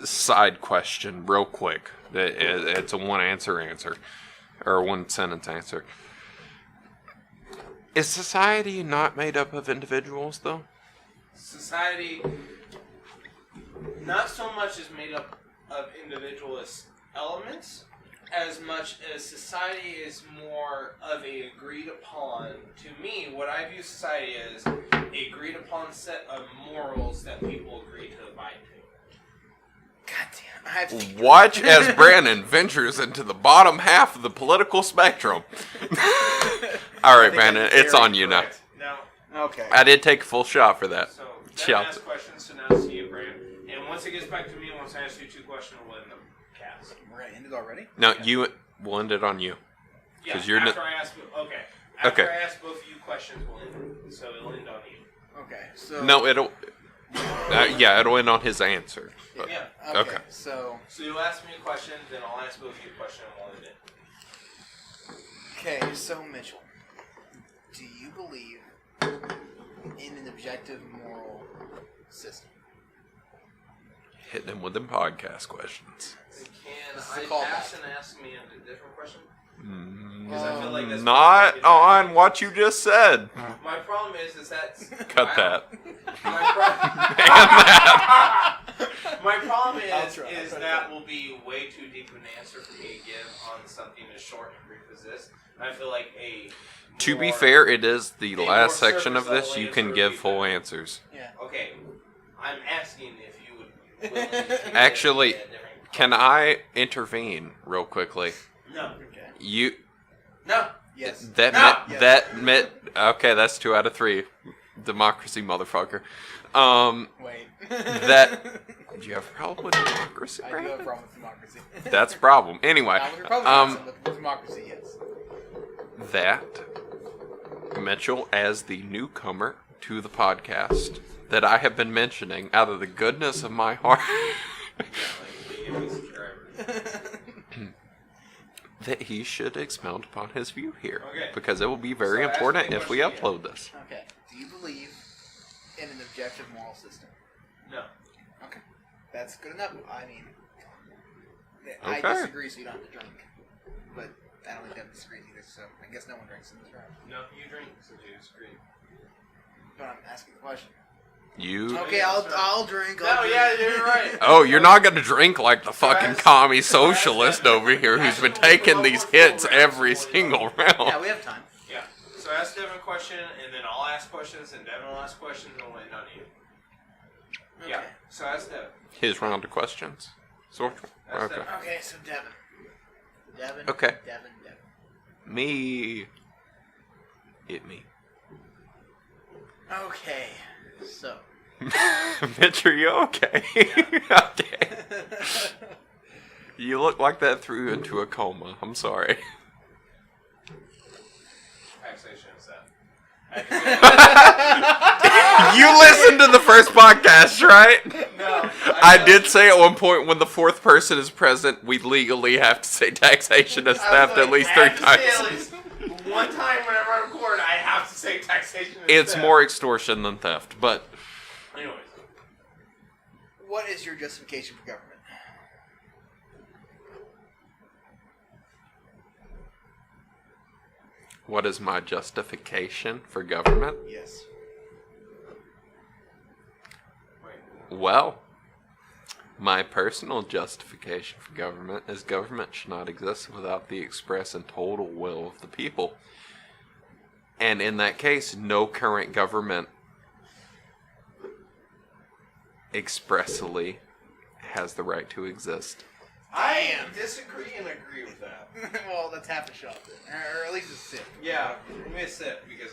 B: side question real quick. It's a one answer. Or a one sentence answer. Is society not made up of individuals, though?
C: Society, not so much is made up of individualist elements, as much as society is more of a agreed upon. To me, what I view society as a agreed upon set of morals that people agree to abide to.
A: God damn. I have to
B: Watch as Brannan ventures into the bottom half of the political spectrum. All right, Brannan, it's on you now.
C: Now,
A: Okay.
B: I did take a full shot for that.
C: so that
B: Shout.
C: asked questions, so now it's to you, Brandon. And once it gets back to me, once I ask you 2 questions, we'll end the cast.
A: We're going to end it already?
B: No, we'll end it on you.
C: Yeah,
B: 'Cause you're
C: after I ask, After
B: Okay.
C: I ask both of you questions, we'll end it. So it'll end on you.
A: Okay, so...
B: No, it'll end on his answer. But-
C: Yeah.
B: Okay.
A: So
C: you'll ask me a question, then I'll ask both of you a question, and we'll end it.
A: Okay, so Mitchell, do you believe in an objective moral system?
B: Hitting him with them podcast questions.
C: Can
A: This is a
C: I
A: callback.
C: pass and ask me a different question? Because I feel like that's
B: Not on what you just said.
C: My problem is that
B: Cut that.
C: My problem
A: I'll
C: is
A: try
C: that will be way too deep of an answer for me to give on something as short and brief as this. And I feel like
B: To be
C: more-
B: fair, it is the
C: a more
B: last section of
C: surface
B: this. You
C: level
B: can
C: answer
B: give
C: would be
B: full
C: better.
B: answers.
A: Yeah.
C: Okay, I'm asking if you would. willingly
B: Actually,
C: give me a different-
B: Can I intervene real quickly?
C: No.
A: Okay.
B: You
C: No.
A: Yes.
B: Okay, that's 2 out of 3. Democracy, motherfucker.
A: Wait.
B: Do you have a problem with democracy,
A: I do have a
B: Brandon?
A: problem with democracy.
B: That's a problem. Anyway,
A: Not with Republicanism, but with democracy, yes.
B: that Mitchell, as the newcomer to the podcast, that I have been mentioning out of the goodness of my heart, that he should expound upon his view here.
C: Okay.
B: Because it will be very
C: So ask
B: important
C: me a
B: if we
C: question
B: upload this.
A: Okay. Do you believe in an objective moral system?
C: No.
A: Okay. That's good enough. I mean, I
B: Okay.
A: disagree, so you don't have to drink. But I don't think that disagrees either, so I guess no one drinks in this room.
C: No, you drink, so you disagree.
A: But I'm asking the question.
B: You.
A: Okay,
C: yeah,
A: I'll
C: that's
A: drink.
C: No,
A: I'll drink.
C: yeah, you're right.
B: Oh, you're not gonna drink like the fucking
C: ask-
B: commie
C: so ask
B: socialist
C: Devin.
B: over here who's been
C: Actually,
B: taking
C: we'll
B: these
C: go
B: hits
C: full round,
B: every
C: so we'll
B: single
A: Yeah,
B: round.
A: we have time.
C: Yeah. So ask Devin a question, and then I'll ask questions, and Devin will ask questions, and we'll end on you.
A: Okay.
C: Yeah. So ask Devin.
B: His round of questions. Sort of.
C: That's
B: Okay.
C: Devin.
A: Okay, so Devin. Devin.
B: Okay.
A: Devin.
B: Me. Hit me.
A: Okay, so.
B: Mitch, are you okay? Okay. You look like that threw you into a coma. I'm sorry.
C: Taxation is that.
B: You listened to the first podcast, right?
C: No.
B: I did say at one point when the 4th person is present, we legally have to say taxation is theft at least 3
C: At
B: times.
C: least one time whenever I record, I have to say taxation is
B: It's
C: theft.
B: more extortion than theft, but
C: Anyways.
A: What is your justification for government?
B: What is my justification for government?
A: Yes.
B: Well, my personal justification for government is government should not exist without the express and total will of the people. And in that case, no current government expressly has the right to exist.
C: I disagree and agree with that.
A: Well, that's half a shot then. Or at least a sip.
C: Yeah, give me a sip because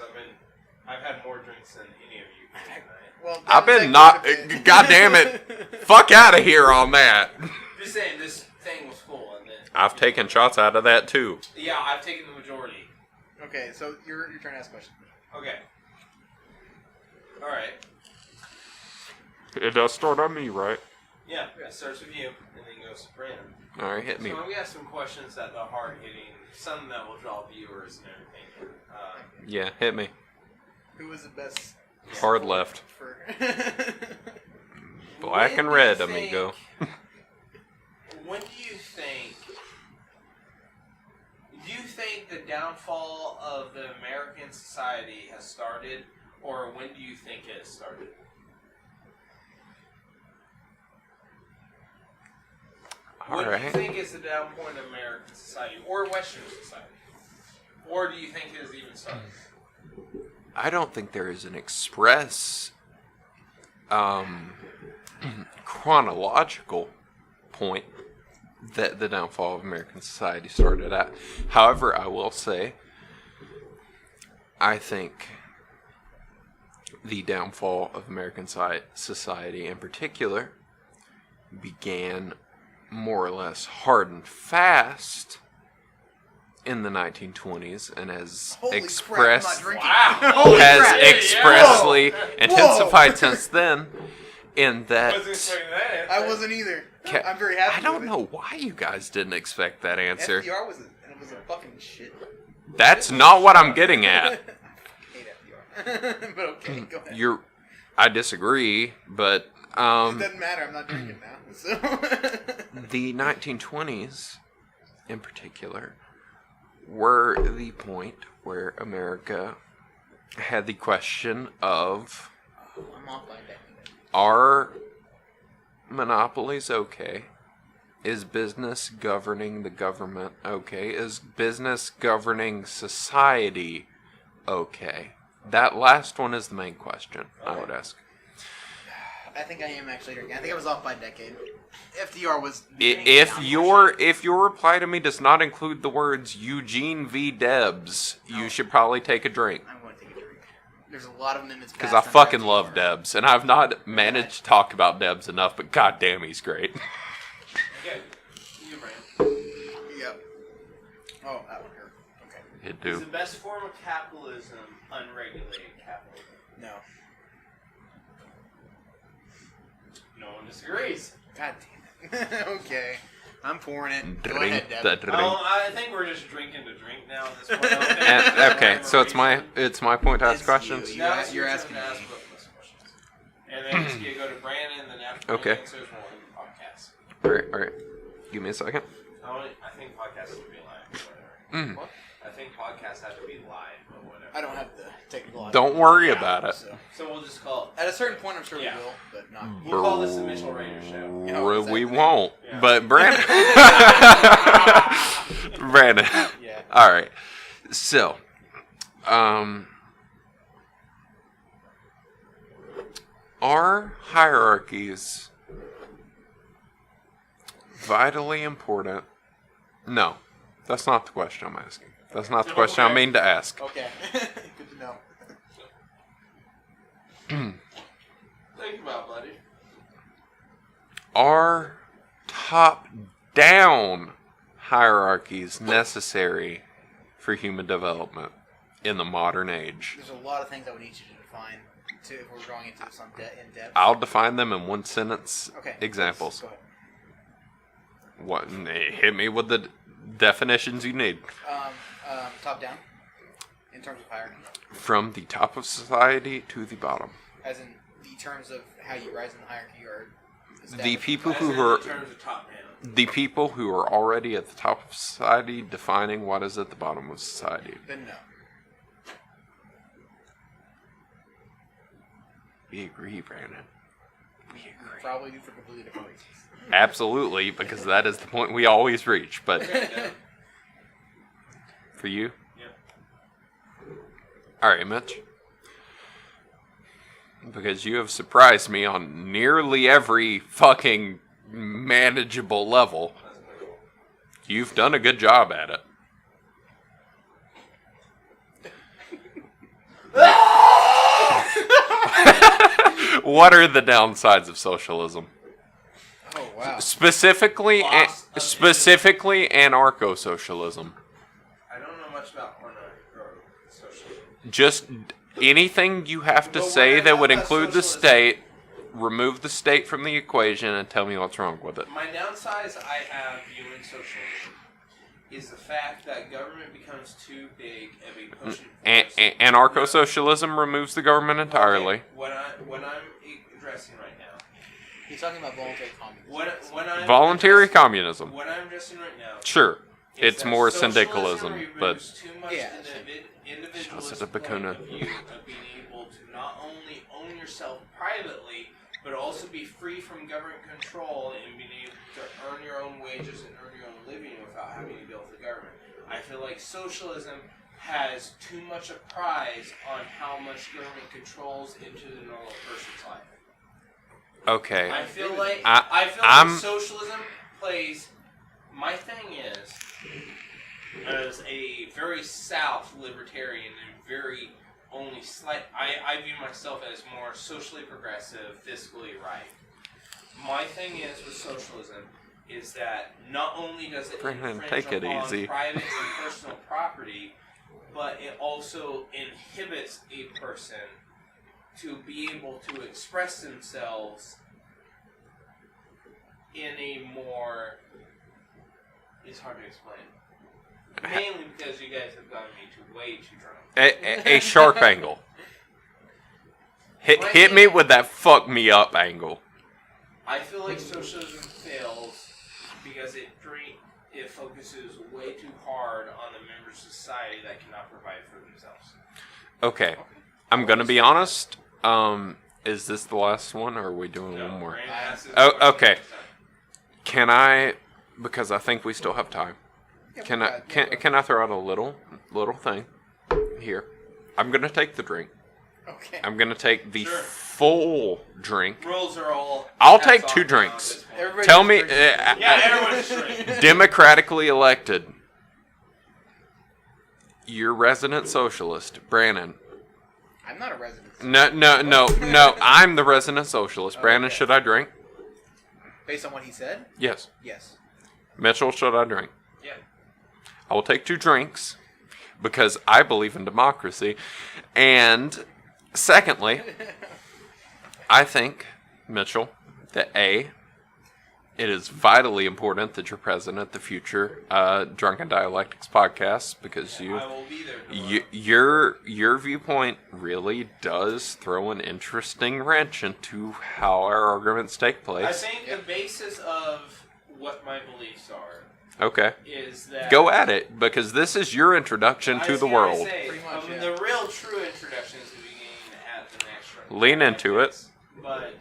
C: I've had more drinks than any of you tonight.
A: Well,
B: I've been not... God damn it. Fuck out of here on that.
C: Just saying, this thing was full, and then
B: I've taken shots out of that too.
C: yeah, I've taken the majority.
A: Okay, so you're trying to ask a question.
C: Okay. All right.
B: It does start on me, right?
C: Yeah, it starts with you, and then goes to Brannan.
B: Alright, hit me.
C: So we have some questions that are hard hitting, some that will draw viewers and everything.
B: Yeah, hit me.
A: Who was the best?
B: Hard left.
A: For
B: Black and red, amigo.
C: When do you think? Do you think the downfall of the American society has started, or when do you think it has started? What do you think is the down point of American society, or Western society? Or do you think it has even started?
B: I don't think there is an express chronological point that the downfall of American society started at. However, I will say, I think the downfall of American society in particular began more or less hard and fast in the 1920s and has expressly intensified since then. In that,
A: I wasn't either. I'm very happy.
B: I don't know why you guys didn't expect that answer.
A: FDR was a fucking shit.
B: That's not what I'm getting at.
A: I hate FDR. But okay, go ahead.
B: I disagree, but
A: It doesn't matter. I'm not drinking now. So.
B: The 1920s, in particular, were the point where America had the question of,
A: I'm off by that.
B: are monopolies okay? Is business governing the government okay? Is business governing society okay? That last one is the main question, I would ask.
A: I think I am actually drinking. I think I was off by a decade. FDR was...
B: If your reply to me does not include the words Eugene V. Debs, you should probably take a drink.
A: I'm going to take a drink. There's a lot of minutes
B: because I fucking love Debs, and I've not managed to talk about Debs enough, but goddamn, he's great.
C: Okay, you, Brannan.
A: Yep. Oh, that one hurt. Okay.
B: It
C: Is
B: do.
C: the best form of capitalism unregulated capitalism?
A: No.
C: No one disagrees.
A: God damn it. Okay. I'm pouring it. Go
B: Drink
A: ahead, Deb.
B: the drink.
C: I think we're just drinking to drink now at this point.
B: Okay, so it's my point to ask
A: It's
B: questions.
A: you.
C: Now it's
A: You're
C: your
A: asking
C: turn to
A: me.
C: ask questions. And then just go to Brannan, then after
B: Okay.
C: Brannan answers, more podcast.
B: All right. Give me a second.
C: I think podcasts have to be live, but whatever.
A: What?
C: I think podcasts have to be live, but whatever.
A: I don't have the technical...
B: Don't worry about it.
A: So.
C: So we'll just call
A: At a certain point, I'm sure
C: Yeah.
A: we will, but not...
C: we'll call this the Mitchell Raider Show.
A: You know, exactly.
B: We won't.
C: Yeah.
B: But Brandon. Brandon.
A: Yeah.
B: All right. So, are hierarchies vitally important? No, that's not the question I'm asking. That's not the question I mean to ask.
A: Okay. Good to know.
C: Think about it, buddy.
B: Are top-down hierarchies necessary for human development in the modern age?
A: There's a lot of things I would need you to define if we're going into some in depth.
B: I'll define them in one sentence
A: Okay.
B: examples.
A: Go ahead.
B: What? Hit me with the definitions you need.
A: Top down, in terms of hierarchy,
B: From the top of society to the bottom.
A: as in the terms of how you rise in the hierarchy or
B: The people
C: As
B: who
C: in
B: are
C: terms of top down.
B: the people who are already at the top of society defining what is at the bottom of society.
A: Then no.
B: We agree, Brannan. We agree.
A: Probably do for completely different reasons.
B: Absolutely, because that is the point we always reach. But for you?
C: Yeah.
B: All right, Mitch. Because you have surprised me on nearly every fucking manageable level. You've done a good job at it. What are the downsides of socialism?
A: Oh wow.
B: Specifically,
C: Loss of
B: anarcho-socialism.
C: I don't know much about socialism.
B: Just anything you have to
C: But
B: say
C: what I
B: that
C: know
B: would
C: about
B: include the
C: socialism-
B: state, remove the state from the equation, and tell me what's wrong with it.
C: My downsides I have viewing socialism is the fact that government becomes too big of a pushing force.
B: Anarcho-socialism removes the government entirely.
C: Okay, what I'm addressing right now.
A: He's talking about voluntary communism.
B: Voluntary communism.
C: What I'm addressing right now.
B: Sure.
C: is
B: It's
C: that
B: more
C: socialism
B: syndicalism,
C: removes
B: but
C: too much
A: Yeah.
C: individualism
B: Shouts at
C: point
B: Bakuna.
C: of view of being able to not only own yourself privately, but also be free from government control and being able to earn your own wages and earn your own living without having to deal with the government. I feel like socialism has too much a prize on how much government controls into the normal person's life.
B: okay.
C: I feel like
B: I'm-
C: socialism plays. My thing is, as a very South libertarian and very only slight, I view myself as more socially progressive, fiscally right. My thing is with socialism is that not only does it
B: Brannan,
C: infringe
B: take it
C: upon
B: easy.
C: private and personal property, but it also inhibits a person to be able to express themselves in a more... It's hard to explain. Mainly because you guys have gotten me way too drunk.
B: A sharp angle. Hit me with that fuck me up angle.
C: I feel like socialism fails because it focuses way too hard on the members of society that cannot provide for themselves.
B: Okay. I'm gonna be honest. Is this the last one, or are we doing one more?
C: Brandon asks this
B: Oh,
C: question
B: okay.
C: every time.
B: Can I? Because I think we still have time.
A: Yeah,
B: Can
A: go
B: I?
A: ahead,
B: Can
A: go
B: Can I throw out a little thing here? I'm gonna take the drink.
A: ahead. Okay.
B: I'm gonna take the
C: Sure.
B: full drink.
C: Rules are all...
B: I'll
C: hats
B: take
C: off
B: 2
C: now at
B: drinks.
C: this point.
A: Everybody
B: Tell
A: just
B: me,
A: drinks-
C: Yeah, everyone's straight.
B: democratically elected. Your resident socialist, Brannan.
A: I'm not a resident.
B: No. I'm the resident socialist. Brannan,
A: Okay.
B: should I drink?
A: Based on what he said,
B: Yes.
A: yes.
B: Mitchell, should I drink?
C: Yeah.
B: I will take 2 drinks because I believe in democracy. And secondly, I think, Mitchell, that it is vitally important that you're present at the future Drunken Dialectics podcast because
C: I will be there tomorrow.
B: your viewpoint really does throw an interesting wrench into how our arguments take place.
C: I think the basis of what my beliefs are
B: Okay.
C: is that...
B: Go at it, because this is your introduction
C: I
B: to
C: was
B: the
C: gonna
B: world.
C: say,
A: Pretty much, yeah.
C: The real true introduction is to be gained at the next round.
B: Lean into it.
C: But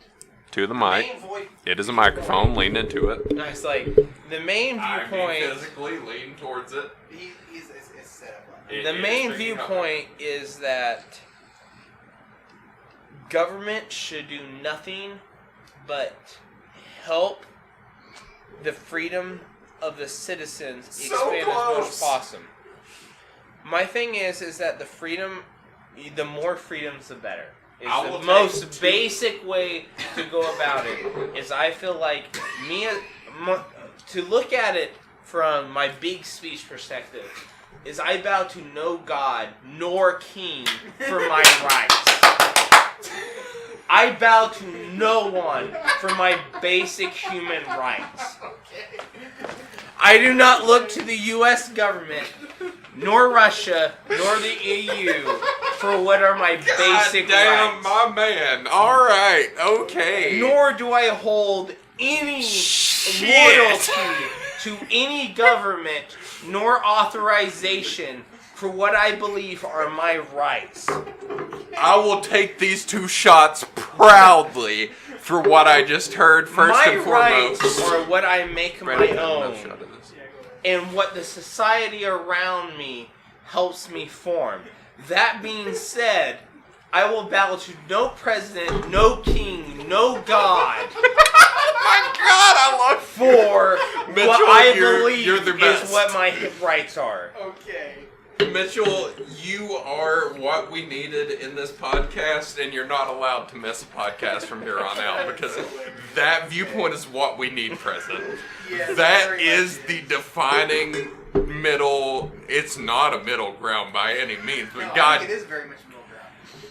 B: To the
C: the
B: mic.
C: main
B: It is a microphone. Lean into it.
C: Nice, like the main viewpoint.
B: physically lean towards it.
A: It's set up like
B: It
C: The
B: is
C: main
B: picking up.
C: viewpoint is that government should do nothing but help the freedom of the citizens
B: So
C: expand as much
B: close.
C: as possible. My thing is that the the more freedoms, the better.
B: I
C: Is
B: will
C: the
B: take
C: most
B: 2.
C: basic way to go about it. Is I feel like to look at it from my big speech perspective. Is I bow to no God nor king for my rights. I bow to no one for my basic human rights. I do not look to the U.S. government, nor Russia, nor the EU for what are my basic rights.
B: my man. All right. Okay.
C: Nor do I hold any loyalty to any government, nor authorization for what I believe are my rights.
B: I will take these 2 shots proudly for what I just heard. First
C: my
B: and foremost,
C: rights are what I make
B: Brannan,
C: my
B: have another
C: own,
B: shot of this.
C: and what the society around me helps me form. That being said, I will bow to no president, no king, no god
B: Oh my God, I love
C: for
B: Mitchell,
C: what I
B: you're
C: believe
B: the best.
C: is what my rights are.
A: Okay.
B: Mitchell, you are what we needed in this podcast, and you're not allowed to miss a podcast from here on out because that viewpoint is what we need present.
A: Yes,
B: That
A: very
B: is
A: much
B: the defining middle. It's not a middle ground by any means, but
A: No, I
B: God,
A: think it is very much middle ground.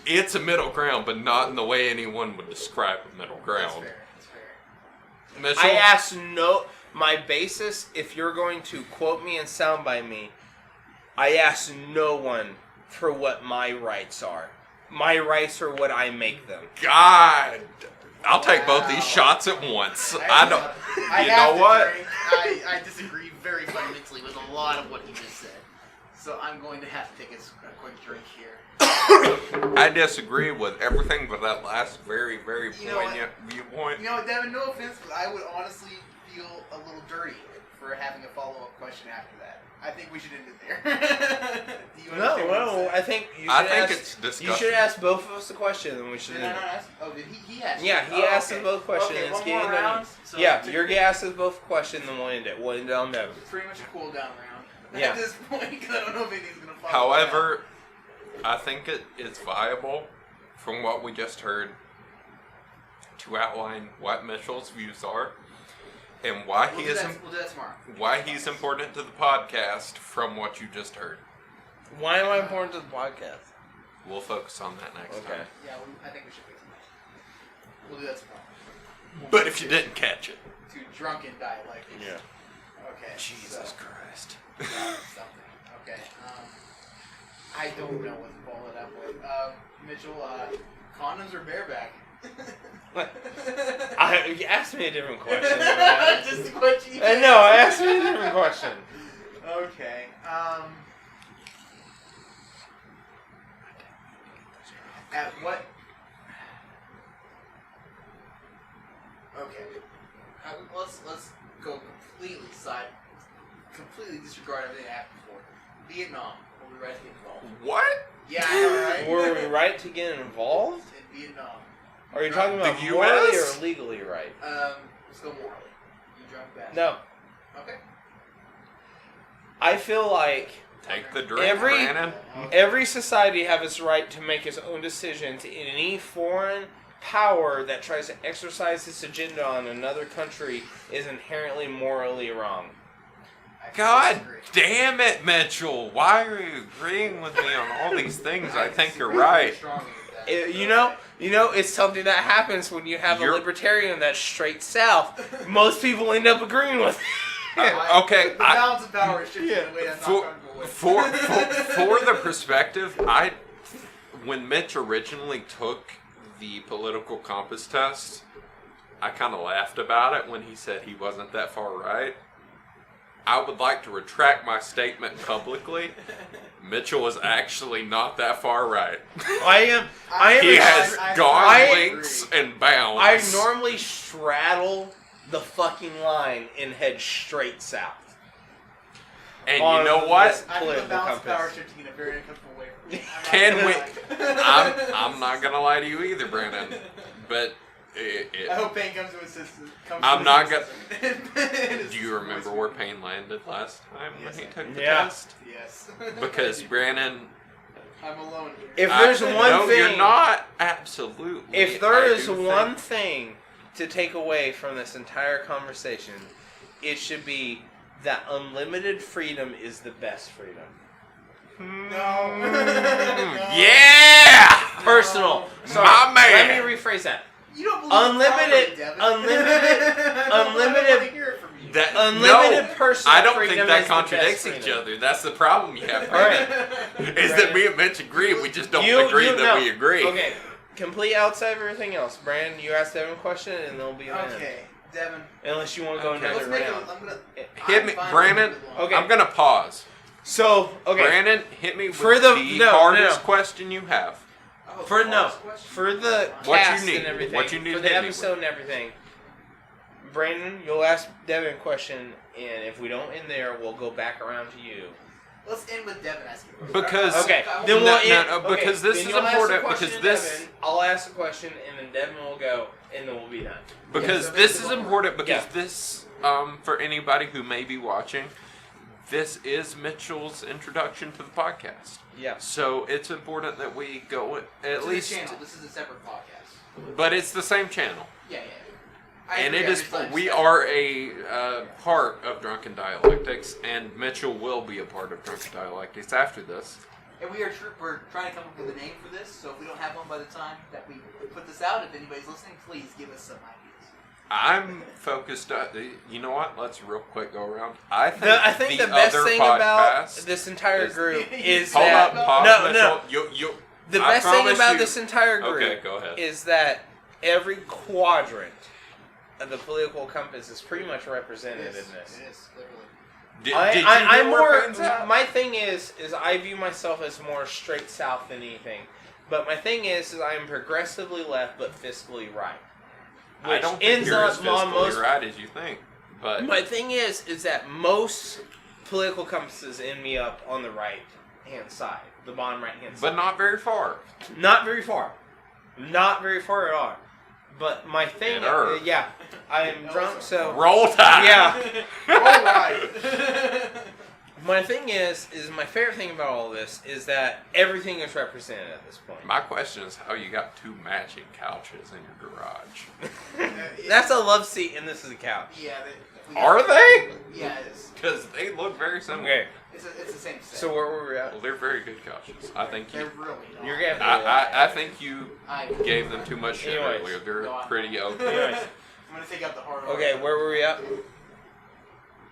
B: it's a middle ground, but not in the way anyone would describe a middle
A: That's
B: ground.
A: fair. That's fair.
B: Mitchell,
C: I ask no. My basis, if you're going to quote me and soundbite me, I ask no one for what my rights are. My rights are what I make them.
B: God, I'll take both these shots at once. I don't.
A: I
B: You
A: have
B: know
A: to
B: what?
A: drink. I disagree very fundamentally with a lot of what you just said. So I'm going to have to take a quick drink here.
B: I disagree with everything but that last very, very
A: You know what?
B: poignant viewpoint.
A: You know what, Devin, no offense, but I would honestly feel a little dirty for having a follow-up question after that. I think we should end it there. Do you
C: No,
A: understand what I'm
C: no.
A: saying?
C: I think you should
B: I think
C: ask.
B: it's disgusting.
C: You should ask both of us a question, and we should.
A: Did I not ask? Oh, did he asked?
C: Yeah, he asked us both questions.
A: Okay,
C: and
A: one
C: Ski
A: more
C: and then-
A: round. So
C: yeah,
A: to-
C: you're gonna ask us both a question, then we'll end it. We'll end it on Devin.
A: Pretty much a cool down round.
C: Yeah.
A: At this point, because I don't know if anything's gonna follow.
B: However, I think it is viable, from what we just heard, to outline what Mitchell's views are and why
A: We'll
B: he
A: do
B: is
A: that, we'll do that tomorrow.
B: why he's important to the podcast from what you just heard.
C: Why am I important to the podcast?
B: We'll focus on that next
C: Okay.
B: time.
A: Yeah, I think we should fix it. We'll do that tomorrow.
B: But if you didn't catch it,
A: To drunken dialect.
C: Yeah.
A: Okay.
B: Jesus Christ.
A: Something. Okay. I don't know what to follow it up with. Mitchell, condoms or bareback?
C: You asked me a different question.
A: Just a question.
C: No, I asked me a different question.
A: Okay. At what? Okay. Let's go completely disregard everything that happened before. Vietnam. Were we right to get involved?
B: What?
A: Yeah, I know, right?
C: Were we right to get involved?
A: In Vietnam.
C: Are you talking about
B: The
C: morally
B: US?
C: or legally right?
A: Let's go morally. You drunk bastard.
C: No.
A: Okay.
C: I feel like
B: Take the drink,
C: Every-
B: Brannan.
C: every society has its right to make its own decisions, and any foreign power that tries to exercise its agenda on another country is inherently morally wrong.
A: I
B: God
A: disagree.
B: damn it, Mitchell. Why are you agreeing with me on all these things? I think you're
A: disagree
B: right.
A: strongly with that.
C: You know, it's something that happens when you have a
B: You're-
C: libertarian that's straight south. Most people end up agreeing with it.
B: Okay,
A: The balance of power is shifting in a way that's not
B: For,
A: comfortable with.
B: for the perspective, when Mitch originally took the political compass test, I kind of laughed about it when he said he wasn't that far right. I would like to retract my statement publicly. Mitchell is actually not that far right.
C: I am.
B: He has
A: I
B: gone
A: agree.
B: links and bounds.
C: I normally straddle the fucking line and head straight south.
B: And
C: on
B: you know what?
C: this
A: I feel the
C: political
A: balance of power
C: compass.
A: shifting in a very uncomfortable way for me.
B: Can
A: I'm
B: we?
A: not gonna lie.
B: I'm not gonna lie to you either, Brannan. But
A: I hope Payne comes to assistance.
B: I'm not gonna.
A: gonna.
B: Do you remember where Payne landed last time when he took the
C: Yeah.
B: test?
A: Yes.
B: Because Brannan.
A: I'm alone here.
C: If there's one
B: no,
C: thing,
B: you're not. Absolutely.
C: if there
B: I
C: is
B: do
C: one
B: think-
C: thing to take away from this entire conversation, it should be that unlimited freedom is the best freedom.
A: No.
B: Yeah.
C: Personal. Sorry,
B: My man.
C: Let me rephrase that.
A: You don't believe
C: Unlimited-
A: Devin.
C: unlimited-
A: I want to hear it from you.
B: That
C: Unlimited
B: no,
C: personal
B: I don't
C: freedom
B: think that
C: is the
B: contradicts
C: best
B: each
C: freedom.
B: other. That's the problem you have.
C: All right.
B: Is that me and Mitch agree? We just don't agree that
C: no.
B: we agree.
C: Okay, complete outside of everything else. Brandon, you ask Devin a question and there'll be an end.
A: Okay, Devin.
C: Unless you want to go
B: Okay.
A: Let's
C: another
A: make
C: round.
A: I'm gonna.
B: Hit
A: I'm
B: me,
A: fine
B: Brannan.
A: with it.
C: Okay.
B: I'm gonna pause.
C: So, okay.
B: Brandon, hit me with
C: For the-
B: the
C: no,
B: hardest
C: no.
B: question you have.
A: about
C: For
A: the
C: no,
A: last question?
C: for the
B: What you
C: cast
B: need.
C: and everything,
B: What you need
C: for
B: to
C: the
B: hit me
C: episode and everything. Brandon, you'll ask Devin a question, and if we don't end there, we'll go back around to you.
A: Let's end with Devin asking.
B: Because
C: Okay,
A: I
C: then
A: won't-
C: we'll
B: No,
C: end.
B: no, because this
C: then
B: is
C: you'll ask a
B: important,
C: question
B: because
C: to
B: this-
C: Devin, I'll ask a question, and then Devin will go, and then we'll be done.
B: Because
A: so
B: this is
A: basically-
B: important because
C: Yeah.
B: this, for anybody who may be watching, this is Mitchell's introduction to the podcast.
C: Yeah.
B: So it's important that we go at
A: To the
B: least,
A: channel. This is a separate podcast.
B: but it's the same channel.
A: Yeah. I
B: And
A: agree,
B: it
A: I
B: is,
A: just thought
B: we
A: just-
B: are a part of Drunken Dialectics, and Mitchell will be a part of Drunken Dialectics after this.
A: And we're trying to come up with a name for this, so if we don't have one by the time that we put this out, if anybody's listening, please give us some ideas.
B: I'm focused on, you know what, let's real quick go around. I think
C: the best
B: other
C: thing about
B: podcast
C: this entire
B: is-
C: group is
B: Hold
C: that
B: up, pause,
C: no,
B: Mitchell.
C: no. The
B: I
C: best thing
B: promise
C: about
B: you-
C: this entire group
B: Okay, go ahead.
C: is that every quadrant of the political compass is pretty much represented in this.
A: It is, literally.
B: Did you
C: I'm
B: hear
C: more.
B: where Ben's at?
C: My thing is I view myself as more straight south than anything. But my thing is I am progressively left but fiscally right.
B: I
C: Which
B: don't think
C: ends
B: you're
C: up
B: as
C: on
B: fiscally
C: most.
B: right as you think, but
C: My thing is that most political compasses end me up on the right hand side, the bottom right hand side.
B: but not very far.
C: Not very far. Not very far at all. But my thing,
B: And her.
C: yeah, I am drunk, so
B: Roll Tide.
C: yeah.
A: All right.
C: My thing is my favorite thing about all this is that everything is represented at this point.
B: My question is how you got two matching couches in your garage.
C: That's a love seat, and this is a couch.
A: Yeah.
B: Are they?
A: Yeah, it is.
B: Because they look very similar.
C: Okay,
A: It's the same set.
C: so where were we at?
B: Well, they're very good couches. I think
A: They're
B: you.
A: really not.
C: You're gonna have to
B: I think you
A: I,
B: gave them too much shit
C: Anyways.
B: earlier. They're
A: No, I'm-
B: pretty okay.
C: Anyways,
A: I'm going to take out the hard
C: okay, where were we at?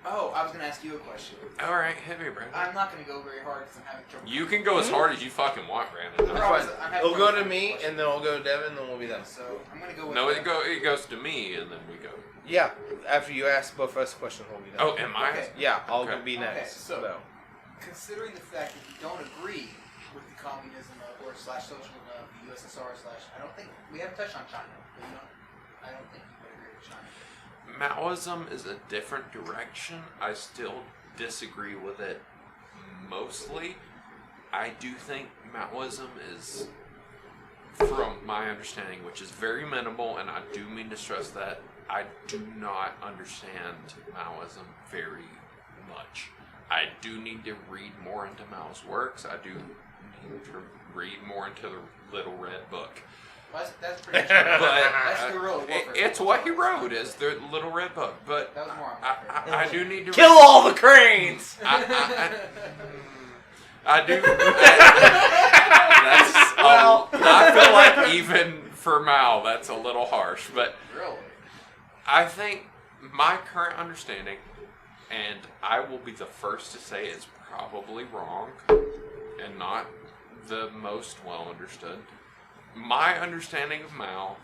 A: Oh, I was going to ask you a question.
B: All right, hit me, Brandon.
A: I'm not going to go very hard because I'm having trouble.
B: You can go as hard as you fucking want,
A: The
B: Brandon.
A: problem is I'm having
C: It'll go
A: trouble
C: to me,
A: finding
C: and then we'll go to Devin, then we'll be done.
A: questions. So I'm going to go with
B: No, it goes to me, and then we go.
C: Yeah, after you ask both of us questions, we'll be done.
B: Oh, am I?
A: Okay.
C: Yeah, I'll
B: Okay.
C: be next.
A: Okay, so-
C: so.
A: Considering the fact that you don't agree with the communism or slash socialism of the USSR slash, I don't think we haven't touched on China, but I don't think you would agree with China.
B: Maoism is a different direction. I still disagree with it mostly. I do think Maoism is, from my understanding, which is very minimal, and I do mean to stress that, I do not understand Maoism very much. I do need to read more into Mao's works. I do need to read more into the Little Red Book.
A: Well, that's pretty much
B: But
A: that's the real
B: it's what he wrote is the Little Red Book. But
A: That was more on
B: I do need to
C: Kill all the cranes!
B: I do. I feel like even for Mao, that's a little harsh. But
A: Really?
B: I think my current understanding, and I will be the first to say it's probably wrong and not the most well understood. My understanding of Mao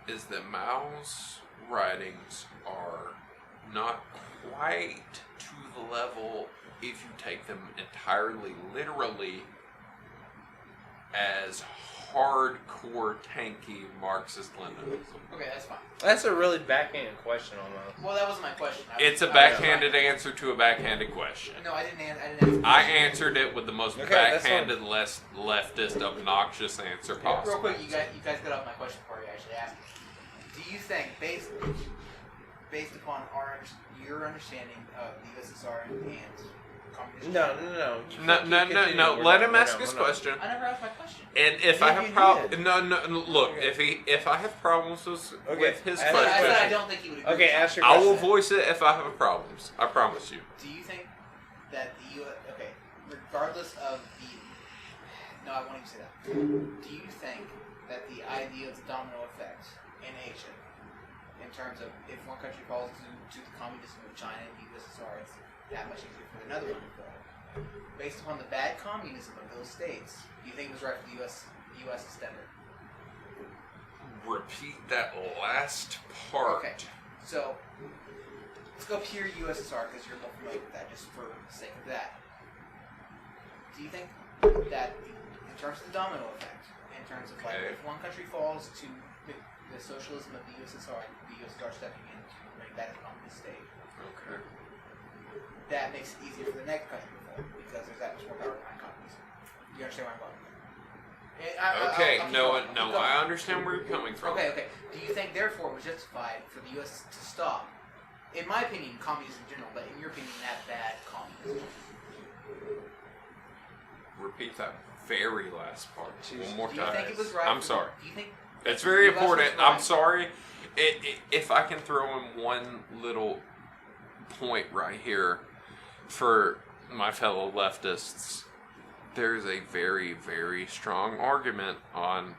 B: is that Mao's writings are not quite to the level, if you take them entirely literally, as hardcore tanky Marxist-Leninism.
A: Okay, that's fine.
C: That's a really backhanded question almost.
A: Well, that wasn't my question.
B: It's a backhanded answer to a backhanded question.
A: No, I didn't answer.
B: I answered it with the most
C: Okay, that's
B: backhanded, less leftist, obnoxious answer
A: Real
B: possible.
A: quick, you guys got off my question before you actually asked me. Do you think, based upon your understanding of the USSR and communism?
B: No. Let him ask his question.
A: I never asked my question.
B: And if
C: Yeah,
B: I have
C: you
B: problems,
C: did.
B: no. Look,
C: Okay.
B: if I have problems with his
C: I
A: I
B: question,
A: said I don't think he would agree.
C: Okay,
A: with
C: ask your
B: I
C: question.
B: will voice it if I have problems. I promise you.
A: Do you think that the U.S. Okay, regardless of the. No, I won't even say that. Do you think that the idea of the domino effect in Asia, in terms of if one country falls to the communism of China and the USSR, it's that much easier for another one to fall? Based upon the bad communism of those states, do you think it was right for the U.S. to step in?
B: Repeat that last part.
A: Okay, so let's go pure USSR because you're more familiar with that, just for the sake of that. Do you think that the terms of the domino effect, in terms of like
B: Okay.
A: if one country falls to the socialism of the USSR, the USSR stepping in to make that a communist state,
B: Okay.
A: that makes it easier for the next country to fall because there's that much more power behind communism. Do you understand where I'm going?
B: Okay.
A: I'll keep
B: No,
A: going.
B: no. I understand where you're coming from.
A: Okay. Do you think, therefore, it was justified for the U.S. to stop? In my opinion, communism in general, but in your opinion, that bad communism.
B: Repeat that very last part one more
A: Do you
B: time.
A: think it was right?
B: I'm sorry.
A: Do you think
B: It's very
A: the US was
B: important.
A: right?
B: I'm sorry. If I can throw in one little point right here for my fellow leftists, there's a very, very strong argument on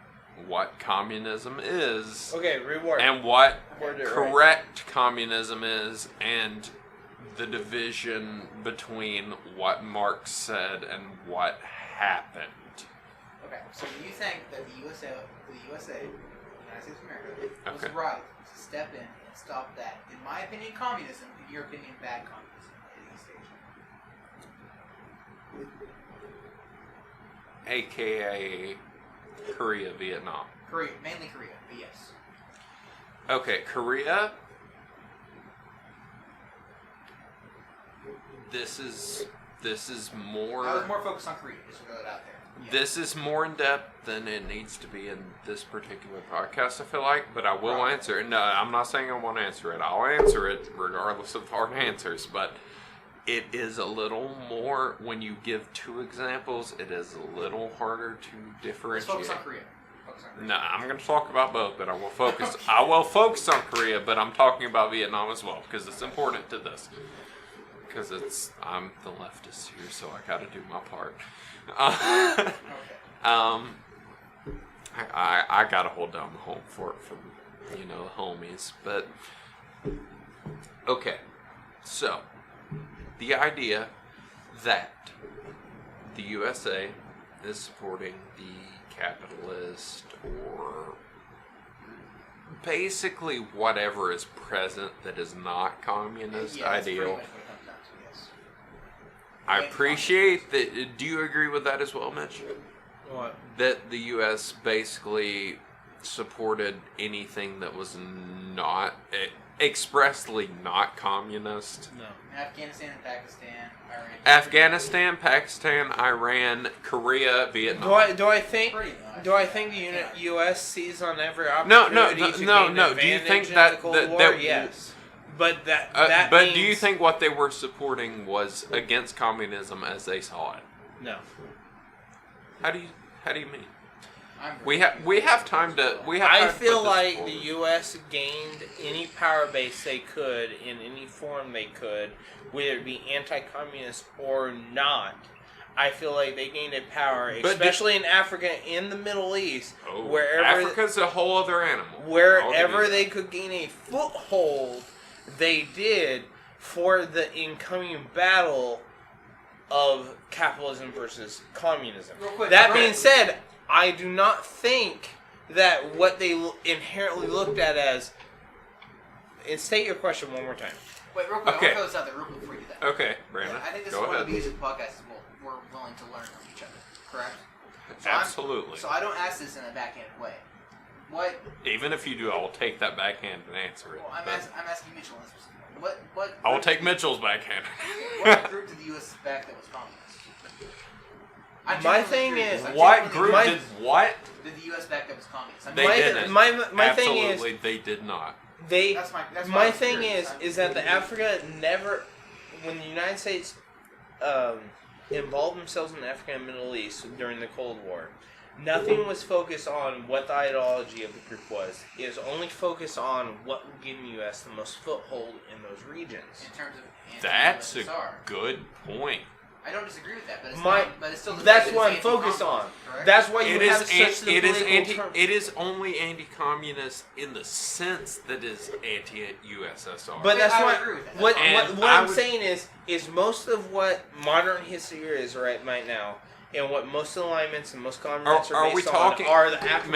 B: what communism is
C: Okay, reward.
B: and what
C: Word it right.
B: correct communism is, and the division between what Marx said and what happened.
A: Okay, so do you think that the USA, the United States of America, was
B: Okay.
A: right to step in and stop that? In my opinion, communism. In your opinion, bad communism at East Asia.
B: AKA Korea, Vietnam.
A: Korea, mainly Korea, but yes.
B: Okay, Korea. This is more.
A: I was more focused on Korea, just to throw it out there. Yeah.
B: This is more in depth than it needs to be in this particular podcast, I feel like, but I will
A: Right.
B: answer it. No, I'm not saying I won't answer it. I'll answer it regardless of hard answers, but it is a little more, when you give two examples, it is a little harder to
A: Let's
B: differentiate.
A: focus on Korea. Focus on Korea.
B: No, I'm going to talk about both, but I will focus. I will focus on Korea, but I'm talking about Vietnam as well because it's important to this. Because I'm the leftist here, so I got to do my part.
A: Okay.
B: I got to hold down the home fort for the homies, but okay. So the idea that the USA is supporting the capitalist or basically whatever is present that is not communist
A: Yeah, that's pretty
B: ideal.
A: much what it comes down to, yes.
B: I appreciate that. Do you agree with that as well, Mitch?
C: What?
B: That the U.S. basically supported anything that was not expressly not communist.
C: No.
A: Afghanistan and Pakistan, Iran.
B: Afghanistan, Pakistan, Iran, Korea, Vietnam.
C: Do I think
A: Pretty much.
C: the U.S. sees on every
B: No.
C: opportunity to gain
B: Do you
C: advantage
B: think
C: in
B: that
C: the Cold
B: that,
C: War?
B: that
C: Yes, but that
B: but
C: means,
B: do you think what they were supporting was against communism as they saw it?
C: no?
B: How do you mean?
A: I'm
B: We have time to.
C: I
B: to
C: feel
B: put this
C: like
B: forward.
C: the U.S. gained any power base they could in any form they could, whether it be anti-communist or not. I feel like they gained a power,
B: But
C: especially in Africa, in the Middle East,
B: Oh,
C: wherever
B: Africa's a whole other animal. I'll give
C: wherever
B: you
C: they
B: that.
C: could gain a foothold, they did for the incoming battle of capitalism versus communism.
A: Real quick,
C: That
A: real
C: being
A: quick.
C: said, I do not think that what they inherently looked at as. And state your question one more time.
A: Wait, real quick.
B: Okay.
A: I want to throw this out there real quick before you do that.
B: Okay, Brandon,
A: Yeah, I think this
B: go
A: is one
B: ahead.
A: of the beauties of the podcast is we're willing to learn from each other. Correct?
B: Absolutely.
A: So I don't ask this in a backhanded way. What?
B: Even if you do, I will take that backhand and answer it.
A: Well, I'm
B: but
A: asking Mitchell in this specific. What?
B: I will take Mitchell's backhand.
A: What group did the U.S. back that was communist? I'm
C: My
A: genuinely
C: thing
A: curious.
C: is-
A: I'm
B: What
A: genuinely
B: group
C: My-
A: curious.
B: did what?
A: Did the U.S. back that was communist? I'm
B: They
A: genuinely-
B: didn't.
C: My thing is,
B: Absolutely, they did not.
C: they.
A: That's my
C: My thing
A: curious.
C: is that the Africa never, when the United States involved themselves in Africa and Middle East during the Cold War, nothing was focused on what the ideology of the group was. It was only focused on what would give the U.S. the most foothold in those regions.
A: in terms of
B: That's a
A: anti-USSR.
B: good point.
A: I don't disagree with that, but it's
C: My-
A: not, but it's still the
C: That's
A: fact
C: what
A: that
C: I'm
A: it's
C: focused on.
A: anti-communist, correct?
C: That's why you
B: It
C: have
B: is.
C: such the
B: It is
C: political
B: anti.
C: term.
B: It is only anti-communist in the sense that is anti-USSR.
C: But that's
A: I would
C: why.
A: agree with that.
C: What,
B: And
C: what, what
B: I
C: I'm
B: would-
C: saying is most of what modern history is right now, and what most alignments and most comments
B: Are
C: are
B: we
C: based
B: talking-
C: on are the acronyms.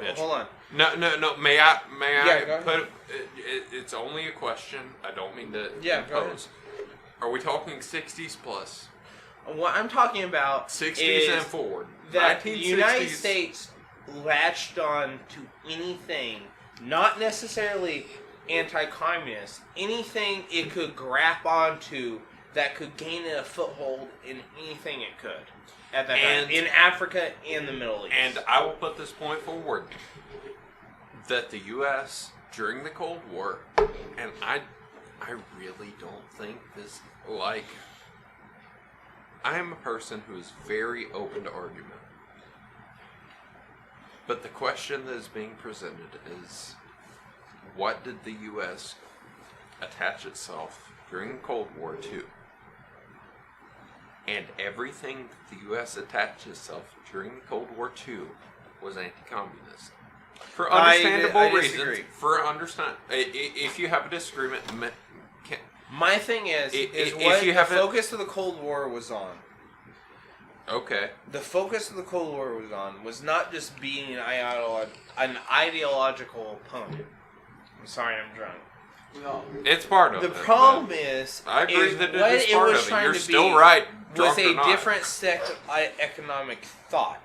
B: Mitch.
C: Hold on.
B: No. May I
C: Yeah, go ahead.
B: put? It's only a question. I don't mean to
C: Yeah, go ahead.
B: impose. Are we talking 60s plus?
C: What I'm talking about
B: 60s
C: is
B: and forward.
C: that the
B: 1960s.
C: United States latched on to anything, not necessarily anti-communist, anything it could grab onto that could gain it a foothold in anything it could at that time, in Africa and the Middle East.
B: And I will put this point forward, that the U.S. during the Cold War, and I really don't think this, like, I am a person who is very open to argument. But the question that is being presented is, what did the U.S. attach itself during the Cold War to? And everything that the U.S. attached itself during the Cold War to was anti-communist. For understandable
C: I
B: reasons.
C: disagree.
B: If you have a disagreement,
C: My thing is
B: if
C: what
B: you
C: the
B: have
C: focus of the Cold War was on.
B: okay.
C: The focus of the Cold War was on was not just being an ideological opponent. I'm sorry, I'm drunk.
A: No.
B: It's part of
C: The
B: it.
C: problem is,
B: I agree that
C: what
B: it is part
C: was
B: of it.
C: trying
B: You're
C: to
B: still
C: be
B: right.
C: was
B: drunk or
C: a
B: not.
C: different set of economic thought.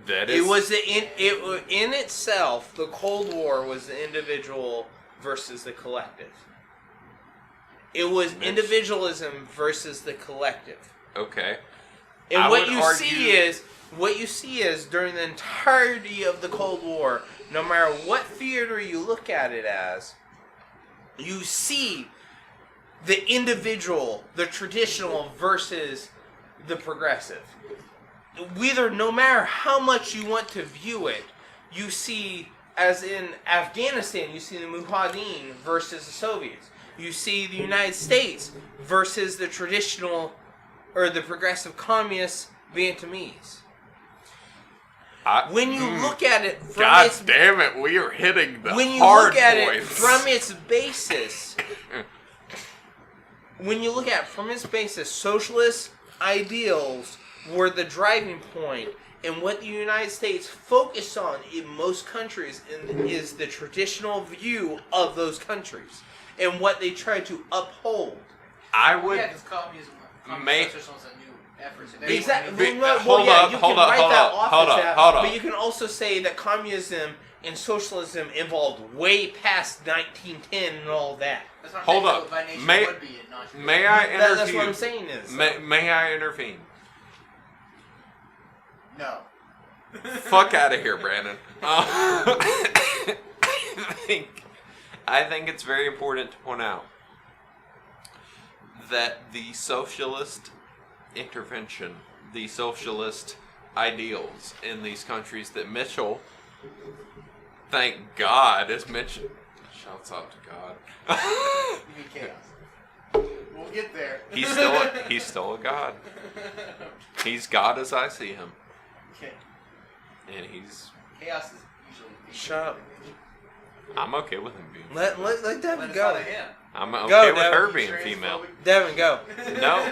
B: That is.
C: It was in itself. The Cold War was the individual versus the collective. It was individualism versus the collective.
B: Okay.
C: And
B: I
C: what
B: would
C: you
B: argue-
C: see is during the entirety of the Cold War, no matter what theater you look at it as, you see the individual, the traditional versus the progressive. No matter how much you want to view it, you see, as in Afghanistan, you see the Mujahideen versus the Soviets. You see the United States versus the traditional, or the progressive communist Vietnamese. When you look at it from
B: God
C: its
B: damn it, we are hitting the
C: when you
B: hard
C: look at it
B: points.
C: from its basis, socialist ideals were the driving point, and what the United States focused on in most countries is the traditional view of those countries and what they try to uphold.
B: I would.
A: Yeah, because communism
B: May-
A: socialism was a new effort. So
C: Exactly.
A: everyone-
B: Hold up,
C: you
B: hold
C: can
B: up,
C: write
B: hold
C: that
B: up,
C: off
B: hold
C: as
B: up,
C: that,
B: hold up.
C: but you can also say that communism and socialism evolved way past 1910 and all that.
A: That's what I'm
B: Hold
A: saying,
B: up.
A: so by nature
B: May-
A: would be and not should be.
B: May I interview?
C: That's what I'm saying is.
B: May I intervene?
A: No.
B: Fuck out of here, Brannan. I think it's very important to point out that the socialist intervention, the socialist ideals in these countries that Mitchell, thank God, is mentioned. Shouts out to God.
A: You mean chaos. We'll get there.
B: He's still a god. He's God as I see him,
A: Okay.
B: and he's.
A: Chaos is usually.
C: Shut up.
B: I'm okay with him being.
C: Let Devin
A: Let us
C: go.
A: out of him.
B: I'm okay
C: Go,
B: with
C: Devin.
B: her being female.
C: Devin, go.
B: No,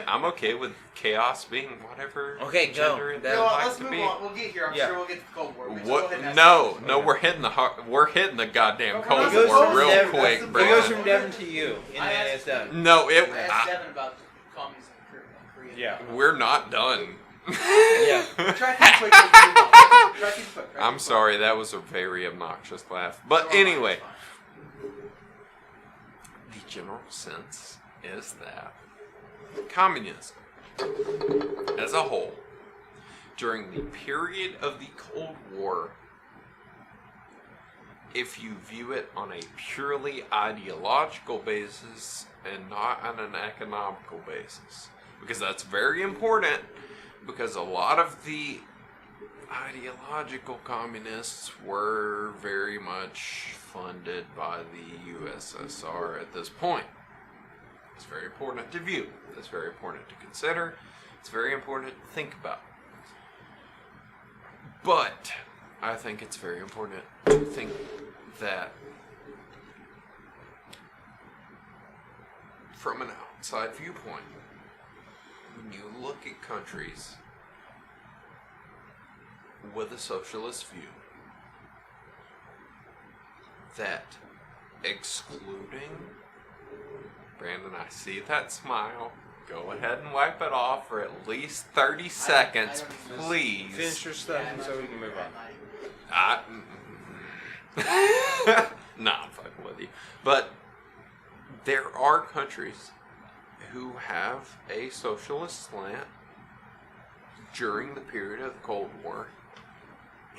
B: I'm okay with chaos being whatever
C: Okay, go.
B: gender it
C: Devin.
A: No,
B: likes
A: let's
B: to
A: move
B: be.
A: on. We'll get here. I'm
C: Yeah.
A: sure we'll get to the Cold War. But
B: What?
A: go ahead and ask
B: No,
A: the
B: no,
A: question.
B: we're hitting the goddamn
A: Okay,
B: Cold
A: it goes
B: War
A: from
B: real
C: Devin-
B: quick,
A: that's the-
C: It goes
B: Brandon.
C: from Devin to you, and
A: I
C: then
A: asked-
C: it's done.
B: No,
A: I asked Devin about communism in Korea.
C: Yeah.
B: we're not done.
C: Yeah.
A: Try to keep quick. Try to keep quick.
B: I'm sorry, that was a very obnoxious laugh. But anyway, the general sense is that communism, as a whole, during the period of the Cold War, if you view it on a purely ideological basis and not on an economical basis, because that's very important, because a lot of the ideological communists were very much funded by the USSR at this point. It's very important to view. It's very important to consider. It's very important to think about. But I think it's very important to think that from an outside viewpoint, when you look at countries with a socialist view, that excluding, Brandon, I see that smile, Go ahead and wipe it off for at least 30 seconds, please.
D: Finish your stuff so we can move on.
B: Nah, I'm fucking with you. But there are countries who have a socialist slant during the period of the Cold War.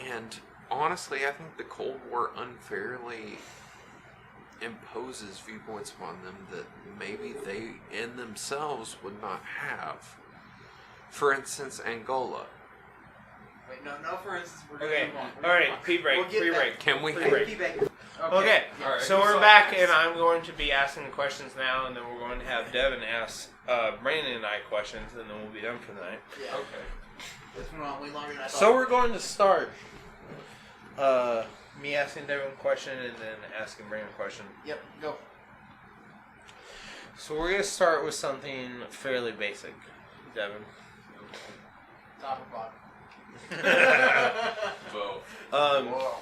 B: And honestly, I think the Cold War unfairly imposes viewpoints upon them that maybe they in themselves would not have. For instance, Angola.
A: Wait, no, for instance, we're going
C: Okay.
A: to move on.
C: All right. Pee break.
A: We'll get
C: Pee
A: back.
C: break.
B: Can we?
C: Free break.
A: Feedback.
C: Okay.
B: All right.
C: So we're back, and I'm going to be asking the questions now, and then we're going to have Devin ask Brannan and I questions, and then we'll be done for the night.
A: Yeah.
B: Okay.
A: This went on way longer than I thought.
C: So we're going to start me asking Devin a question, and then asking Brannan a question.
A: Yep, go.
C: So we're going to start with something fairly basic, Devin.
A: Top or bottom?
B: Both.
A: Whoa.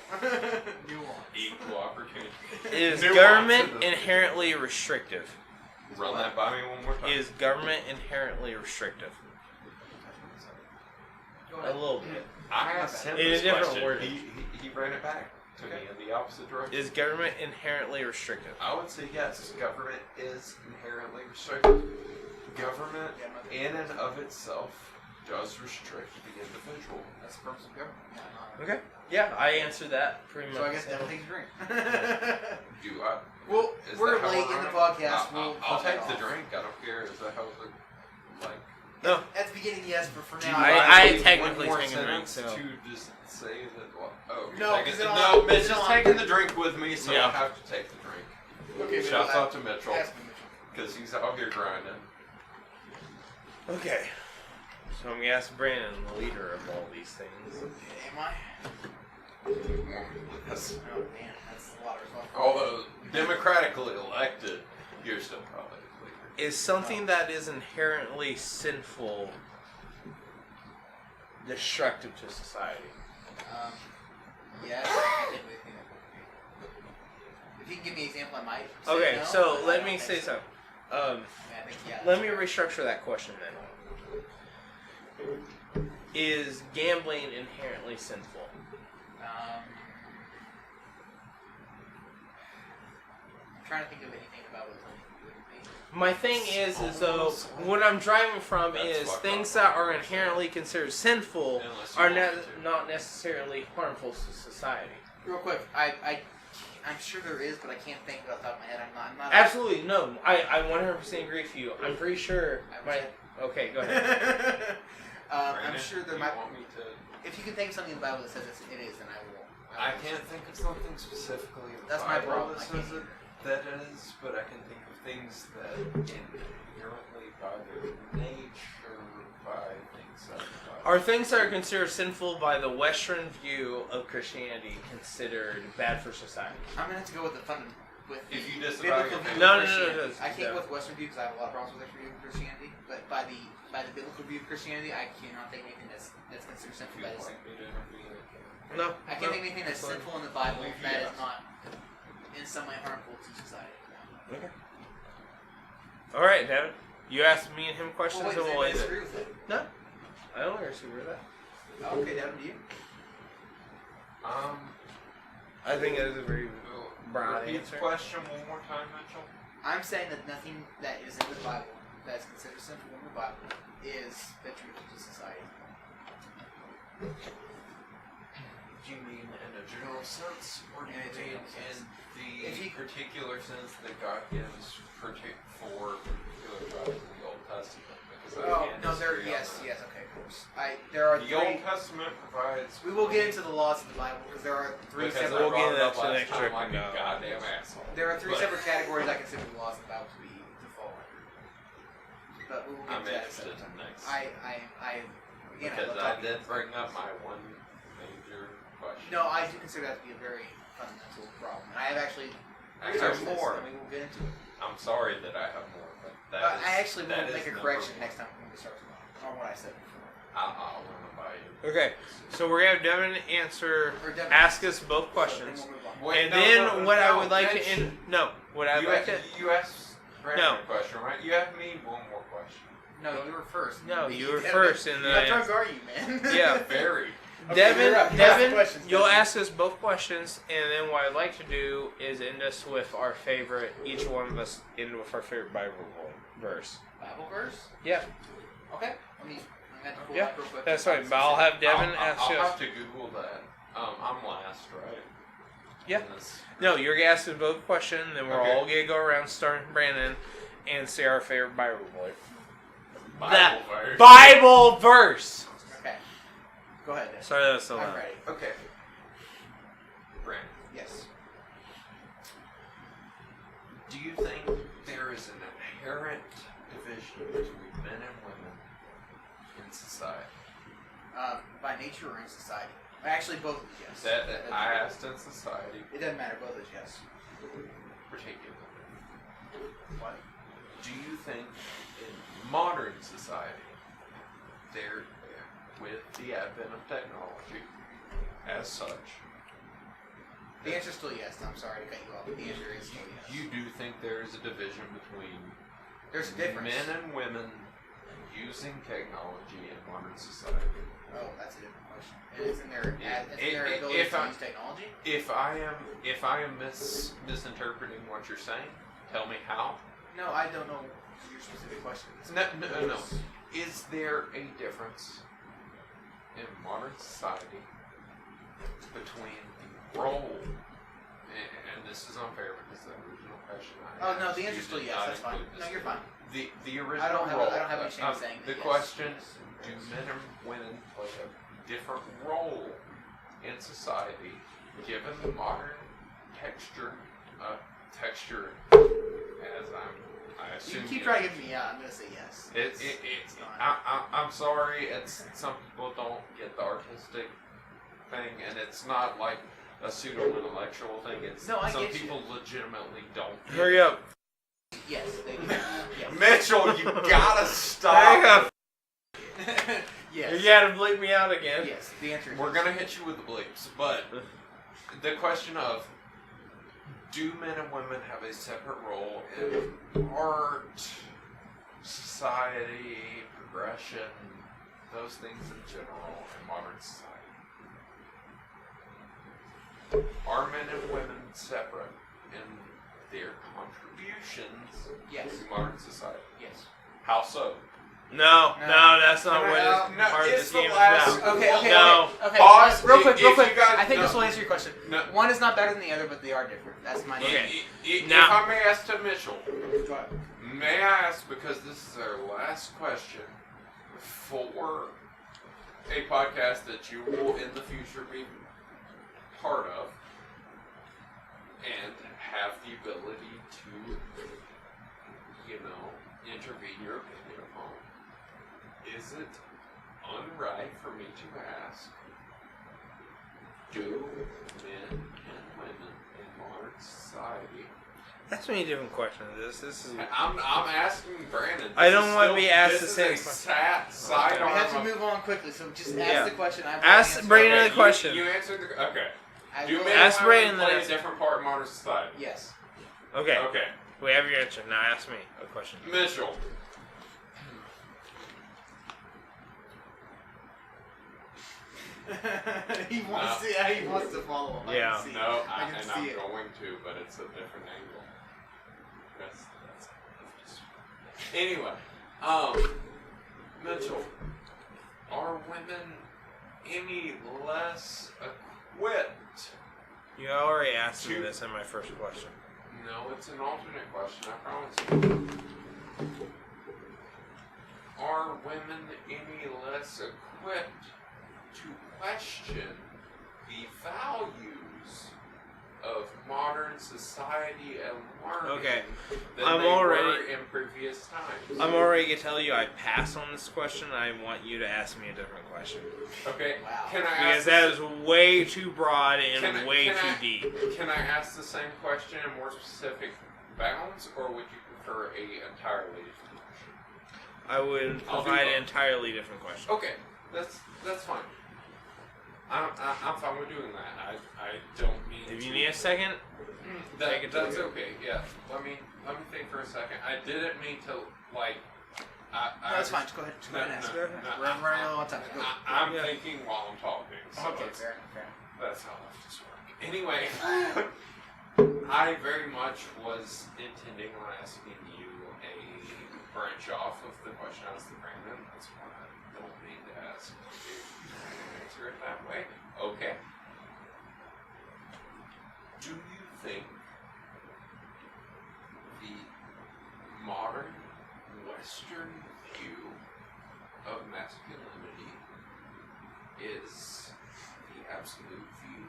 A: New one.
B: Equal opportunity.
C: Is
B: Nuance
C: government
B: to the-
C: inherently restrictive?
B: Run that by me one more time.
C: Is government inherently restrictive?
A: Go
C: A
A: ahead.
C: little bit.
B: I asked him
C: In a
B: this
C: different
B: question.
C: wording.
B: He ran it back to me in the opposite direction.
C: Is government inherently restrictive?
B: I would say yes. Government is inherently restricted. Government, in and of itself, does restrict the individual.
A: That's the purpose of government. Yeah, not-
C: Okay. Yeah, I answered that pretty much.
A: So I guess Devin takes a drink.
B: Do I?
A: Well,
B: Is
A: we're
B: that how
A: late
B: we're
A: in the
B: running?
A: podcast.
B: I'll
A: cut
B: take
A: that
B: the
A: off.
B: drink. I don't care. Is that how the like?
C: No.
A: At the beginning, yes, but for
B: Do you
A: now,
C: I
B: want me
C: technically
B: one more
C: take a drink,
B: sentence
C: so-
B: to just say that. Oh,
A: No,
B: you're
A: 'cause
B: taking
A: then
B: the,
A: I'll-
B: no, Mitch is
A: then I'll-
B: taking the drink with me, so
C: Yeah.
B: I have to take the drink.
A: Okay,
B: Shouts
A: but
B: out to Mitchell
A: ask me, Mitchell.
B: because he's out here grinding.
C: Okay. So I'm going to ask Brannan, the leader of all these things.
A: Am I?
B: Yes.
A: Oh man, that's a lot of responsibility.
B: Although democratically elected, you're still probably the leader.
C: Is something that is inherently sinful destructive to society?
A: Yes. I think we can- If you can give me an example, I might. Say
C: Okay,
A: no,
C: so
A: but I
C: let
A: don't
C: me
A: think
C: say
A: so.
C: something.
A: I mean, I think, yeah.
C: Let me restructure that question then. Is gambling inherently sinful?
A: I'm trying to think of anything about what it would be.
C: My thing is though, what I'm driving from
B: That's
C: is
B: fucked
C: things
B: up.
C: that are inherently considered sinful
B: Unless you
C: are
B: want to.
C: not necessarily harmful to society.
A: Real quick, I'm sure there is, but I can't think off the top of my head. I'm not.
C: Absolutely no. I 100% agree with you. I'm pretty sure. Okay, go ahead.
A: I'm
B: Brandon,
A: sure there
B: do
A: might.
B: you want me to?
A: If you can think of something in the Bible that says it is, then I will.
B: I can't think of something specifically in the
A: That's my
B: Bible
A: problem.
B: that
A: I can't
B: says it, that is, but I can think of things that inherently by their nature, by things that
C: Are things that are considered sinful by the Western view of Christianity considered bad for society?
A: I'm gonna have to go with the fun. With
B: If
A: the
B: you disagree
A: biblical
B: with
A: view
B: it.
C: No,
A: of
C: no, no,
A: Christianity.
C: no,
A: I can't
C: no.
A: go with Western view because I have a lot of problems with Western view of Christianity. But by the biblical view of Christianity, I cannot think of anything that's considered sinful.
B: Feel
A: That is,
B: like me to intervene.
C: No.
A: I can't think of anything that's
C: Fine.
A: sinful in the Bible
B: Leave
A: that
B: yes.
A: is not in some way harmful to society.
C: Okay. All right, Devin. You asked me and him questions,
A: Well, wait,
C: and
A: does
C: we'll
A: anybody
C: end
A: disagree
C: it.
A: with it?
C: No, I don't disagree with that.
A: Oh, okay, Devin, do you?
C: I think that is a very broad
B: Repeat
C: answer.
B: the question one more time, Mitchell.
A: I'm saying that nothing that is in the Bible that is considered sinful in the Bible is detrimental to society.
B: Do you mean in a general sense, or do
A: In a
B: you mean
A: general sense.
B: in
A: If
B: the
A: you-
B: particular sense that God gives for particular tribes in the Old Testament? Because I
A: Oh
B: can't
A: no, there.
B: disagree on
A: Yes,
B: that.
A: yes, okay, of course. There are
B: The
A: three.
B: Old Testament provides.
A: We will get into the laws of the Bible because there are three
B: Because
A: separate.
C: We'll get into that
B: brought it up
C: next
B: last
C: trip
B: time like
C: and,
B: a goddamn asshole.
A: There are three
B: But
A: separate categories I consider the laws of the Bible to be to fall under. But we will get
B: I'm
A: into that
B: interested
A: at some
B: in
A: time.
B: next.
A: Again,
B: Because
A: love
B: I
A: talking
B: did
A: about
B: bring
A: things.
B: up my one major question.
A: No, I do consider that to be a very fundamental problem, and I have actually
B: I
A: researched
B: have
A: this,
B: more.
A: and we will get into it.
B: I'm sorry that I have more, but that is,
A: I actually will
B: that
A: make a
B: is
A: correction
B: number
A: next time when we start tomorrow on what I said before.
B: I'll run it by you.
C: Okay, so we're gonna have Devin answer,
A: Or Devin.
C: ask us both
A: Then
C: questions,
A: we'll move on.
B: Wait,
C: and
B: no,
C: then
B: no,
C: what I
B: no,
C: would like
B: Mitch,
C: to end. No, what I'd
B: you
C: like
B: asked,
C: to.
B: You asked Brandon
C: No.
B: a question, right? You have me one more question.
A: No, you were first.
E: No, you were first, and then
A: How
E: I
A: drunk
E: asked.
A: are you, man?
E: Yeah.
B: Very.
A: Okay, you're up. You ask the
E: Devin,
A: questions,
E: you'll
A: Devin.
E: ask us both questions, and then what I'd like to do is end us with our favorite. Each one of us end with our favorite Bible verse.
A: Bible verse?
E: Yeah,
A: Okay. I'm gonna have to pull
E: yeah,
A: up real quick.
E: that's fine. But I'll have Devin ask
B: I'll
E: us.
B: have to Google that. I'm last, right?
E: Yeah.
B: In this-
E: No, you're asking both questions, then we're
B: Okay.
E: all gonna go around starting Brannan and say our favorite Bible verse.
B: Bible verse.
E: Bible verse.
A: Okay. Go ahead, Devin.
E: Sorry, that's so
A: I'm
E: loud.
A: ready.
B: Okay. Brandon,
A: Yes.
B: do you think there is an inherent division between men and women in society?
A: By nature or in society? Actually, both of you, yes.
B: That I asked in society,
A: It doesn't matter. Both of you, yes.
B: particularly.
A: What?
B: Do you think in modern society, there, with the advent of technology, as such,
A: The answer's still yes. I'm sorry to cut you off. But the answer is still yes.
B: you do think there is a division between
A: There's a difference.
B: men and women using technology in modern society?
A: Oh, that's a different question. It's in their, it's in
B: If-
A: their
B: if-
A: ability
B: if
A: to
B: I-
A: use technology.
B: If I am misinterpreting what you're saying, tell me how.
A: No, I don't know your specific question.
B: No. Is there a difference in modern society between the role, and this is unfair because the original question I
A: Oh
B: asked,
A: no, the
B: you
A: answer's still
B: did
A: yes.
B: not
A: That's fine.
B: include
A: No,
B: this.
A: you're fine.
B: The original
A: I don't have
B: role.
A: I don't have any shame saying
B: the
A: that, yes.
B: question: do men and women play a different role in society given the modern texture as I
A: You
B: assume
A: can keep
B: it
A: trying to
B: is.
A: get me out. I'm gonna say yes.
B: It's
A: not.
B: I'm sorry. It's some people don't get the artistic thing, and it's not like a pseudo intellectual thing. It's
A: No, I
B: some
A: get you.
B: people legitimately don't. get
E: Hurry
B: it.
E: up.
A: Yes, they do. Yes.
B: Mitchell. You gotta
E: Hurry
B: stop.
E: up.
A: Yes.
E: You gotta bleep me out again.
A: Yes. The answer is
B: We're
A: yes.
B: gonna hit you with the bleeps, but the question of do men and women have a separate role in art, society, progression, those things in general in modern society? Are men and women separate in their contributions
A: Yes.
B: to modern society?
A: Yes.
B: How so?
E: No, that's not
B: Can
E: what
B: I-
E: it
B: no,
E: part of
B: it's
E: this
B: the
E: game is
B: last-
E: about.
A: Okay.
E: No.
A: Okay.
B: Pause.
A: Real quick.
B: If you guys-
A: I think
B: no.
A: this will answer your question.
B: No.
A: One is not better than the other, but they are different. That's my
E: Okay.
B: If
E: Now-
B: I may ask to Mitchell,
A: Go ahead.
B: may I ask, because this is our last question for a podcast that you will in the future be part of and have the ability to, intervene your opinion upon. Is it unright for me to ask, do men and women in modern society?
E: That's many different questions. This is.
B: I'm asking Brannan.
E: I
B: This
E: don't
B: is
E: wanna
B: still-
E: be asked
B: this
E: the
B: is
E: same
B: a
E: question.
B: Sidearm.
A: We have to
B: of-
A: move on quickly, so just ask
E: Yeah.
A: the question. I will
E: Ask
A: answer.
E: Brandon
A: Okay.
E: the question.
B: You answered the. Okay.
A: I
B: Do
A: will-
B: men
E: Ask
B: and women
E: Brandon the
B: play a
E: next-
B: different part in modern society?
A: Yes.
E: Okay.
B: Okay.
E: We have your answer. Now ask me a question.
B: Mitchell.
A: He wants to. He wants to follow him.
E: Yeah.
A: I can see
B: No,
A: it. I can
B: and
A: see
B: I'm
A: it.
B: going to, but it's a different angle. That's anyway. Mitchell, are women any less equipped?
E: You already asked me
B: Shoot.
E: this in my first question.
B: No, it's an alternate question, I promise you. Are women any less equipped to question the values of modern society and learning
E: Okay.
B: than
E: I'm
B: they
E: already-
B: were in previous times?
E: I'm already gonna tell you I pass on this question. I want you to ask me a different question
B: Okay,
A: Wow.
B: can I
E: because
B: ask
E: that
B: the
E: is way too broad
B: Can I-
E: and way
B: can
E: too
B: I-
E: deep.
B: Can I ask the same question in more specific bounds, or would you prefer a entirely different question?
E: I would
B: I'll do
E: provide
B: both.
E: an entirely different question.
B: Okay, that's fine. I'm fine with doing that. I don't mean.
E: If you
B: to-
E: need a second, take it to
B: that's
E: the-
B: okay. Yeah. Let me think for a second. I didn't mean to
A: that's fine. Just go ahead. Just go ahead and ask. We're running a long time. Go.
B: I'm thinking while I'm talking. So
A: Okay,
B: it's-
A: fair.
B: That's how leftists work. Anyway, I very much was intending on asking you a branch off of the question I asked the Brannan. That's why I don't need to ask you to answer it that way. Okay. Do you think the modern Western view of masculinity is the absolute view,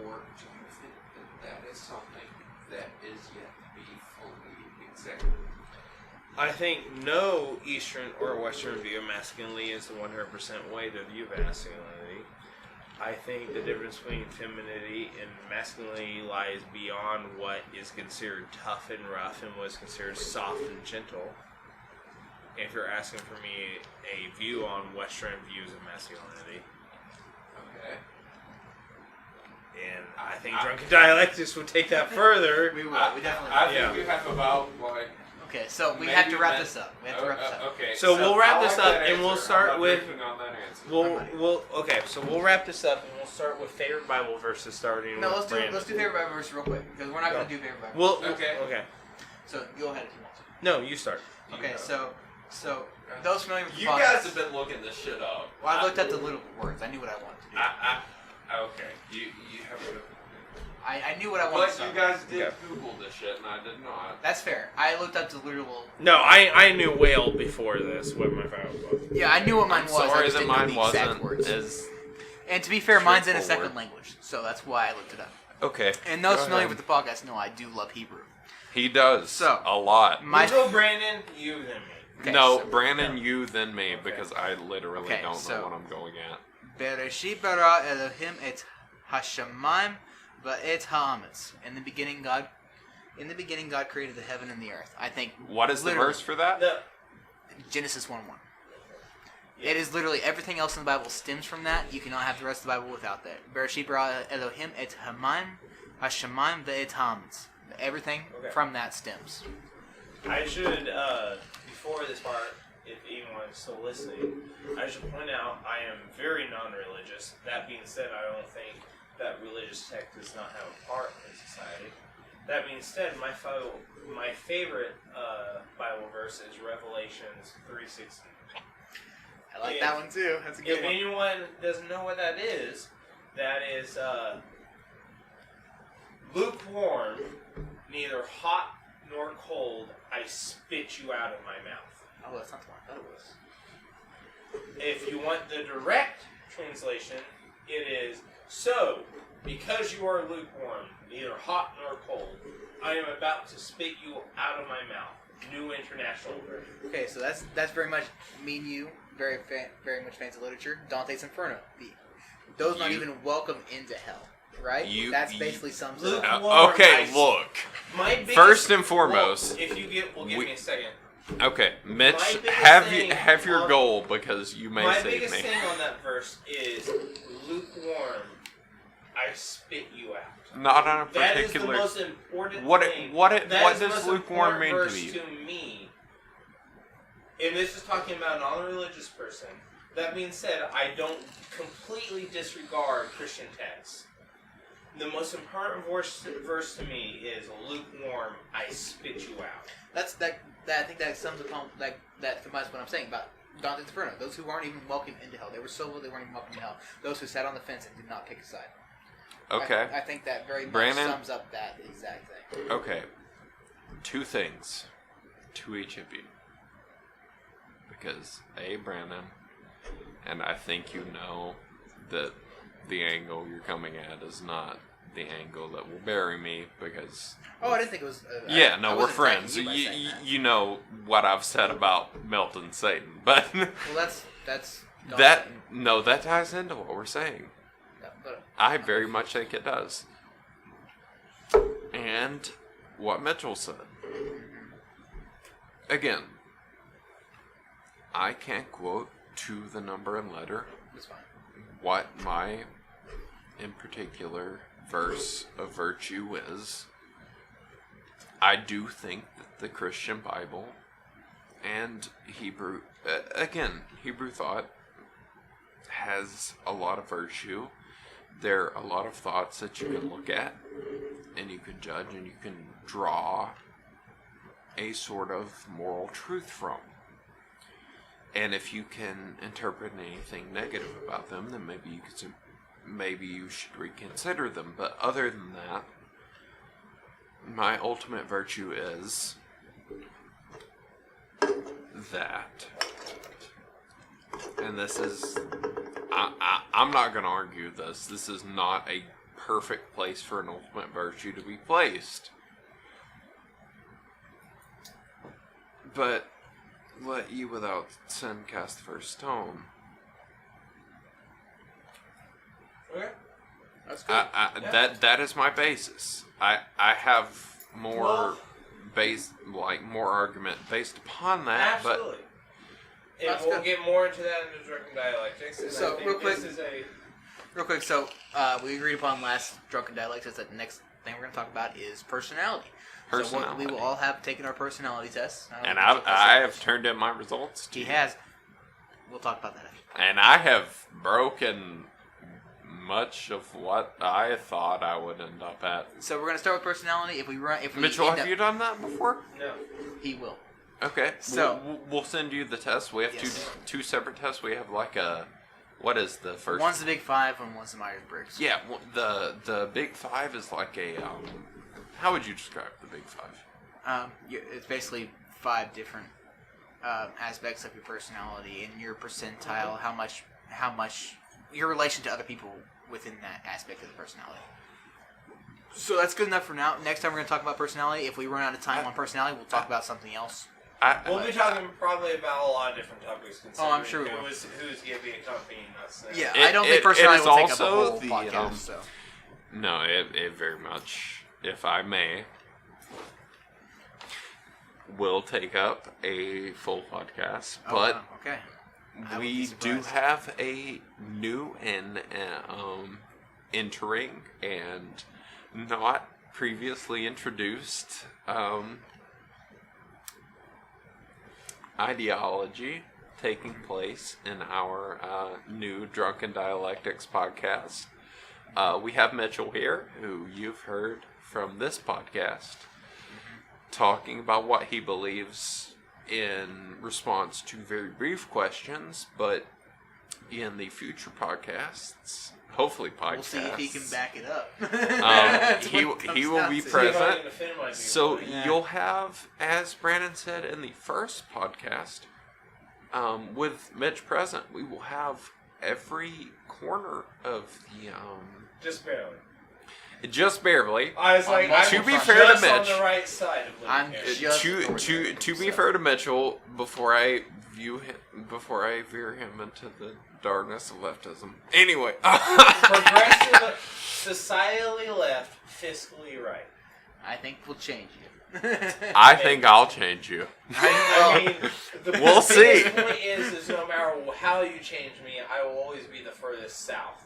B: or do you think that that is something that is yet to be fully examined?
E: I think no Eastern or Western view of masculinity is the 100% way to view masculinity. I think the difference between femininity and masculinity lies beyond what is considered tough and rough and what is considered soft and gentle. If you're asking for me a view on Western views of masculinity.
B: Okay.
E: And I think drunken dialectics would take that further.
A: We will. We definitely.
B: I think
E: Yeah.
B: we have about like.
A: Okay, so we
B: maybe
A: have to wrap
B: men-
A: this up. We have to wrap this up.
B: Okay.
E: So we'll wrap
B: I
E: this
B: like
E: up
B: that
E: and we'll
B: answer.
E: start
B: I'm not
E: with-
B: riffing on that answer.
E: We'll wrap this up and we'll start with favorite Bible verses starting
A: No,
E: with Brandon.
A: let's do favorite Bible verse real quick because we're not going to do favorite Bible.
E: Well,
B: Okay.
E: okay.
A: So go ahead if you want.
E: No, you start.
A: Okay,
B: go.
A: so those familiar with the
B: You
A: podcast,
B: guys have been looking this shit up.
A: Well, I looked at the little words. I knew what I wanted to do.
B: Okay. You have to.
A: I knew what I wanted
B: But
A: to do.
B: you guys did
E: Okay.
B: Google this shit, and I did not.
A: That's fair. I looked up the literal.
E: No, I knew whale before this. What my favorite was.
A: Yeah, I knew what mine
B: I'm
A: was. I
B: sorry
A: just
B: that
A: didn't know
B: mine
A: the exact
B: wasn't
A: words.
B: as.
A: And to be fair, mine's in a
B: straightforward.
A: second language, so that's why I looked it up.
B: Okay.
A: And those
B: Go
A: familiar
B: ahead.
A: with the podcast know I do love Hebrew.
B: He does.
A: So,
B: a lot.
A: My
E: Go Brandon, you then me.
A: Okay,
B: No,
A: so-
B: Brannan, you then me, because I literally
A: Okay,
B: don't
A: so-
B: know what I'm going at.
A: Bereshit bara Elohim et Hashemayim va'et ha'aretz. In the beginning, God created the heaven and the earth. I think.
B: What is the
A: literally,
B: verse for that?
A: Genesis 1:1. It is literally everything else in the Bible stems from that. You cannot have the rest of the Bible without that. Bereshit bara Elohim et Hashemayim va'et ha'aretz. Everything
E: Okay.
A: from that stems.
E: I should, before this part, if anyone is still listening, I should point out I am very non-religious. That being said, I don't think that religious text does not have a part in society. That being said, my favorite Bible verse is Revelations 3:16.
A: I like that one too. That's a good
E: If
A: one.
E: anyone doesn't know what that is lukewarm, neither hot nor cold, I spit you out of my mouth.
A: Oh, that's not the one I thought it was.
E: If you want the direct translation, it is, so, because you are lukewarm, neither hot nor cold, I am about to spit you out of my mouth. New International Version.
A: Okay, so that's very much me and you, very much fans of literature. Dante's Inferno. Those not
B: You-
A: even welcome into hell, right?
B: You-
A: That's
B: you-
A: basically sums it
E: Luke-
A: up.
B: Okay, look.
E: My biggest,
B: First and foremost,
E: well, if you give me a second.
B: Okay, Mitch,
E: My biggest
B: have
E: thing
B: your
E: on-
B: goal because you may
E: My
B: save
E: biggest
B: me.
E: thing on that verse is lukewarm. I spit you out.
B: Not on a
E: That is the
B: particular.
E: most important
B: What
E: thing.
B: what
E: That
B: what
E: is the
B: does
E: most
B: lukewarm mean
E: important
B: to
E: verse
B: you?
E: to me. And this is talking about a non-religious person. That being said, I don't completely disregard Christian texts. The most important verse to me is lukewarm. I spit you out.
A: That I think that sums up that combines what I'm saying about Dante's Inferno. Those who aren't even welcome into hell. They were so low they weren't even welcome to hell. Those who sat on the fence and did not pick a side.
B: Okay.
A: I think that very much
B: Brannan?
A: sums up that exact thing.
B: Okay. Two things to each of you. Because Brannan, and I think you know that the angle you're coming at is not the angle that will bury me because
A: Oh, I didn't think it was.
B: yeah,
A: I
B: no, we're
A: wasn't attacking
B: friends.
A: You, by saying that.
B: You know what I've said about Milton Satan, but
A: Well, that's
B: that no, that ties into what we're saying.
A: Yeah, but
B: I very much think it does. And what Mitchell said. Again, I can't quote to the number and letter
A: it's fine.
B: what my, in particular, verse of virtue is. I do think that the Christian Bible And Hebrew thought has a lot of virtue. There are a lot of thoughts that you can look at, and you can judge, and you can draw a sort of moral truth from. And if you can interpret anything negative about them, then maybe you should reconsider them. But other than that, my ultimate virtue is that, and this is, I'm not going to argue this. This is not a perfect place for an ultimate virtue to be placed. But let you without sin cast the first stone.
E: Okay.
A: That's good.
B: That is my basis. I have more more argument based upon that.
E: Absolutely. And
A: That's
E: we'll
A: good.
E: get more into that in the drunken dialectics. And
A: So,
E: I think
A: real quick-
E: this is a
A: Real quick, so we agreed upon last Drunken Dialects is that the next thing we're going to talk about is personality. So
B: Personality.
A: we will all have taken our personality tests.
B: And I have turned in my results to
A: He
B: you.
A: has. We'll talk about that after.
B: And I have broken much of what I thought I would end up at.
A: So we're going to start with personality. If we
B: Mitchell,
A: end
B: have
A: up-
B: you done that before?
E: no.
A: He will.
B: Okay.
A: So-
B: we'll send you the test. We have
A: Yes.
B: two separate tests. We have like a, what is the first?
A: One's the Big Five and one's the Myers-Briggs.
B: Yeah, well, the Big Five is like a, how would you describe the Big Five?
A: It's basically 5 different aspects of your personality and your percentile, how much your relation to other people within that aspect of the personality. So that's good enough for now. Next time we're going to talk about personality. If we run out of time on personality, we'll talk about something else.
E: We'll be talking probably about a lot of different topics.
A: Oh, I'm sure we will.
E: Who's giving accompanying us?
A: Yeah,
B: It-
A: I don't
B: it-
A: think personality
B: it is
A: will take up a
B: also
A: whole
B: the,
A: podcast. So.
B: No, it very much, if I may, will take up a full podcast.
A: Oh,
B: But
A: wow, okay. I would be
B: we do
A: surprised.
B: have a new and entering and not previously introduced ideology taking place in our new Drunken Dialectics podcast. We have Mitchell here, who you've heard from this podcast, talking about what he believes in response to very brief questions, but in the future podcasts, hopefully podcasts,
A: We'll see if he can back it up.
B: he will be
E: See if I
B: present.
E: can defend my
B: So
E: viewpoint.
A: Yeah.
B: you'll have, as Brannan said in the first podcast, with Mitch present, we will have every corner of the
E: just barely.
B: just barely.
E: I was like,
A: To
E: I'm
B: be
E: just
B: fair to
E: on
B: Mitch,
E: the right side of
A: I'm
E: living here.
A: just-
B: To be fair to Mitchell, before I veer him into the darkness of leftism. Anyway,
E: Progressive, societally left, fiscally right.
A: I think we'll change you.
B: I think I'll change you.
E: I mean, the
B: We'll see.
E: biggest point is no matter how you change me, I will always be the furthest south.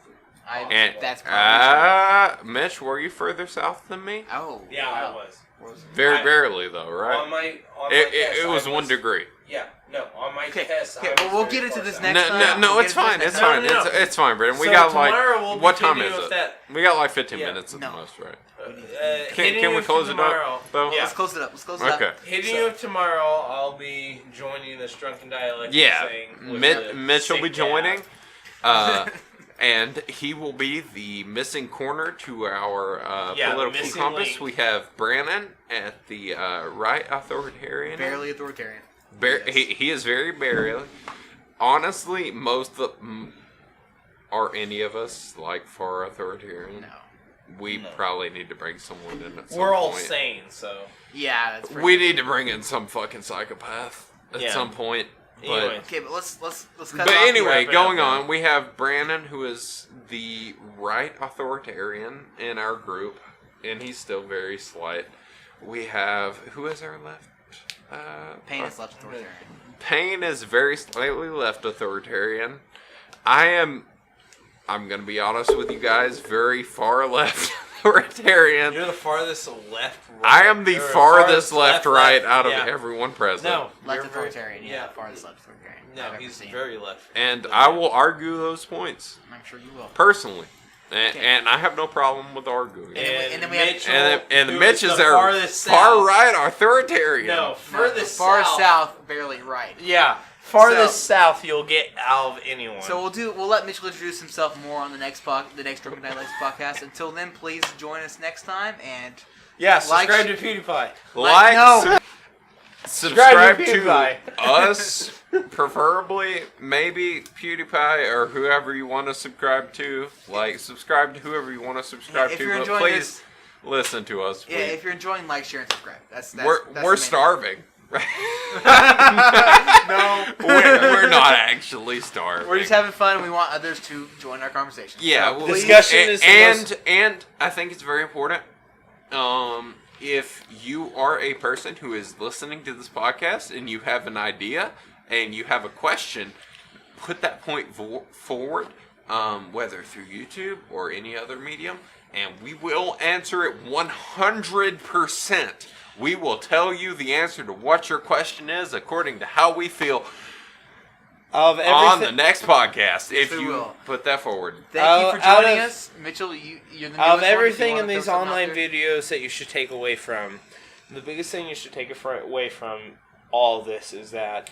B: And
A: That's probably
B: Mitch, were you further south than me?
A: true. Oh,
E: Yeah,
A: wow.
E: I was.
B: Very barely, though, right?
E: On my
B: It
E: test,
B: was
E: I
B: 1 degree.
E: Yeah, no, on my
A: Okay,
E: test.
A: okay,
E: I
A: well,
E: was
A: we'll
E: very
A: get into
E: far
A: this
E: south.
A: next time.
B: No,
A: We'll
B: it's
A: get into
B: fine.
A: this
B: It's
A: next
B: fine.
A: time.
E: No.
B: It's fine, Brandon. We
E: So
B: got
E: tomorrow we'll
B: like
E: be
B: what time
E: hitting
B: is
E: you
B: it?
E: with that-
B: We got like 15
E: Yeah.
B: minutes at
A: No.
B: the most, right?
E: Hitting
B: Can
E: you
B: we close it
E: tomorrow,
B: up though?
E: Yeah.
A: Let's close it up.
B: Okay.
E: Hitting you up tomorrow, I'll be joining this drunken dialect.
B: Yeah,
E: thing with
B: Mitch will
E: sick
B: be joining,
E: dad.
B: and he will be the missing corner to our
E: Yeah, the
B: political
E: missing
B: compass.
E: link.
B: We have Brannan at the right authoritarian.
A: Barely authoritarian.
B: Bar-
A: Yes.
B: he is very barely. Honestly, are any of us like far authoritarian?
A: No.
B: We
E: No.
B: probably need to bring someone in at some
E: We're all
B: point.
E: sane, so.
A: Yeah, that's pretty
B: We need to bring in some fucking psychopath at
E: Yeah.
B: some point. But
E: Anyway.
A: Okay, but let's cut
B: But
A: it off.
B: anyway,
E: wrap it
B: going
E: up,
B: on,
E: man.
B: we have Brannan, who is the right authoritarian in our group, and he's still very slight. We have, who is our left?
A: Pain is left authoritarian.
B: Payne is very slightly left authoritarian. I'm going to be honest with you guys, very far left. authoritarian.
E: You're the farthest left. Right.
B: I am the
E: You're
B: farthest left right out of
E: yeah.
B: everyone present.
E: No,
A: Left
E: you're very-
A: authoritarian. Yeah, farthest left authoritarian.
E: No,
A: I've ever
E: he's
A: seen.
E: very left.
B: And I will argue those points
A: I'm sure you will.
B: personally, and,
A: Okay.
B: and I have no problem with arguing.
A: And then we have-
E: Mitchell,
B: And
E: who
B: Mitch is
E: the
B: there
E: farthest
B: far
E: south.
B: right authoritarian.
E: No, furthest
A: far
E: south.
A: south, barely right.
E: Yeah, farthest south you'll get out of anyone.
A: So we'll let Mitchell introduce himself more on the next Drunken Dialects podcast. Until then, please join us next time and
E: yeah,
A: like-
E: subscribe to PewDiePie.
B: Like,
A: no.
B: subscribe
E: to
B: to
E: PewDiePie.
B: us, preferably, maybe PewDiePie or whoever you want to subscribe to. Like, subscribe to whoever you want to subscribe
A: if
B: to,
A: you're
B: but
A: enjoying
B: please
A: this,
B: listen to us.
A: yeah,
B: Please.
A: if you're enjoying, like, share, and subscribe. That's
B: we're
A: the
B: we're
A: main
B: starving.
A: No,
B: we're not actually starving.
A: We're just having fun, and we want others to join our conversation.
B: Yeah,
A: So
B: well,
A: please-
E: Discussion is the
B: and I think it's very important. If you are a person who is listening to this podcast and you have an idea and you have a question, put that point forward, whether through YouTube or any other medium, and we will answer it 100%. We will tell you the answer to what your question is according to how we feel
E: Of
B: on the next podcast, if
A: we
B: you
A: will.
B: put that forward.
A: Thank you for
E: Out
A: joining
E: of-
A: us, Mitchell. You're the newest
E: Of
A: one, if you
E: everything
A: wanna
E: in
A: throw
E: these
A: something out
E: online
A: there.
E: videos that you should take away from, the biggest thing you should take away from all this is that